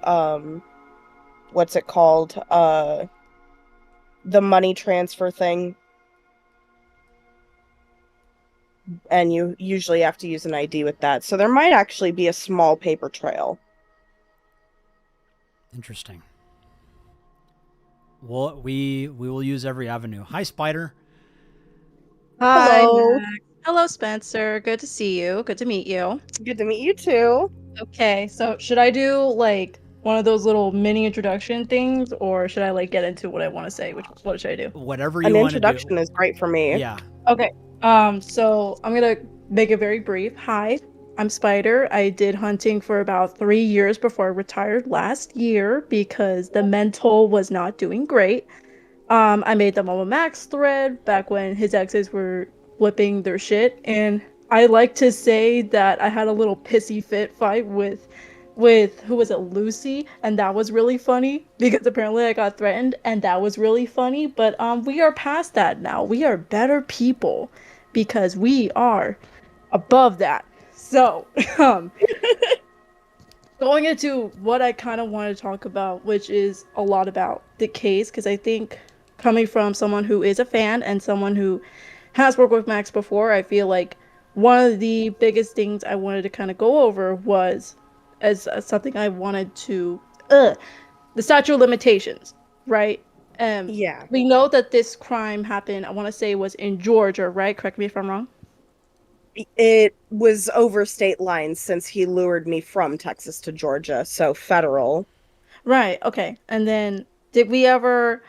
B: what's it called? The money transfer thing. And you usually have to use an ID with that. So there might actually be a small paper trail.
A: Interesting. Well, we will use every avenue. Hi, Spider.
G: Hi,
B: Hello.
G: Max. Hello, Spencer. Good to see you. Good to meet you.
B: Good to meet you too.
G: Okay, so should I do like one of those little mini introduction things, or should I like get into what I want to say? What should I do?
A: Whatever you
B: An
A: want to do.
B: introduction is great for me.
A: Yeah.
G: Okay. So I'm gonna make it very brief. Hi, I'm Spider. I did hunting for about 3 years before I retired last year because the mental was not doing great. I made the Mama Max thread back when his exes were flipping their shit, and I like to say that I had a little pissy fit fight with who was it, Lucy, and that was really funny because apparently I got threatened, and that was really funny. But we are past that now. We are better people because we are above that. So going into what I kind of want to talk about, which is a lot about the case, because I think coming from someone who is a fan and someone who has worked with Max before, I feel like one of the biggest things I wanted to kind of go over was as something I wanted to the statute of limitations, right?
B: Yeah.
G: We know that this crime happened, I want to say it was in Georgia, right? Correct me if I'm wrong.
B: It was over state lines since he lured me from Texas to Georgia, so federal.
G: Right, okay. And then did we ever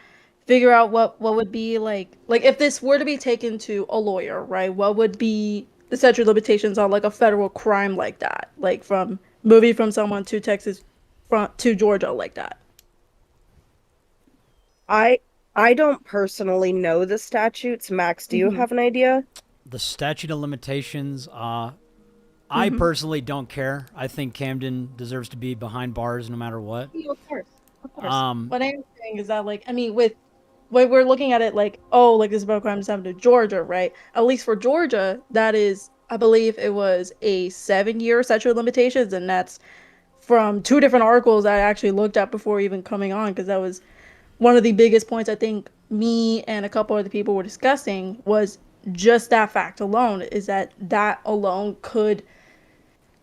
G: figure out what would be like if this were to be taken to a lawyer, right? What would be the statute of limitations on like a federal crime like that? Like from moving from someone to Texas to Georgia like that.
B: I I don't personally know the statutes. Max, do you
G: Mhm.
B: have an idea?
A: The statute of limitations, I
G: Mhm.
A: personally don't care. I think Camden deserves to be behind bars no matter what.
G: Yeah, of course, of course.
A: Um,
G: What I'm saying is that, like, I mean, with when we're looking at it, like, oh, like this about crimes happened to Georgia, right? At least for Georgia, that is, I believe it was a 7-year statute of limitations, and that's from 2 different articles I actually looked at before even coming on, because that was one of the biggest points I think me and a couple other people were discussing was just that fact alone, is that that alone could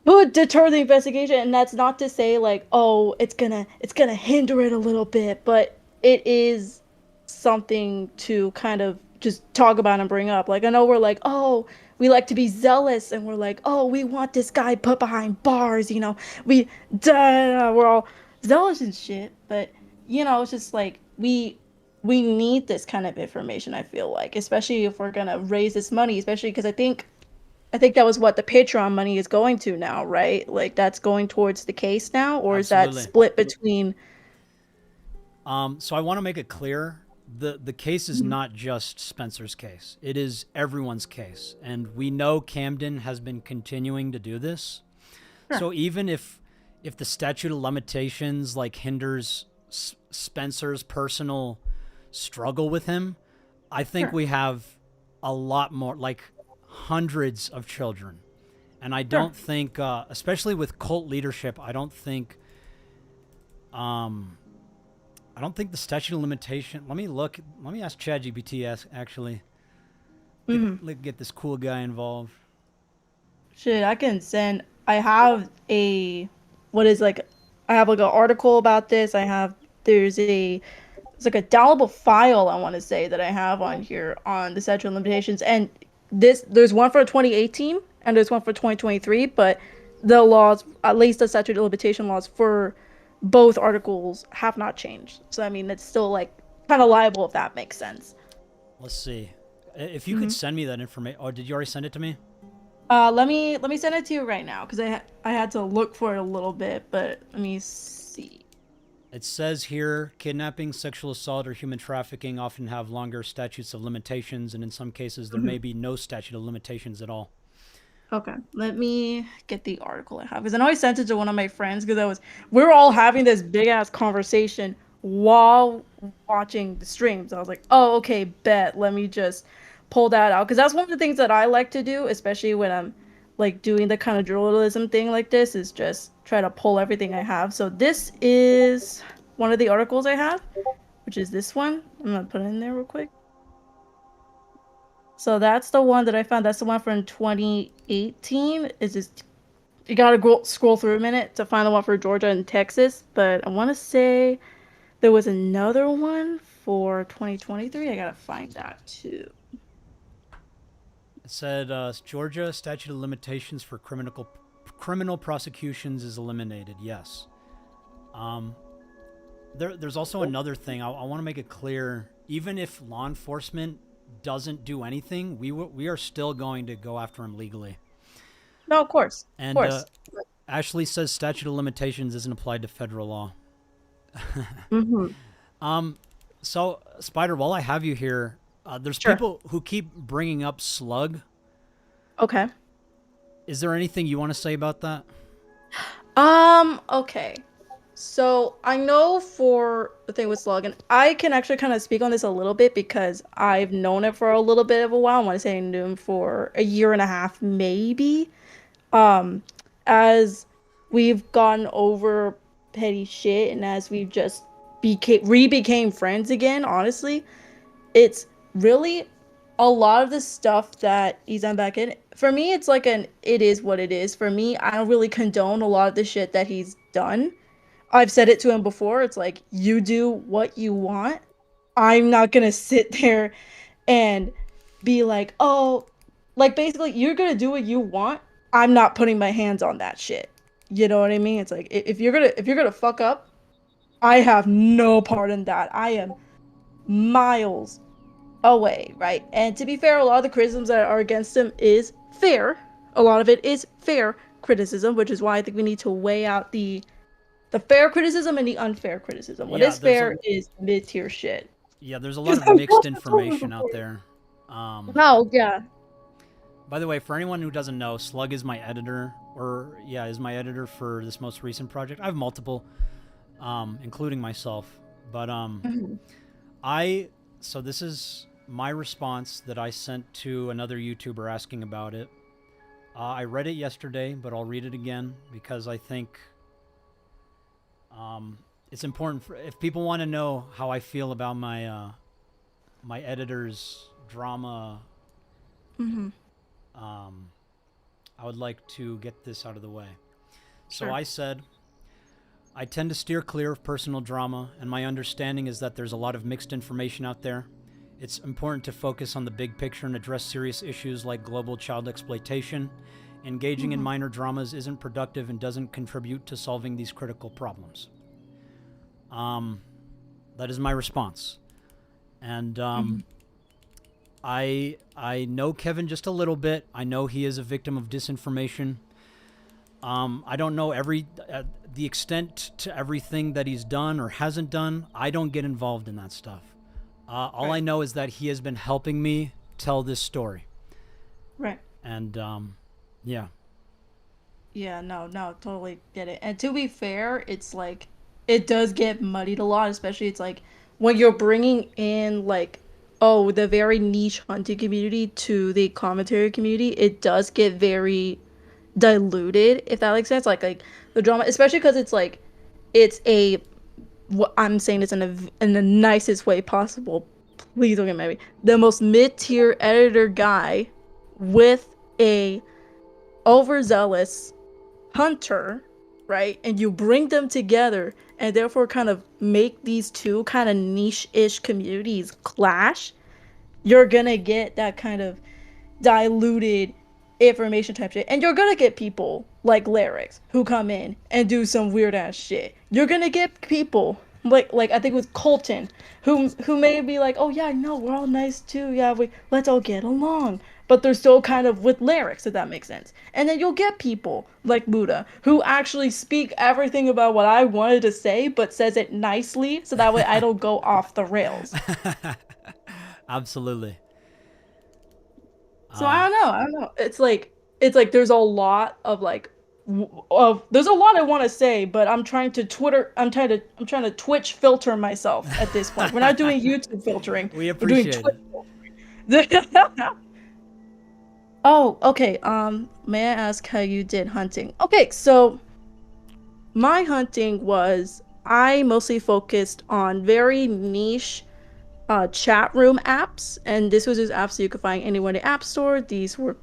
G: deter the investigation. And that's not to say like, oh, it's gonna hinder it a little bit, but it is something to kind of just talk about and bring up. Like, I know we're like, oh, we like to be zealous, and we're like, oh, we want this guy put behind bars, we we're all zealous and shit. But it's just like we need this kind of information, I feel like, especially if we're gonna raise this money, especially because I think that was what the Patreon money is going to now, right? Like, that's going towards the case now, or is that
A: Absolutely.
G: split between?
A: so I want to make it clear, the case is not just Spencer's case. It is everyone's case. And we know Camden has been continuing to do this. So even if the statute of limitations like hinders Spencer's personal struggle with him, I think we have a lot more, like hundreds of children. And I don't think, especially with cult leadership, I don't think the statute of limitation. Let me ask ChatGPT actually. Get this cool guy involved.
G: Shit, I can send. I have a what is like I have like an article about this. It's like a downloadable file, I want to say, that I have on here on the statute of limitations. And there's one for 2018 and there's one for 2023, but the laws, at least the statute of limitation laws for both articles, have not changed. So I mean, it's still like kind of liable, if that makes sense.
A: Let's see. If you could send me that information. Oh, did you already send it to me?
G: Let me send it to you right now, because I had to look for it a little bit, but let me see.
A: It says here, kidnapping, sexual assault, or human trafficking often have longer statutes of limitations, and in some cases there may be no statute of limitations at all.
G: Okay, let me get the article I have, because I know I sent it to one of my friends, because we were all having this big ass conversation while watching the streams. I was like, oh, okay, bet. Let me just pull that out, because that's one of the things that I like to do, especially when I'm like doing the kind of journalism thing like this, is just try to pull everything I have. So this is one of the articles I have, which is this one. I'm gonna put it in there real quick. So that's the one that I found. That's the one from 2018. It's just, you gotta scroll through a minute to find the one for Georgia and Texas. But I want to say there was another one for 2023. I gotta find that too.
A: It said Georgia statute of limitations for criminal prosecutions is eliminated. Yes. There's also another thing. I want to make it clear. Even if law enforcement doesn't do anything, we are still going to go after him legally.
G: No, of course.
A: And
G: Of course.
A: Ashley says statute of limitations isn't applied to federal law. So Spider, while I have you here, there's people who keep bringing up Slug.
G: Okay.
A: Is there anything you want to say about that?
G: Okay. So I know for the thing with Slug, and I can actually kind of speak on this a little bit because I've known it for a little bit of a while. I want to say I knew him for a year and a half, maybe. As we've gotten over petty shit and as we've just became friends again, honestly, it's really a lot of the stuff that he's done back in. For me, it's like it is what it is. For me, I don't really condone a lot of the shit that he's done. I've said it to him before. It's like, you do what you want. I'm not gonna sit there and be like, oh, like basically you're gonna do what you want. I'm not putting my hands on that shit. You know what I mean? It's like, if you're gonna fuck up, I have no part in that. I am miles away, right? And to be fair, a lot of the criticisms that are against him is fair. A lot of it is fair criticism, which is why I think we need to weigh out the fair criticism and the unfair criticism. What is fair is mid-tier shit.
A: Yeah, there's a lot of mixed information out there.
G: Oh yeah.
A: By the way, for anyone who doesn't know, Slug is my editor, is my editor for this most recent project. I have multiple, including myself. But so this is my response that I sent to another YouTuber asking about it. I read it yesterday, but I'll read it again because I think it's important if people want to know how I feel about my my editor's drama. I would like to get this out of the way. So
G: Sure.
A: I said, I tend to steer clear of personal drama, and my understanding is that there's a lot of mixed information out there. It's important to focus on the big picture and address serious issues like global child exploitation. Engaging in minor dramas isn't productive and doesn't contribute to solving these critical problems. That is my response. And I know Kevin just a little bit. I know he is a victim of disinformation. I don't know the extent to everything that he's done or hasn't done. I don't get involved in that stuff. All I know is that he has been helping me tell this story.
G: Right.
A: And yeah.
G: Yeah, no, totally get it. And to be fair, it's like it does get muddied a lot, especially it's like when you're bringing in like the very niche hunting community to the commentary community, it does get very diluted, if that makes sense. Like the drama, especially because it's like what I'm saying is in the nicest way possible. Please don't get mad at me. The most mid-tier editor guy with a overzealous hunter, right? And you bring them together and therefore kind of make these two kind of niche-ish communities clash. You're gonna get that kind of diluted information type shit. And you're gonna get people like Larix who come in and do some weird ass shit. You're gonna get people like I think it was Colton who may be like, oh yeah, no, we're all nice too. Yeah, let's all get along. But they're still kind of with Larix, if that makes sense. And then you'll get people like Muda who actually speak everything about what I wanted to say, but says it nicely, so that way I don't go off the rails.
A: Absolutely.
G: So I don't know. It's like there's a lot of there's a lot I want to say, but I'm trying to Twitch filter myself at this point. We're not doing YouTube filtering.
A: We
G: We're doing
A: appreciate
G: Twitch filtering. Oh, okay. May I ask how you did hunting? Okay, so my hunting was I mostly focused on very niche chat room apps, and this was just apps you could find anywhere in the App Store. These were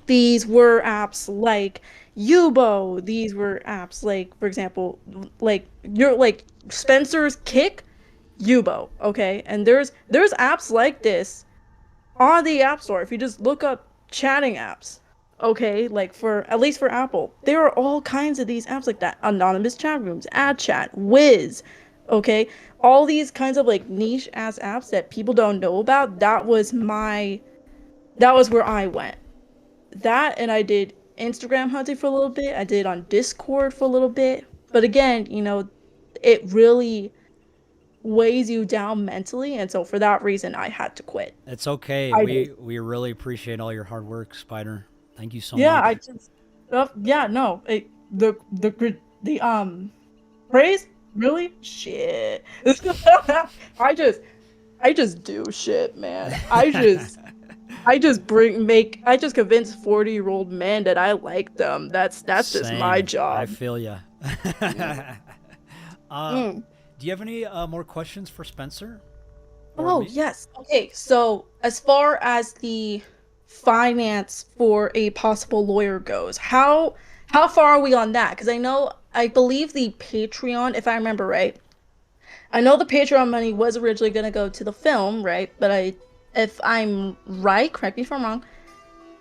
G: apps like Yubo. These were apps like, for example, like Spencer's Kick, Yubo. Okay, and there's apps like this on the App Store. If you just look up chatting apps, okay, like at least for Apple, there are all kinds of these apps like that. Anonymous chat rooms, Ad Chat, Wiz. Okay, all these kinds of like niche ass apps that people don't know about. That was where I went. That, and I did Instagram hunting for a little bit. I did on Discord for a little bit. But again, it really weighs you down mentally, and so for that reason I had to quit.
A: It's okay. We really appreciate all your hard work, Spider. Thank you so
G: Yeah,
A: much.
G: The praise, really? Shit. I just do shit, man. I just convince 40-year-old men that I like them. That's just my
A: Same.
G: job.
A: I feel ya. Do you have any more questions for Spencer? Or
G: Oh,
A: me?
G: yes. Okay, so as far as the finance for a possible lawyer goes, how far are we on that? Because I believe the Patreon, if I remember right, I know the Patreon money was originally going to go to the film, right? But if I'm right, correct me if I'm wrong,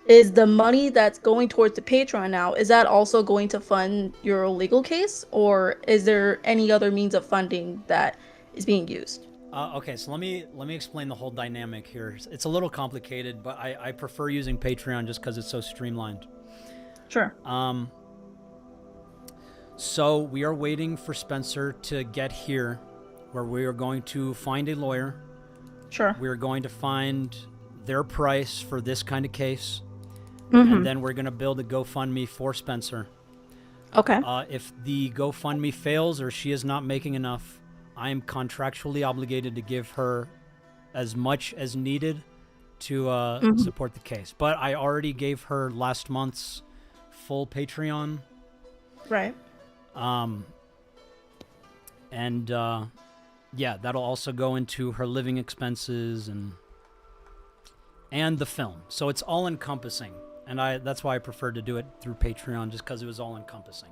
G: is the money that's going towards the Patreon now, is that also going to fund your legal case? Or is there any other means of funding that is being used?
A: Okay, so let me explain the whole dynamic here. It's a little complicated, but I prefer using Patreon just because it's so streamlined.
G: Sure.
A: So we are waiting for Spencer to get here, where we are going to find a lawyer.
G: Sure.
A: We're going to find their price for this kind of case,
G: Mm-hmm.
A: and then we're going to build a GoFundMe for Spencer.
G: Okay.
A: If the GoFundMe fails or she is not making enough, I am contractually obligated to give her as much as needed to support the case. But I already gave her last month's full Patreon.
G: Right.
A: And yeah, that'll also go into her living expenses and the film. So it's all encompassing. And that's why I preferred to do it through Patreon, just because it was all encompassing.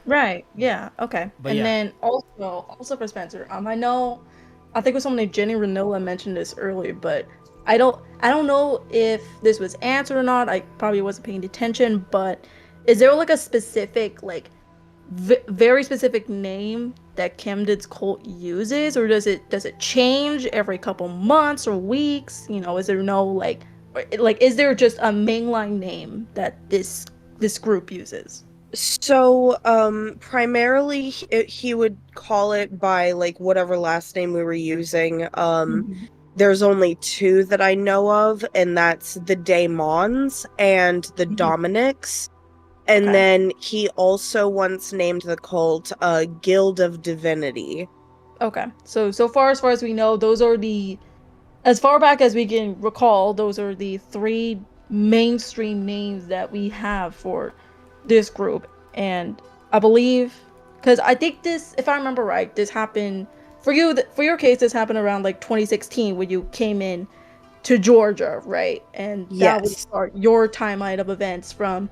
G: Right. Yeah. Okay.
A: But
G: and
A: yeah.
G: then also for Spencer, I think it was someone named Jenny Renola mentioned this earlier, but I don't know if this was answered or not. I probably wasn't paying attention, but is there like a specific very specific name that Camden's cult uses, or does it change every couple months or weeks? You know, is there no like is there just a mainline name that this group uses?
B: So, primarily he would call it by like whatever last name we were using. There's only two that I know of, and that's the Daemons and the Dominics. And
G: Okay.
B: then he also once named the cult Guild of Divinity.
G: Okay. So far as we know, those are as far back as we can recall, those are the three mainstream names that we have for this group. And I believe, because I think this, if I remember right, this happened for you. For your case, this happened around like 2016 when you came in to Georgia, right? And that would
B: Yes.
G: start your timeline of events from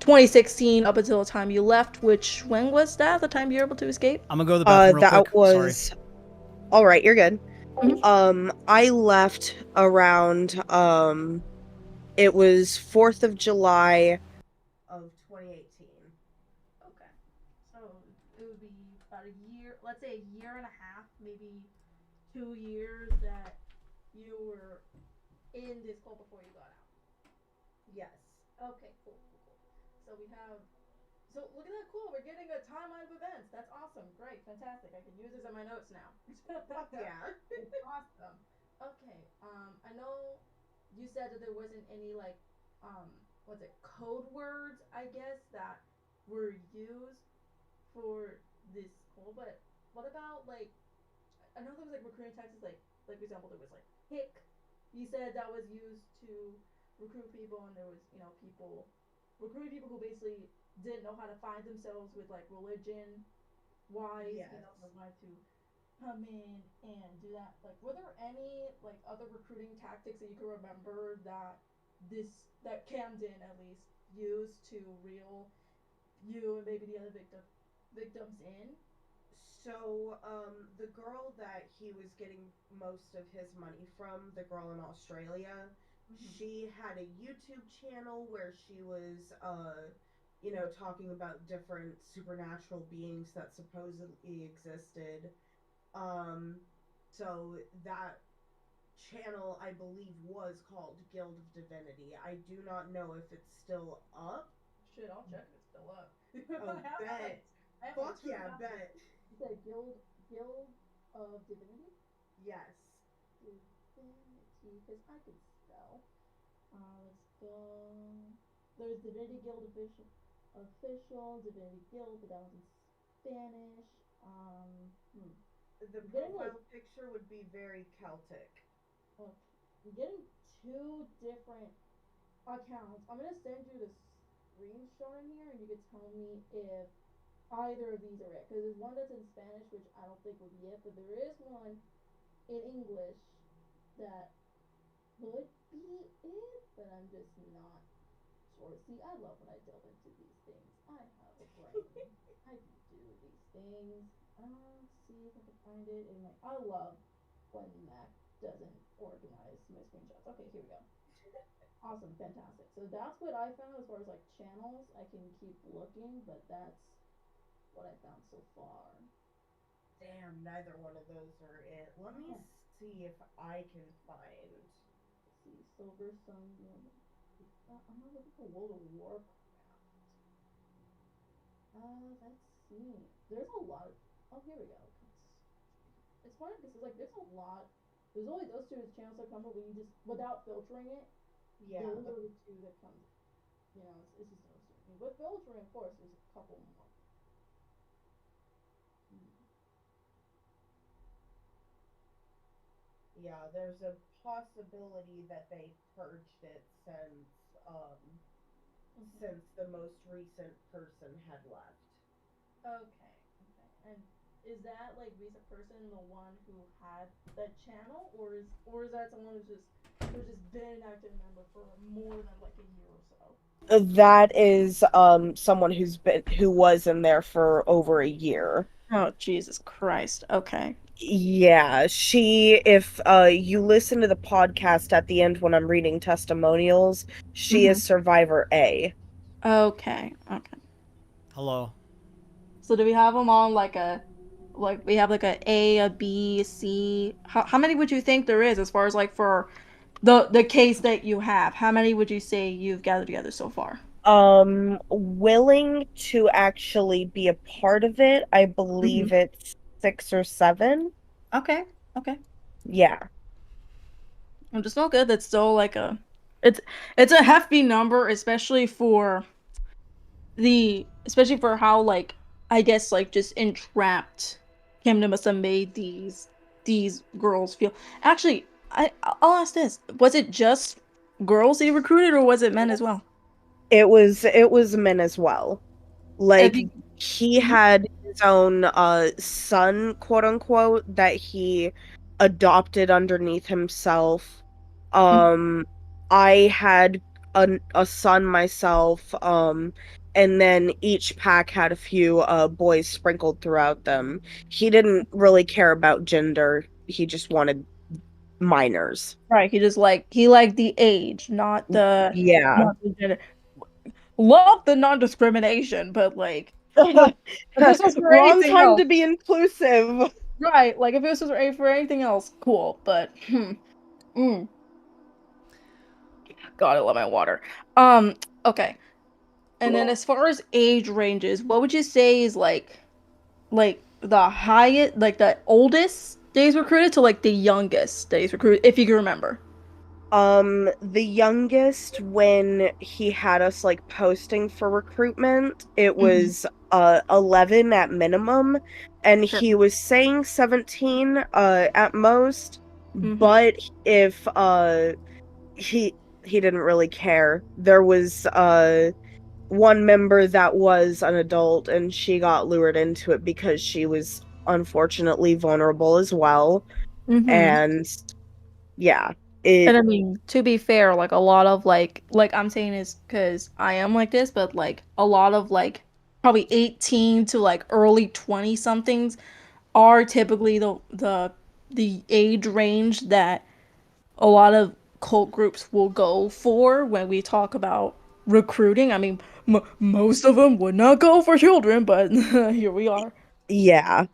G: 2016 up until the time you left. Which when was that? The time you were able to escape?
A: I'm going to go to the bathroom real
B: That
A: quick.
B: was
A: Sorry.
B: all right. You're good.
G: Mhm.
B: I left around it was 4th of July of 2018.
G: Okay. So it would be about a year, let's say a year and a half, maybe 2 years that you were in this cult before you got out.
B: Yes.
G: Okay, cool. So we have. So look at that, cool. We're getting a timeline of events. That's awesome. Great, fantastic. I can use this in my notes now.
B: Yeah.
G: It's awesome. Okay. I know you said that there wasn't any what's it, code words, I guess, that were used for this call, but what about I know there was like recruiting tactics, like for example there was like hick. You said that was used to recruit people, and there was people recruiting people who basically didn't know how to find themselves with like religion wise.
B: Yes.
G: They wanted to come in and do that. Like, were there any like other recruiting tactics that you can remember that Camden at least used to reel you and maybe the other victims in?
B: So, the girl that he was getting most of his money from, the girl in Australia, she had a YouTube channel where she was, talking about different supernatural beings that supposedly existed. Um, so that channel, I believe, was called Guild of Divinity. I do not know if it's still up.
G: Shit, I'll check if it's still up.
B: Oh, bet.
G: I have
B: Fuck
G: two
B: yeah,
G: tabs.
B: bet.
G: You said Guild of Divinity?
B: Yes.
G: Divinity, because I can spell. Let's go. There's Divinity Guild official Divinity Guild, but that one's in Spanish.
B: The
G: I'm getting
B: profile picture would be very Celtic.
G: okay, I'm getting two different accounts. I'm gonna send you the screenshot in here, and you can tell me if either of these are it. Because there's one that's in Spanish, which I don't think would be it, but there is one in English that could be it, but I'm just not sure. See, I love when I delve into these things. I have a brain. I can do these things. See if I can find it in my. I love when Mac doesn't organize my screenshots. Okay, here we go. Awesome, fantastic. So that's what I found as far as like channels. I can keep looking, but that's what I found so far.
B: Damn, neither one of those are it. Let me see if I can find.
G: Let's see, Silver Sun. I'm not looking for World of Warcraft. Let's see. There's a lot of. Oh, here we go. It's funny because there's a lot There's only those two channels that come up where you just without filtering it.
B: Yeah.
G: Those are the two that come. You know, it's just those two. I mean, with filtering, of course, there's a couple more.
B: Yeah, there's a possibility that they purged it since the most recent person had left.
G: Okay. And is that like recent person the one who had the channel, or is that someone who's just been an active member for more than like a year or so?
B: That is someone who was in there for over a year.
G: Oh Jesus Christ! Okay.
B: Yeah, if you listen to the podcast at the end when I'm reading testimonials, she is Survivor A.
G: Okay.
A: Hello.
G: So do we have them on like we have like a B, a C? How many would you think there is as far as like for the case that you have? How many would you say you've gathered together so far?
B: Willing to actually be a part of it, I believe it's 6 or 7.
G: Okay.
B: Yeah.
G: I'm just so good. That's still like it's a hefty number, especially for how like I guess like just entrapped Camden must have made these girls feel. Actually, I'll ask this: was it just girls he recruited, or was it men as well?
B: It was men as well. Like he had his own son, quote unquote, that he adopted underneath himself. I had a son myself, and then each pack had a few boys sprinkled throughout them. He didn't really care about gender. He just wanted minors.
G: Right, he liked the age, not the gender. Love the non-discrimination, but like if this was for
B: Wrong
G: anything
B: time
G: else,
B: to be inclusive.
G: right? Like if this was for anything else, cool. But God, I love my water. Okay. And then as far as age ranges, what would you say is like the highest, like the oldest days recruited to like the youngest days recruited, if you can remember?
B: The youngest, when he had us like posting for recruitment, it was 11 at minimum, and he was saying 17 at most, but if he didn't really care. There was one member that was an adult, and she got lured into it because she was unfortunately vulnerable as well. And yeah,
G: And I mean, to be fair, like a lot of like I'm saying is because I am like this, but like a lot of like probably 18 to like early 20 somethings are typically the age range that a lot of cult groups will go for when we talk about recruiting. I mean, most of them would not go for children, but here we are.
B: Yeah.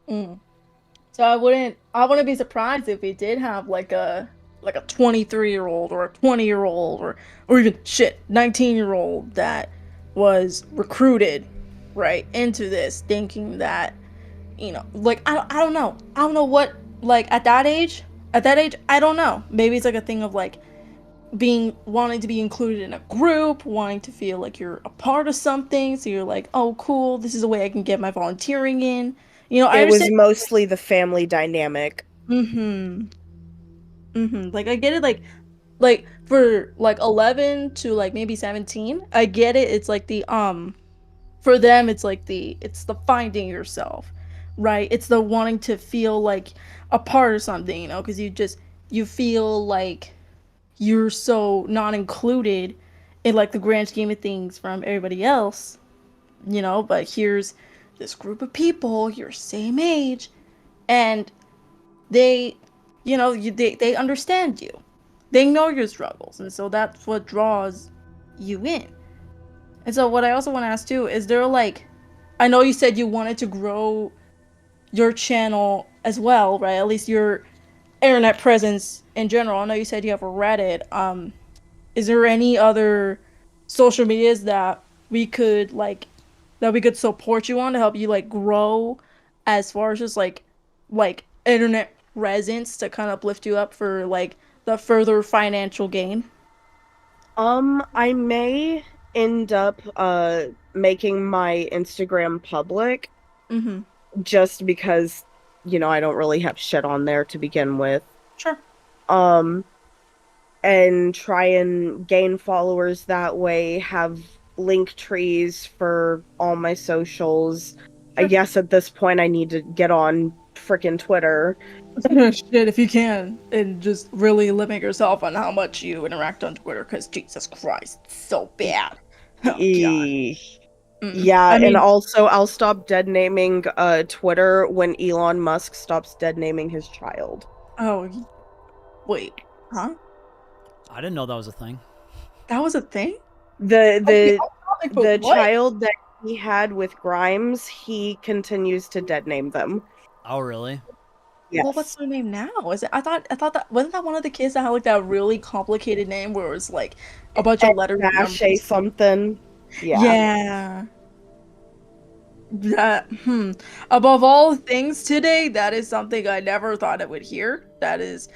G: So I wouldn't be surprised if we did have like a 23-year-old or a 20-year-old or even 19-year-old that was recruited right into this thinking that like I don't know. I don't know what like at that age I don't know. Maybe it's like a thing of like wanting to be included in a group, wanting to feel like you're a part of something, so you're like, "Oh, cool, this is a way I can get my volunteering in."
B: It was mostly the family dynamic.
G: Like I get it, like for like 11 to like maybe 17, I get it. It's like the for them, it's like it's the finding yourself, right? It's the wanting to feel like a part of something, because you feel like you're so not included in like the grand scheme of things from everybody else, but here's this group of people your same age, and they they understand you, they know your struggles, and so that's what draws you in. And so what I also want to ask too, is there like, I know you said you wanted to grow your channel as well, right? At least your internet presence in general. I know you said you have a Reddit. Is there any other social medias that we could support you on to help you like grow as far as just like internet presents to kind of uplift you up for like the further financial gain?
B: I may end up making my Instagram public
G: Mm-hmm.
B: just because, I don't really have shit on there to begin with.
G: Sure.
B: And try and gain followers that way, have link trees for all my socials. I
G: Sure.
B: guess at this point I need to get on frickin' Twitter.
G: Shit, if you can, and just really limit yourself on how much you interact on Twitter, because Jesus Christ, it's so bad. Oh, God.
B: Eesh.
G: Mm.
B: Yeah,
G: I mean,
B: and also I'll stop dead naming Twitter when Elon Musk stops dead naming his child.
G: oh, wait, huh?
A: I didn't know that was a thing.
G: That was a thing?
B: The
G: Okay, off topic, but
B: the
G: what?
B: child that he had with Grimes, he continues to dead name them.
A: Oh, really?
B: Yes.
G: Well, what's their name now? Is it? I thought that wasn't that one of the kids that had like that really complicated name where it was like a bunch of letters and
B: Dash
G: numbers?
B: something. Yeah.
G: Yeah. That above all things today, that is something I never thought I would hear. That is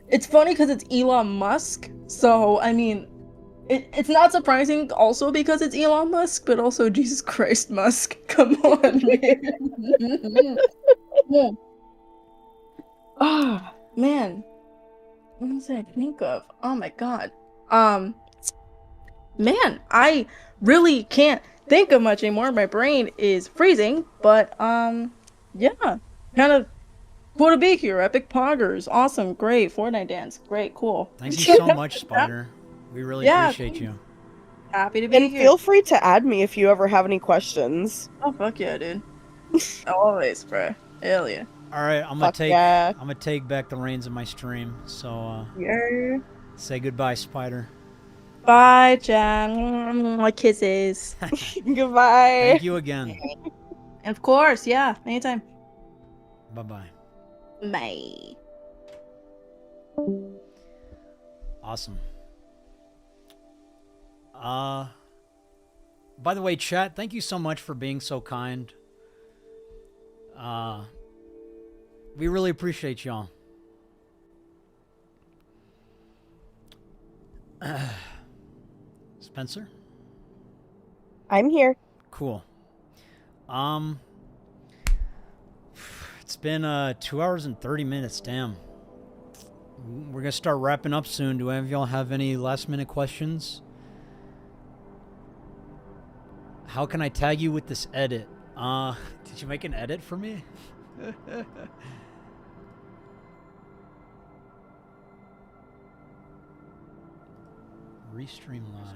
G: it's funny because it's Elon Musk, so I mean it's not surprising also because it's Elon Musk, but also Jesus Christ Musk. Come on, man. Yeah. Oh man. What was I think of? Oh my god. Man, I really can't think of much anymore. My brain is freezing, but yeah, kind of cool to be here. Epic Poggers, awesome, great. Fortnite dance, great, cool.
A: Thank you so much, Spider. We really
G: Yeah,
A: appreciate you.
G: Happy to be
B: And
G: here.
B: feel free to add me if you ever have any questions.
G: Oh fuck yeah, dude. Always, bro. Hell yeah.
A: All right, I'm gonna
B: Fuck
A: take
B: yeah.
A: I'm gonna take back the reins of my stream. So
B: Yeah.
A: say goodbye, Spider.
G: Bye, Jan. My kisses.
B: Goodbye.
A: Thank you again.
G: Of course, yeah, anytime.
A: Bye bye.
G: Bye.
A: Awesome. By the way, chat, thank you so much for being so kind. We really appreciate y'all. Spencer?
B: I'm here.
A: Cool. It's been 2 hours and 30 minutes, damn. We're gonna start wrapping up soon. Do any of y'all have any last minute questions? How can I tag you with this edit? Did you make an edit for me? Restream live.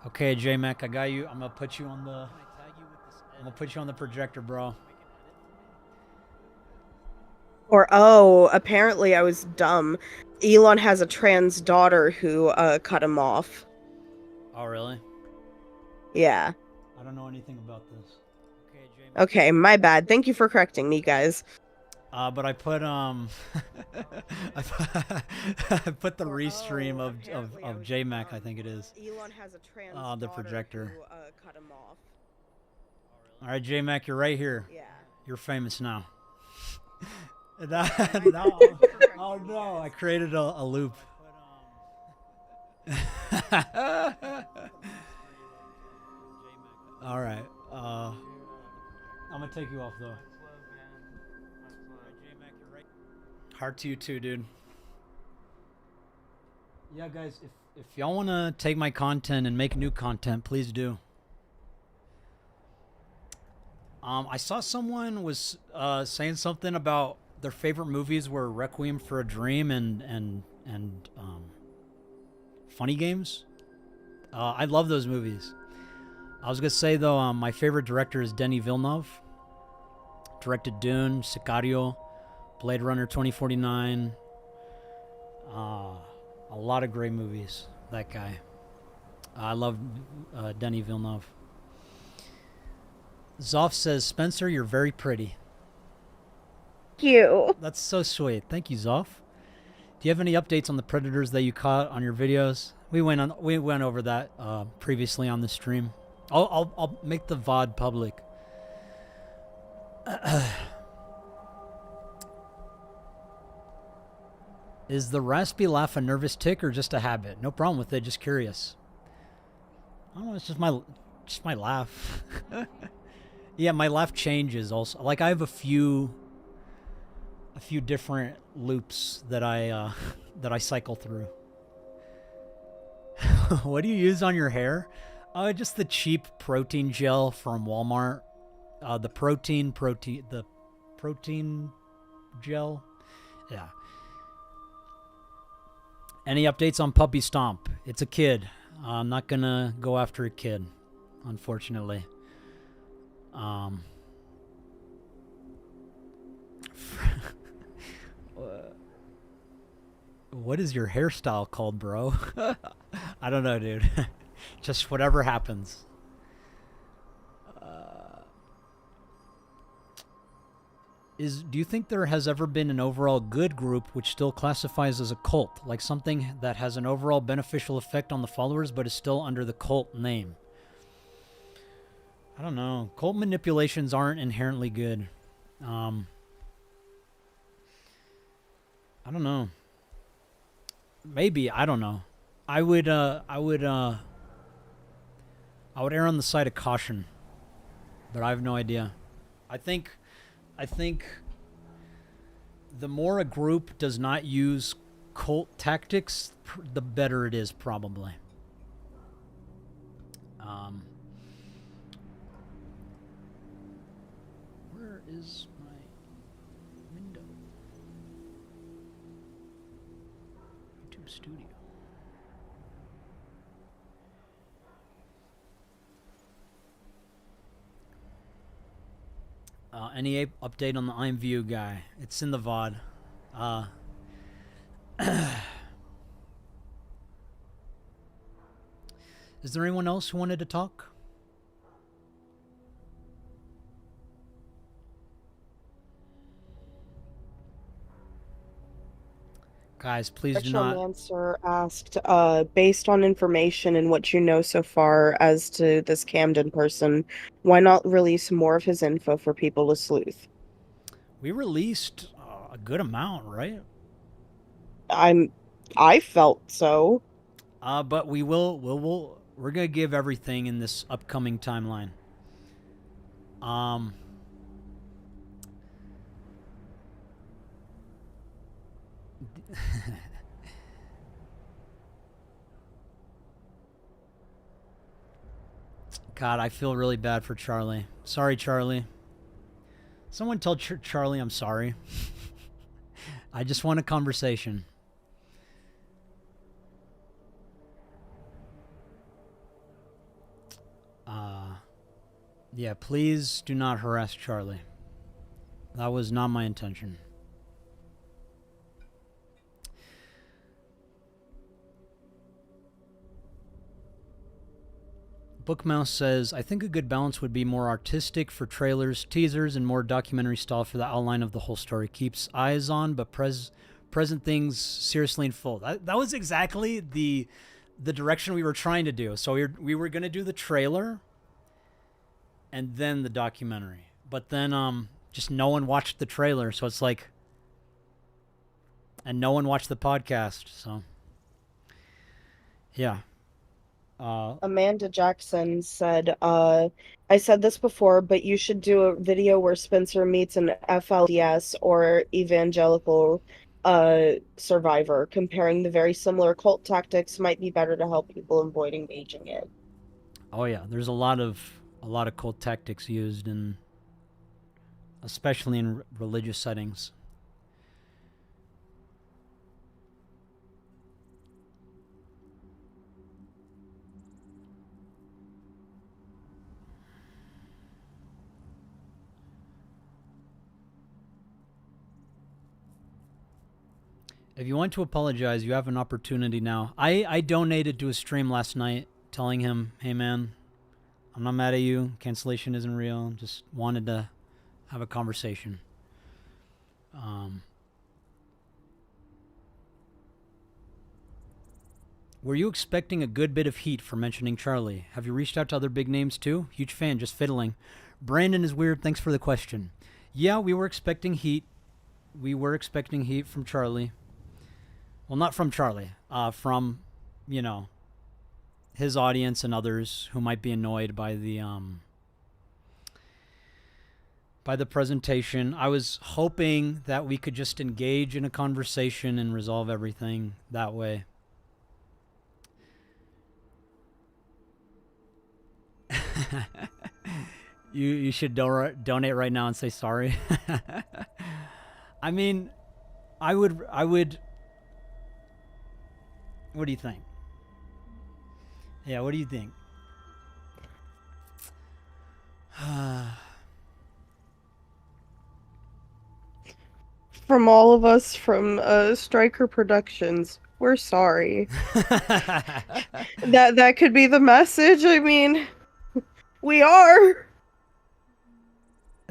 A: Okay, J-Mac, I got you. I'm gonna put you on the projector, bro.
B: Or, oh, apparently I was dumb. Elon has a trans daughter who cut him off.
A: Oh, really?
B: Yeah.
A: I don't know anything about this. Okay, J-Mac.
B: Okay, my bad. Thank you for correcting me, guys.
A: But I put I put the restream of J-Mac, I think it is.
B: Elon has a trans
A: The
B: daughter
A: projector.
B: who cut him off.
A: All right, J-Mac, you're right here.
B: Yeah.
A: You're famous now. No, oh no, I created a loop. All right. I'm gonna take you off though. Heart to you too, dude. Yeah, guys, if y'all wanna take my content and make new content, please do. I saw someone was saying something about their favorite movies were Requiem for a Dream and Funny Games. I love those movies. I was gonna say though, my favorite director is Denis Villeneuve. Directed Dune, Sicario, Blade Runner 2049. A lot of great movies. That guy. I love Denis Villeneuve. Zoff says, Spencer, you're very pretty.
B: Thank you.
A: That's so sweet. Thank you, Zoff. Do you have any updates on the predators that you caught on your videos? We went over that previously on the stream. I'll make the VOD public. Is the raspy laugh a nervous tick or just a habit? No problem with it, just curious. I don't know, it's just my laugh. Yeah, my laugh changes also. Like I have a few different loops that I cycle through. What do you use on your hair? Just the cheap protein gel from Walmart. The protein gel. Yeah. Any updates on Puppy Stomp? It's a kid. I'm not gonna go after a kid, unfortunately. What is your hairstyle called, bro? I don't know, dude. Just whatever happens. Do you think there has ever been an overall good group which still classifies as a cult, like something that has an overall beneficial effect on the followers but is still under the cult name? I don't know. Cult manipulations aren't inherently good. I don't know. Maybe, I don't know. I would err on the side of caution, but I have no idea. I think the more a group does not use cult tactics, the better it is, probably. Where is my window? YouTube Studio. Any update on the I'm View guy? It's in the VOD. Is there anyone else who wanted to talk? Guys, please do not.
B: Mancer asked, based on information and what you know so far as to this Camden person, why not release more of his info for people to sleuth?
A: We released a good amount, right?
B: I felt so.
A: But we're gonna give everything in this upcoming timeline. God, I feel really bad for Charlie. Sorry, Charlie. Someone tell Charlie I'm sorry. I just want a conversation. Yeah, please do not harass Charlie. That was not my intention. Bookmouse says, I think a good balance would be more artistic for trailers, teasers, and more documentary style for the outline of the whole story. Keeps eyes on, but present things seriously in full. That was exactly the direction we were trying to do. So we were going to do the trailer and then the documentary. But then just no one watched the trailer, so it's like... And no one watched the podcast, so... Yeah.
B: Amanda Jackson said, I said this before, but you should do a video where Spencer meets an FLDS or evangelical survivor. Comparing the very similar cult tactics might be better to help people avoid engaging it.
A: Oh yeah, there's a lot of cult tactics used in, especially in religious settings. If you want to apologize, you have an opportunity now. I donated to his stream last night, telling him, hey man, I'm not mad at you. Cancellation isn't real. Just wanted to have a conversation. Were you expecting a good bit of heat for mentioning Charlie? Have you reached out to other big names too? Huge fan, just fiddling. Brandon is weird. Thanks for the question. Yeah, we were expecting heat. We were expecting heat from Charlie. Well, not from Charlie. From, you know, his audience and others who might be annoyed by the presentation. I was hoping that we could just engage in a conversation and resolve everything that way. You should donate right now and say sorry. I mean, I would. What do you think? Yeah, what do you think?
B: From all of us from Striker Productions, we're sorry. That could be the message. I mean, we are.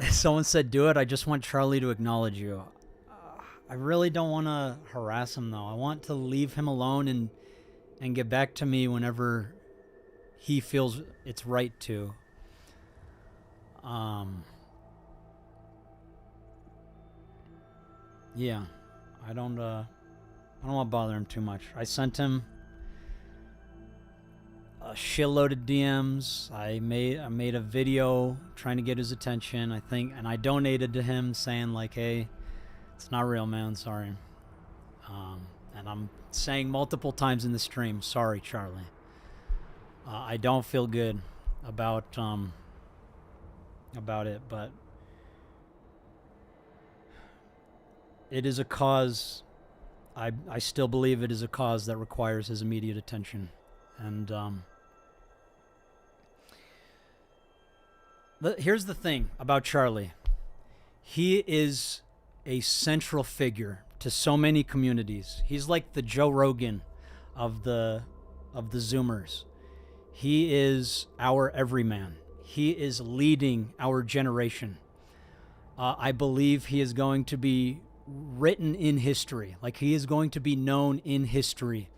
A: Someone said do it. I just want Charlie to acknowledge you. I really don't want to harass him though. I want to leave him alone and get back to me whenever he feels it's right to. Yeah, I don't want to bother him too much. I sent him a shitload of DMs. I made a video trying to get his attention, I think, and I donated to him saying like, hey, it's not real, man, sorry. And I'm saying multiple times in the stream, sorry, Charlie. I don't feel good about it, but it is a cause. I still believe it is a cause that requires his immediate attention. And here's the thing about Charlie. He is a central figure to so many communities. He's like the Joe Rogan of the Zoomers. He is our everyman. He is leading our generation. I believe he is going to be written in history. Like, he is going to be known in history.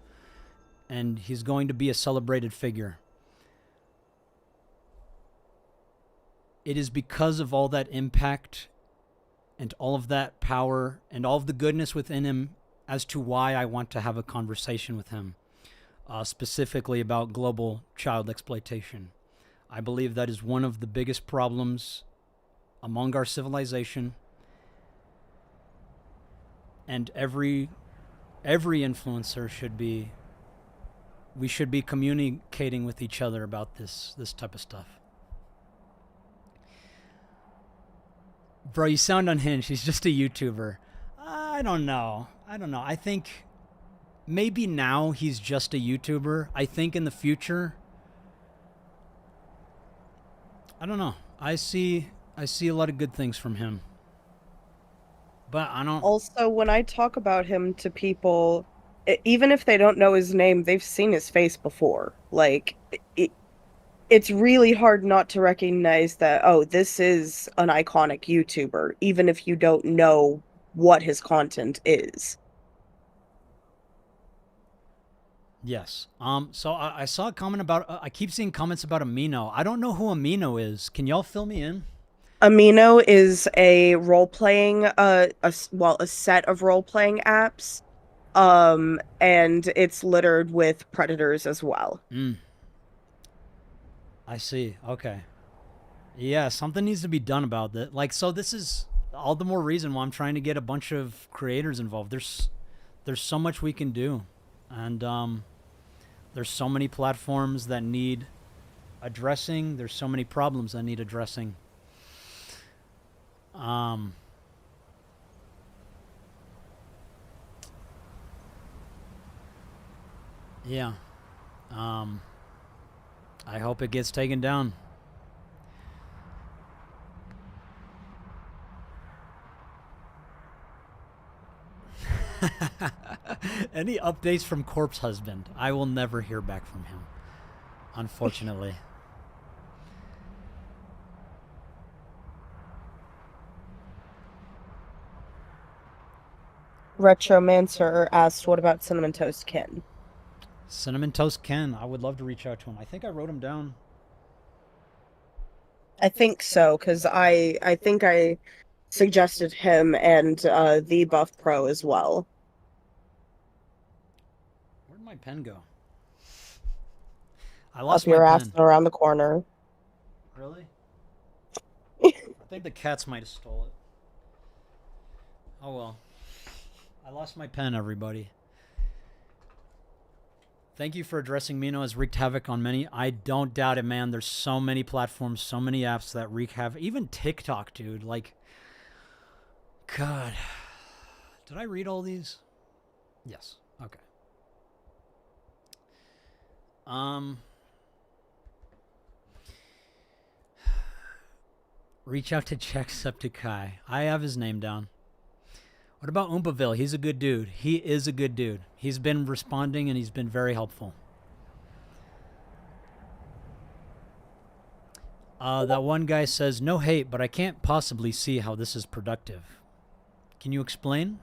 A: And he's going to be a celebrated figure. It is because of all that impact and all of that power and all of the goodness within him as to why I want to have a conversation with him, specifically about global child exploitation. I believe that is one of the biggest problems among our civilization, and every influencer should be, we should be communicating with each other about this type of stuff. Bro, you sound unhinged. He's just a YouTuber. I don't know. I think maybe now he's just a YouTuber. I think in the future, I don't know. I see a lot of good things from him. But I don't...
B: Also, when I talk about him to people, even if they don't know his name, they've seen his face before. Like, it's really hard not to recognize that, oh, this is an iconic YouTuber, even if you don't know what his content is.
A: Yes. So I saw a comment about, I keep seeing comments about Amino. I don't know who Amino is. Can y'all fill me in?
B: Amino is a role-playing, a set of role-playing apps, and it's littered with predators as well.
A: I see. Okay. Yeah, something needs to be done about that. Like, so this is all the more reason why I'm trying to get a bunch of creators involved. There's so much we can do, and there's so many platforms that need addressing. There's so many problems that need addressing. Yeah. I hope it gets taken down. Any updates from Corpse Husband? I will never hear back from him, unfortunately.
B: Retromancer asked, what about Cinnamon Toast Ken?
A: Cinnamon Toast Ken, I would love to reach out to him. I think I wrote him down.
B: I think so, because I think I suggested him and the Buff Pro as well.
A: Where'd my pen go? I
B: Up
A: lost
B: your
A: my
B: ass
A: pen.
B: and around the corner.
A: Really? I think the cats might have stole it. Oh well. I lost my pen, everybody. Thank you for addressing Mino has wreaked havoc on many. I don't doubt it, man. There's so many platforms, so many apps that wreak havoc. Even TikTok, dude. Like, God. Did I read all these? Yes. Okay. Reach out to Jacksepticeye. I have his name down. What about Oompaville? He's a good dude. He is a good dude. He's been responding and he's been very helpful. That one guy says, no hate, but I can't possibly see how this is productive. Can you explain?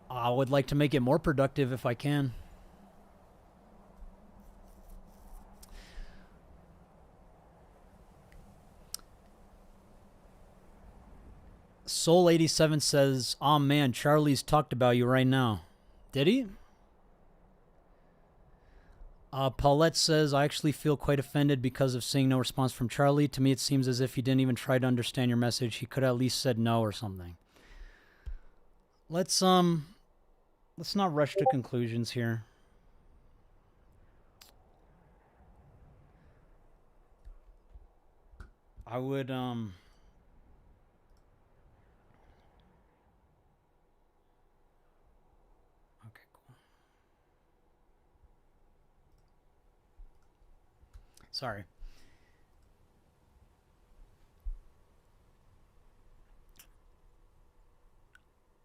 A: I would like to make it more productive if I can. Soul87 says, "Oh man, Charlie's talked about you right now." Did he? Paulette says, "I actually feel quite offended because of seeing no response from Charlie. To me, it seems as if he didn't even try to understand your message. He could have at least said no or something." Let's not rush to conclusions here. I would, okay, cool. Sorry.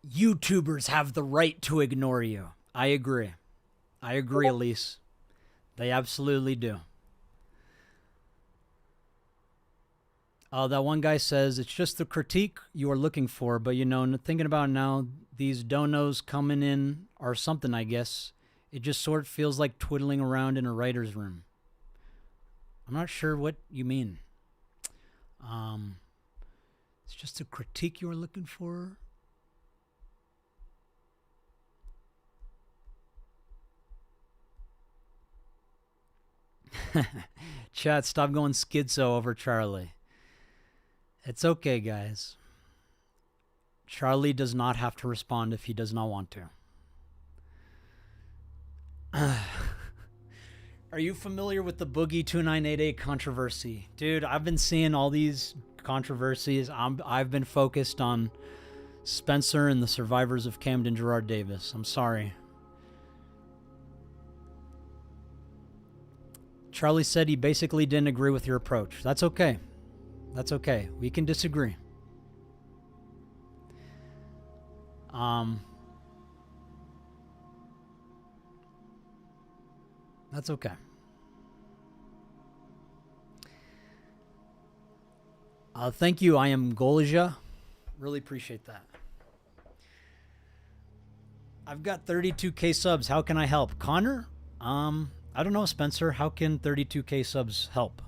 A: YouTubers have the right to ignore you. I agree. I agree, Elise. They absolutely do. That one guy says, it's just the critique you are looking for, but you know, thinking about it now, these donos coming in are something, I guess. It just sort of feels like twiddling around in a writer's room. I'm not sure what you mean. It's just a critique you are looking for. Chat, stop going schizo over Charlie. It's okay, guys. Charlie does not have to respond if he does not want to. Are you familiar with the Boogie 2988 controversy? Dude, I've been seeing all these controversies. I've been focused on Spencer and the survivors of Camden Gerard Davis. I'm sorry. Charlie said he basically didn't agree with your approach. That's okay. That's okay. We can disagree. That's okay. Thank you. I am Golja. Really appreciate that. I've got 32K subs. How can I help? Connor? I don't know, Spencer. How can 32K subs help?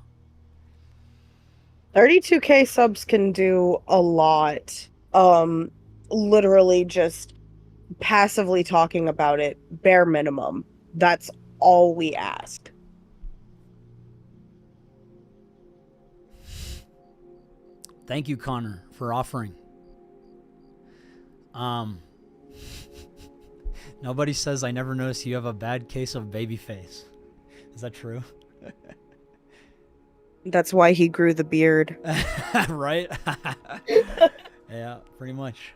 B: 32K subs can do a lot. Literally just passively talking about it, bare minimum. That's all we ask.
A: Thank you, Connor, for offering. Nobody says I never noticed you have a bad case of baby face. Is that true?
B: That's why he grew the beard.
A: Right? Yeah, pretty much.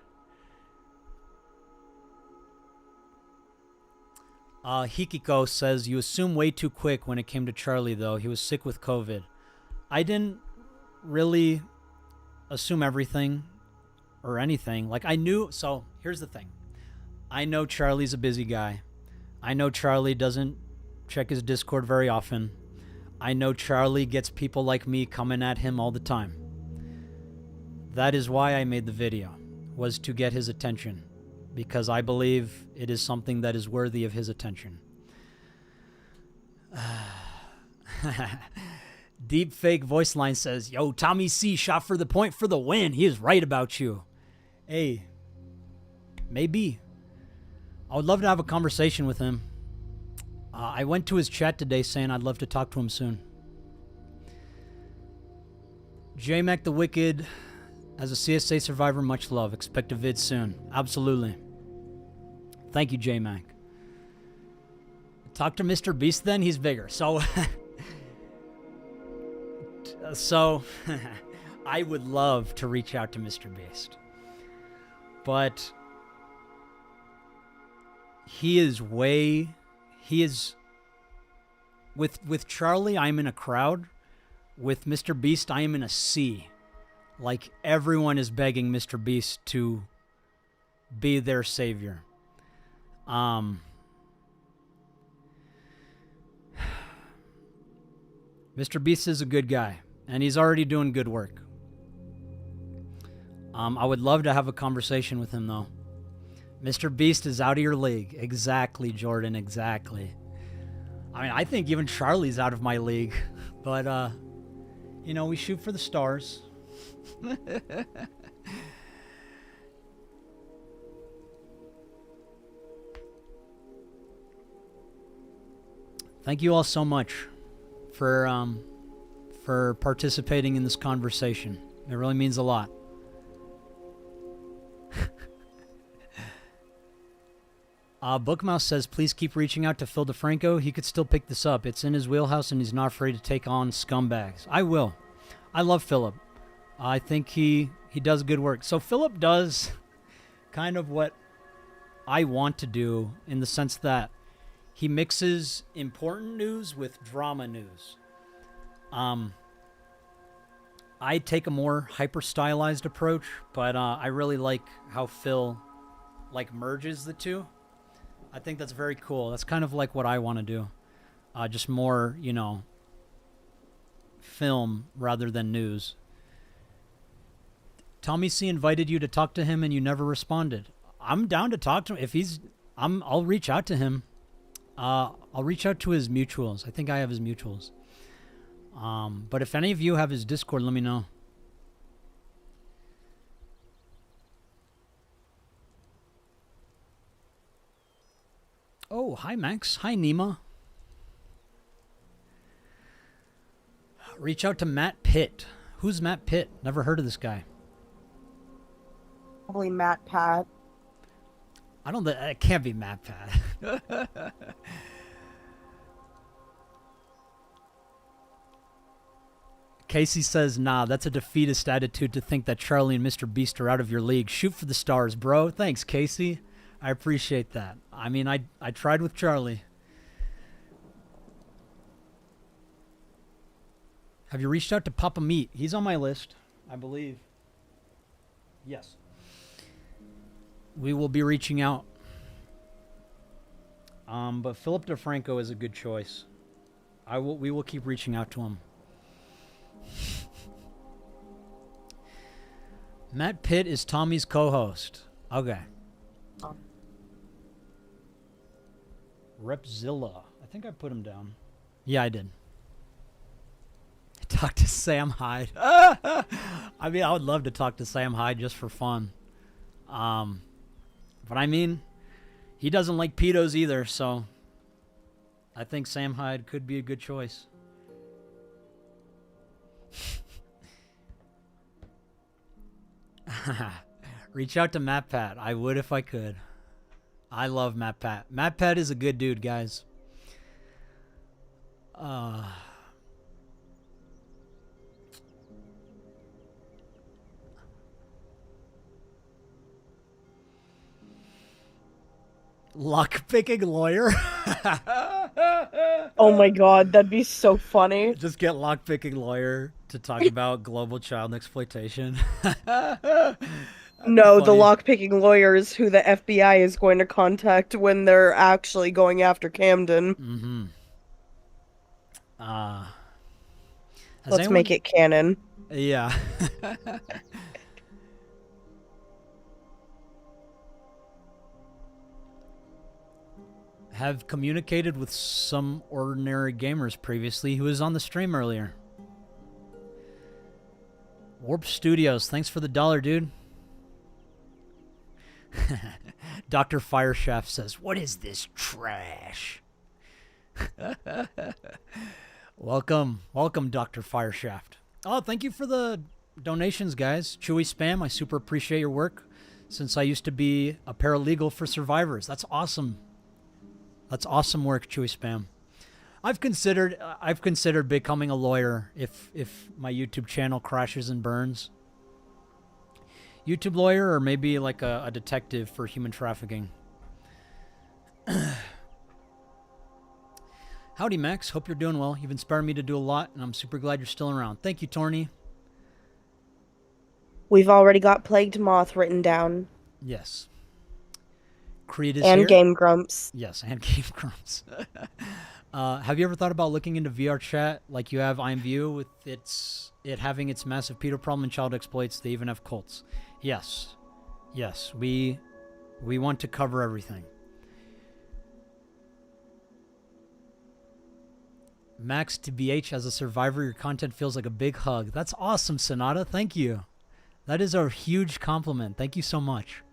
A: Hikiko says, you assume way too quick when it came to Charlie, though. He was sick with COVID. I didn't really assume everything or anything. Like, I knew. So, here's the thing. I know Charlie's a busy guy. I know Charlie doesn't check his Discord very often. I know Charlie gets people like me coming at him all the time. That is why I made the video, was to get his attention, because I believe it is something that is worthy of his attention. Deep fake voice line says, "Yo, Tommy C shot for the point for the win. He is right about you." Hey, maybe. I would love to have a conversation with him. I went to his chat today saying I'd love to talk to him soon. J-Mac the Wicked, as a CSA survivor, much love. Expect a vid soon. Absolutely. Thank you, J-Mac. Talk to Mr. Beast then, he's bigger. So, I would love to reach out to Mr. Beast. But he is with Charlie, I'm in a crowd. With Mr. Beast, I am in a sea. Like, everyone is begging Mr. Beast to be their savior. Mr. Beast is a good guy, and he's already doing good work. I would love to have a conversation with him, though. Mr. Beast is out of your league. Exactly, Jordan, exactly. I mean, I think even Charlie's out of my league. But, you know, we shoot for the stars. Thank you all so much for participating in this conversation. It really means a lot. Bookmouse says, please keep reaching out to Phil DeFranco. He could still pick this up. It's in his wheelhouse, and he's not afraid to take on scumbags. I will. I love Philip. I think he does good work. So Philip does kind of what I want to do, in the sense that he mixes important news with drama news. I take a more hyper-stylized approach, but I really like how Phil merges the two. I think that's very cool. That's kind of like what I want to do. Just more, you know, film rather than news. Tommy C invited you to talk to him and you never responded. I'm down to talk to him. If he's, I'll reach out to him. I'll reach out to his mutuals. I think I have his mutuals. But if any of you have his Discord, let me know. Oh, hi, Max. Hi, Nima. Reach out to Matt Pitt. Who's Matt Pitt? Never heard of this guy.
B: Probably Matt Pat.
A: I don't think it can't be Matt Pat. Casey says, nah, that's a defeatist attitude to think that Charlie and Mr. Beast are out of your league. Shoot for the stars, bro. Thanks, Casey. I appreciate that. I mean, I tried with Charlie. Have you reached out to Papa Meat? He's on my list, I believe. Yes. We will be reaching out. But Philip DeFranco is a good choice. We will keep reaching out to him. Matt Pitt is Tommy's co-host. Okay. Repzilla. I think I put him down. Yeah, I did. Talk to Sam Hyde. I mean, I would love to talk to Sam Hyde just for fun. But I mean, he doesn't like pedos either, so I think Sam Hyde could be a good choice. Reach out to Matt Pat. I would if I could. I love Matt Pat. Matt Pat is a good dude, guys. Lock-picking lawyer?
B: Oh my god, that'd be so funny.
A: Just get lock-picking lawyer to talk about global child exploitation.
B: No, the lock-picking lawyers who the FBI is going to contact when they're actually going after Camden.
A: Mm-hmm.
B: Let's make it canon.
A: Yeah. Have communicated with some ordinary gamers previously who was on the stream earlier. Warp Studios, thanks for the $1, dude. Dr. Fireshaft says, "What is this trash?" Welcome, Dr. Fireshaft. Oh, thank you for the donations, guys. Chewy Spam, I super appreciate your work since I used to be a paralegal for survivors. That's awesome. That's awesome work, Chewy Spam. I've considered becoming a lawyer if my YouTube channel crashes and burns. YouTube lawyer, or maybe like a detective for human trafficking. Howdy, Max. Hope you're doing well. You've inspired me to do a lot, and I'm super glad you're still around. Thank you, Torny.
B: We've already got Plagued Moth written down.
A: Yes. Creed is
B: and
A: here.
B: Game Grumps.
A: Yes, and Game Grumps. Have you ever thought about looking into VR chat like you have IMView with it having its massive pedo problem and child exploits? They even have cults. Yes. Yes, we want to cover everything. Max, to BH, as a survivor, your content feels like a big hug. That's awesome, Sonata. Thank you. That is a huge compliment. Thank you so much.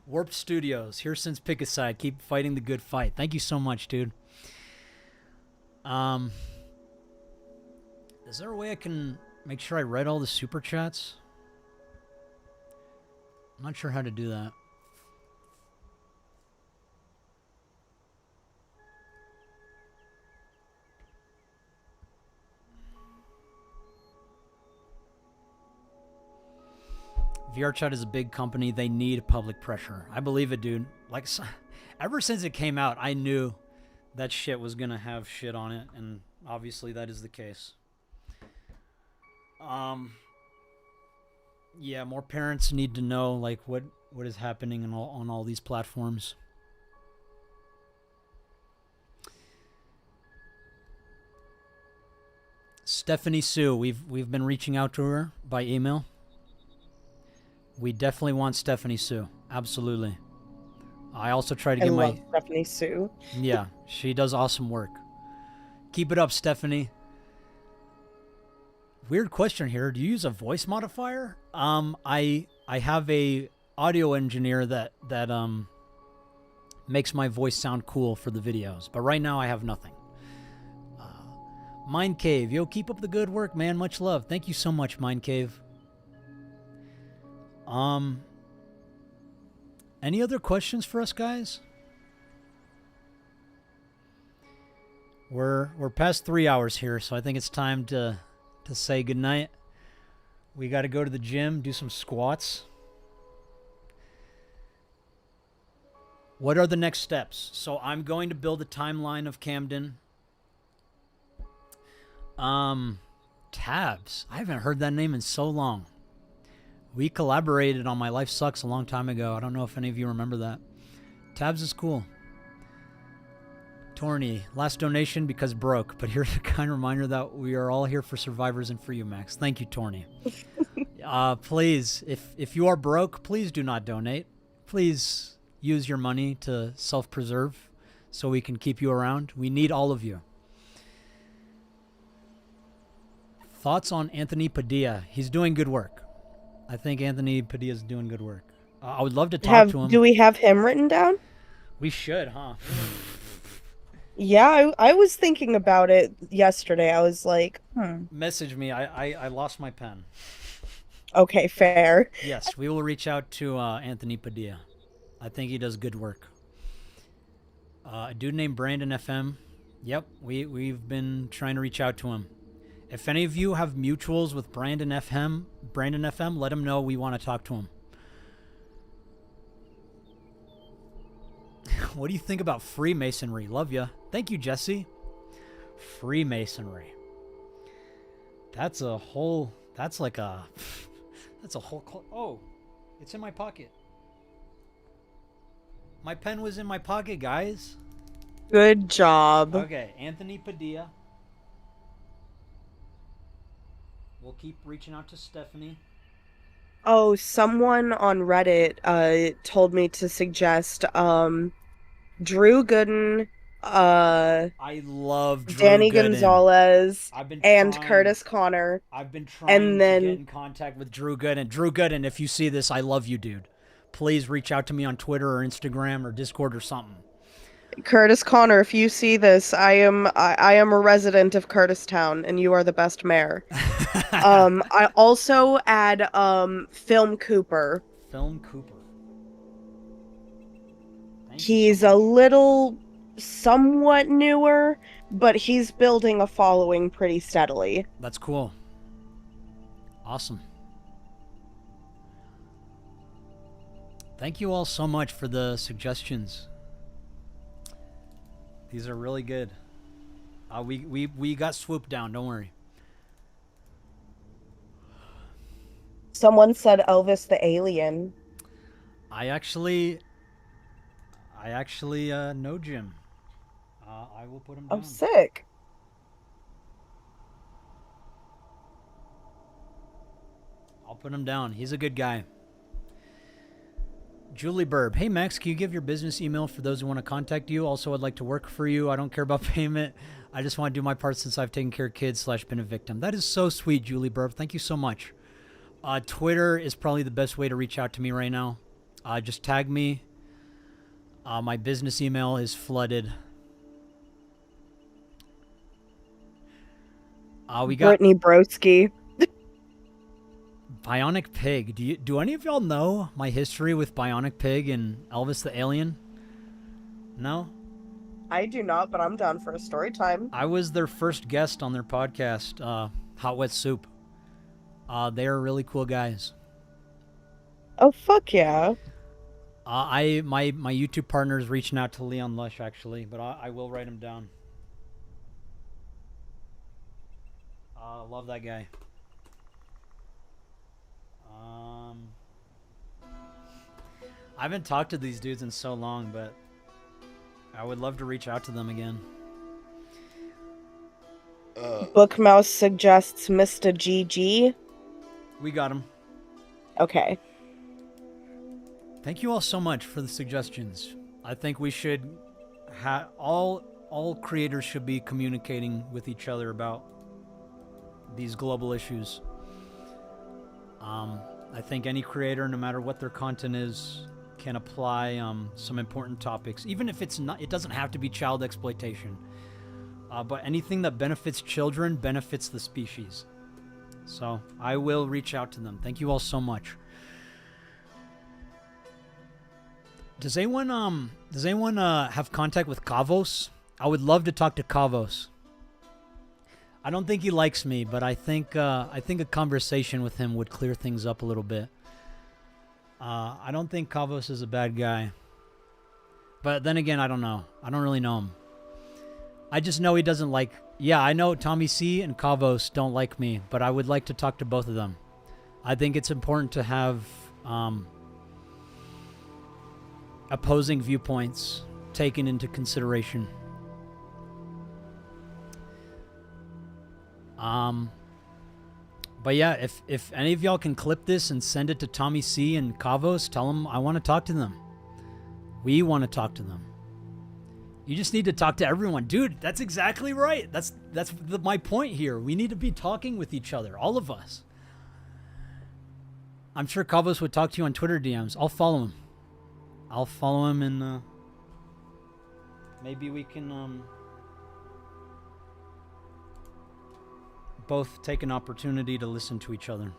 A: Warp Studios, here since pick a side. Keep fighting the good fight. Thank you so much, dude. Is there a way I can make sure I read all the super chats? I'm not sure how to do that. VRChat is a big company. They need public pressure. I believe it, dude. Like, ever since it came out, I knew that shit was gonna have shit on it, and obviously that is the case. Yeah, more parents need to know like what is happening on all these platforms. Stephanie Sue, we've been reaching out to her by email. We definitely want Stephanie Sue. Absolutely. I also try to get
B: love Stephanie Sue.
A: Yeah, she does awesome work. Keep it up, Stephanie. Weird question here. Do you use a voice modifier? I have a audio engineer that makes my voice sound cool for the videos, but right now I have nothing. Mind Cave, yo, keep up the good work, man. Much love. Thank you so much, Mind Cave. Any other questions for us, guys? We're past 3 hours here, so I think it's time to say goodnight. We got to go to the gym, do some squats. What are the next steps? So I'm going to build a timeline of Camden. Tabs. I haven't heard that name in so long. We collaborated on My Life Sucks a long time ago. I don't know if any of you remember that. Tabs is cool. Torny, last donation because broke, but here's a kind reminder that we are all here for survivors and for you, Max. Thank you, Torny. Please, if you are broke, please do not donate. Please use your money to self-preserve so we can keep you around. We need all of you. Thoughts on Anthony Padilla? He's doing good work. I think Anthony Padilla is doing good work. I would love to talk to him.
B: Do we have him written down?
A: We should, huh?
B: Yeah, I was thinking about it yesterday. I was like,
A: Message me. I lost my pen.
B: Okay, fair.
A: Yes, we will reach out to Anthony Padilla. I think he does good work. A dude named Brandon FM. Yep, we've been trying to reach out to him. If any of you have mutuals with Brandon FM, let him know we want to talk to him. What do you think about Freemasonry? Love ya. Thank you, Jesse. Freemasonry. That's a whole... That's like a... That's a whole... Oh, it's in my pocket. My pen was in my pocket, guys.
B: Good job.
A: Okay, Anthony Padilla. We'll keep reaching out to Stephanie.
B: Oh, someone on Reddit told me to suggest Drew Gooden,
A: I love Drew
B: Danny
A: Gooden.
B: Gonzalez,
A: I've been
B: and
A: trying-
B: Curtis Connor.
A: I've been trying
B: And
A: to
B: then-
A: get in contact with Drew Gooden. Drew Gooden, if you see this, I love you, dude. Please reach out to me on Twitter or Instagram or Discord or something.
B: Curtis Connor, if you see this, I am a resident of Curtistown, and you are the best mayor. I also add Film Cooper.
A: Film Cooper. Thank you so
B: He's
A: much.
B: a little somewhat newer, but he's building a following pretty steadily.
A: That's cool. Awesome. Thank you all so much for the suggestions. These are really good. We got swooped down, don't worry.
B: Someone said Elvis the Alien.
A: I actually know Jim. I will put him down.
B: Oh, sick.
A: I'll put him down. He's a good guy. Julie Burb. Hey, Max, can you give your business email for those who want to contact you? Also, I'd like to work for you. I don't care about payment. I just want to do my part since I've taken care of kids / been a victim. That is so sweet, Julie Burb. Thank you so much. Twitter is probably the best way to reach out to me right now. Just tag me. My business email is flooded. We got
B: Brittany Broski.
A: Bionic Pig. Do any of y'all know my history with Bionic Pig and Elvis the Alien? No?
B: I do not, but I'm down for a story time.
A: I was their first guest on their podcast, Hot Wet Soup. They are really cool guys.
B: Oh, fuck yeah.
A: My YouTube partner is reaching out to Leon Lush, actually, but I will write him down. Love that guy. I haven't talked to these dudes in so long, but I would love to reach out to them again.
B: Bookmouse suggests Mr. GG.
A: We got him.
B: Okay.
A: Thank you all so much for the suggestions. I think we should all creators should be communicating with each other about these global issues. I think any creator, no matter what their content is, can apply some important topics, even if it's not. It doesn't have to be child exploitation, but anything that benefits children benefits the species. So I will reach out to them. Thank you all so much. Does anyone have contact with Kavos? I would love to talk to Kavos. I don't think he likes me, but I think a conversation with him would clear things up a little bit. I don't think Kavos is a bad guy. But then again, I don't know. I don't really know him. I just know he doesn't like... Yeah, I know Tommy C and Kavos don't like me, but I would like to talk to both of them. I think it's important to have opposing viewpoints taken into consideration. But yeah, if any of y'all can clip this and send it to Tommy C and Kavos, tell them I want to talk to them. We want to talk to them. You just need to talk to everyone. Dude, that's exactly right. That's my point here. We need to be talking with each other, all of us. I'm sure Kavos would talk to you on Twitter DMs. I'll follow him. I'll follow him and maybe we can both take an opportunity to listen to each other.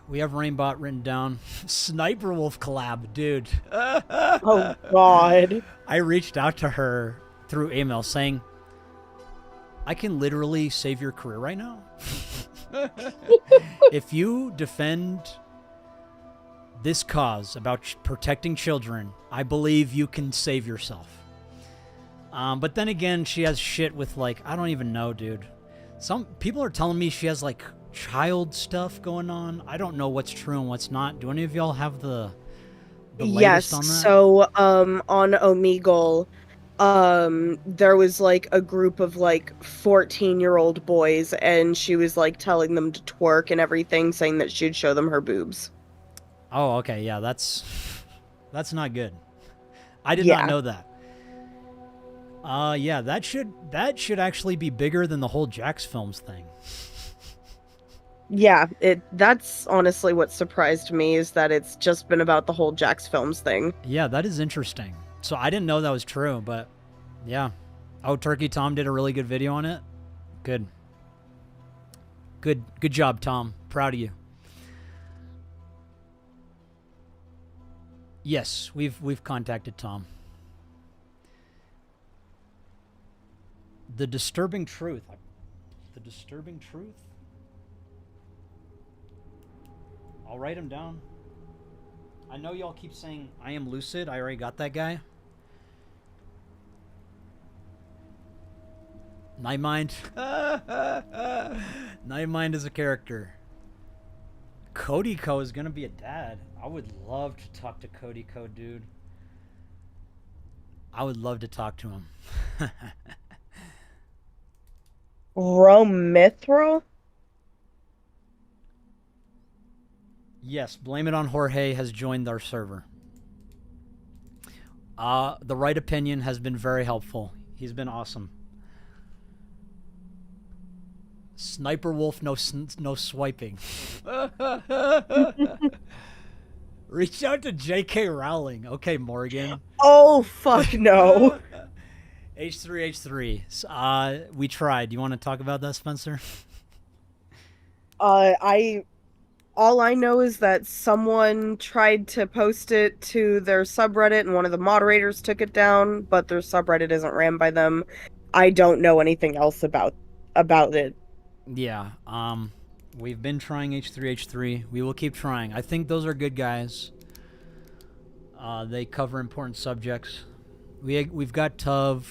A: We have Rainbot written down. Sniper Wolf collab, dude.
B: Oh, God.
A: I reached out to her through email saying, I can literally save your career right now. If you defend this cause about protecting children, I believe you can save yourself. But then again, she has shit with, like, I don't even know, dude. Some people are telling me she has, like, child stuff going on. I don't know what's true and what's not. Do any of y'all have the latest
B: Yes,
A: on that?
B: so on Omegle, there was like a group of like 14-year-old boys, and she was like telling them to twerk and everything, saying that she'd show them her boobs.
A: Oh, okay, yeah, that's not good. I did
B: Yeah.
A: not know that. Yeah, that should actually be bigger than the whole Jax Films thing.
B: Yeah, that's honestly what surprised me is that it's just been about the whole Jax Films thing.
A: Yeah, that is interesting. So I didn't know that was true, but yeah. Oh, Turkey Tom did a really good video on it. Good. Good job, Tom. Proud of you. Yes, we've contacted Tom. The disturbing truth. The disturbing truth? I'll write him down. I know y'all keep saying I am lucid. I already got that guy. Nightmind. Nightmind is a character. Cody Co is gonna be a dad. I would love to talk to Cody Co, dude. I would love to talk to him.
B: Romithro?
A: Yes, Blame It on Jorge has joined our server. The right opinion has been very helpful. He's been awesome. Sniper Wolf, no swiping. Reach out to J.K. Rowling. Okay, Morgan.
B: Oh, fuck no.
A: H3H3. We tried. You want to talk about that, Spencer?
B: All I know is that someone tried to post it to their subreddit and one of the moderators took it down, but their subreddit isn't ran by them. I don't know anything else about it.
A: Yeah. We've been trying H3H3. We will keep trying. I think those are good guys. They cover important subjects. We've got Tuv.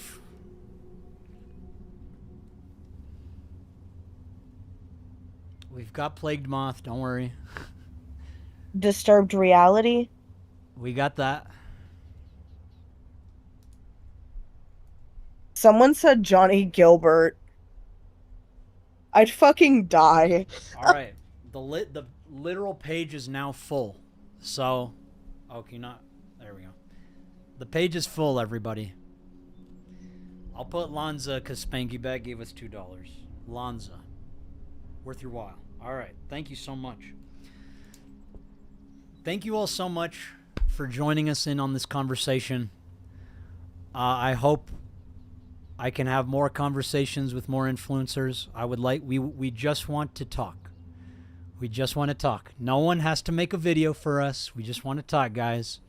A: We've got Plagued Moth, don't worry.
B: Disturbed Reality?
A: We got that.
B: Someone said Johnny Gilbert. I'd fucking die.
A: Alright. The literal page is now full. So, okay, there we go. The page is full, everybody. I'll put Lanza because Spanky Bag gave us $2. Lanza. Worth your while. Alright, thank you so much. Thank you all so much for joining us in on this conversation. I hope I can have more conversations with more influencers. We just want to talk. We just want to talk. No one has to make a video for us. We just want to talk, guys.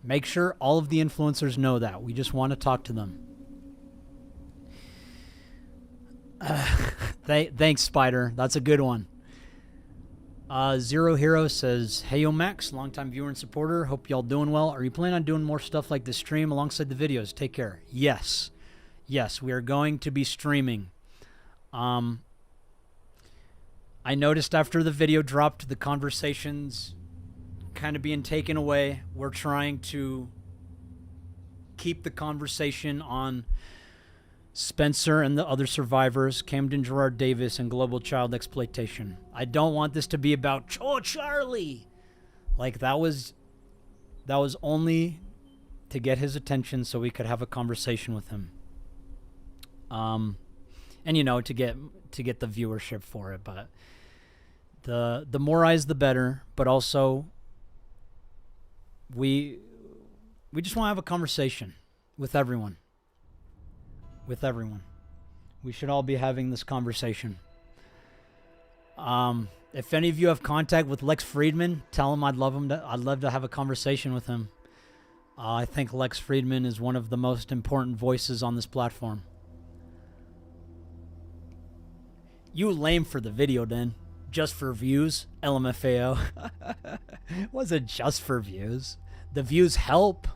A: Make sure all of the influencers know that. We just want to talk to them. Thanks, Spider. That's a good one. Zero Hero says, "Hey, yo, Max, longtime viewer and supporter. Hope y'all doing well. Are you planning on doing more stuff like this stream alongside the videos? Take care." Yes. Yes, we are going to be streaming. I noticed after the video dropped, the conversations kind of being taken away. We're trying to keep the conversation on Spencer and the other survivors, Camden Gerard Davis, and global child exploitation. I don't want this to be about, oh, Charlie. Like, that was only to get his attention so we could have a conversation with him. And, you know, to get the viewership for it. But the more eyes, the better. But also, we just want to have a conversation with everyone. With everyone. We should all be having this conversation. If any of you have contact with Lex Friedman, tell him I'd love to have a conversation with him. I think Lex Friedman is one of the most important voices on this platform. You lame for the video then. Just for views, LMFAO. Was it just for views? The views help.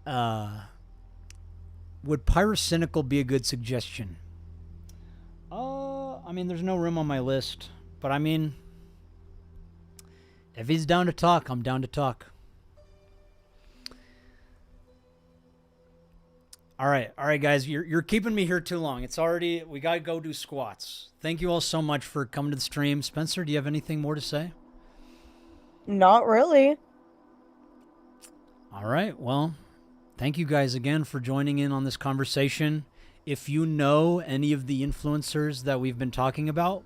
A: Would Pyrocynical be a good suggestion? I mean, there's no room on my list. But I mean, if he's down to talk, I'm down to talk. All right, guys, you're keeping me here too long. It's already, we gotta go do squats. Thank you all so much for coming to the stream. Spencer, do you have anything more to say?
B: Not really.
A: All right. Well, thank you guys again for joining in on this conversation. If you know any of the influencers that we've been talking about,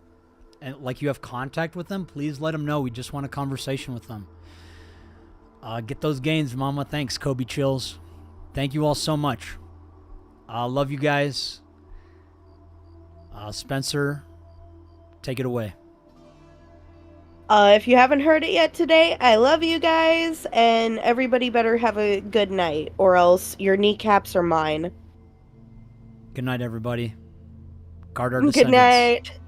A: and like you have contact with them, please let them know. We just want a conversation with them. Get those gains, mama. Thanks, Kobe Chills. Thank you all so much. Love you guys. Spencer, take it away.
B: If you haven't heard it yet today, I love you guys, and everybody better have a good night, or else your kneecaps are mine.
A: Good night, everybody. Guard our
B: Good
A: descendants.
B: night.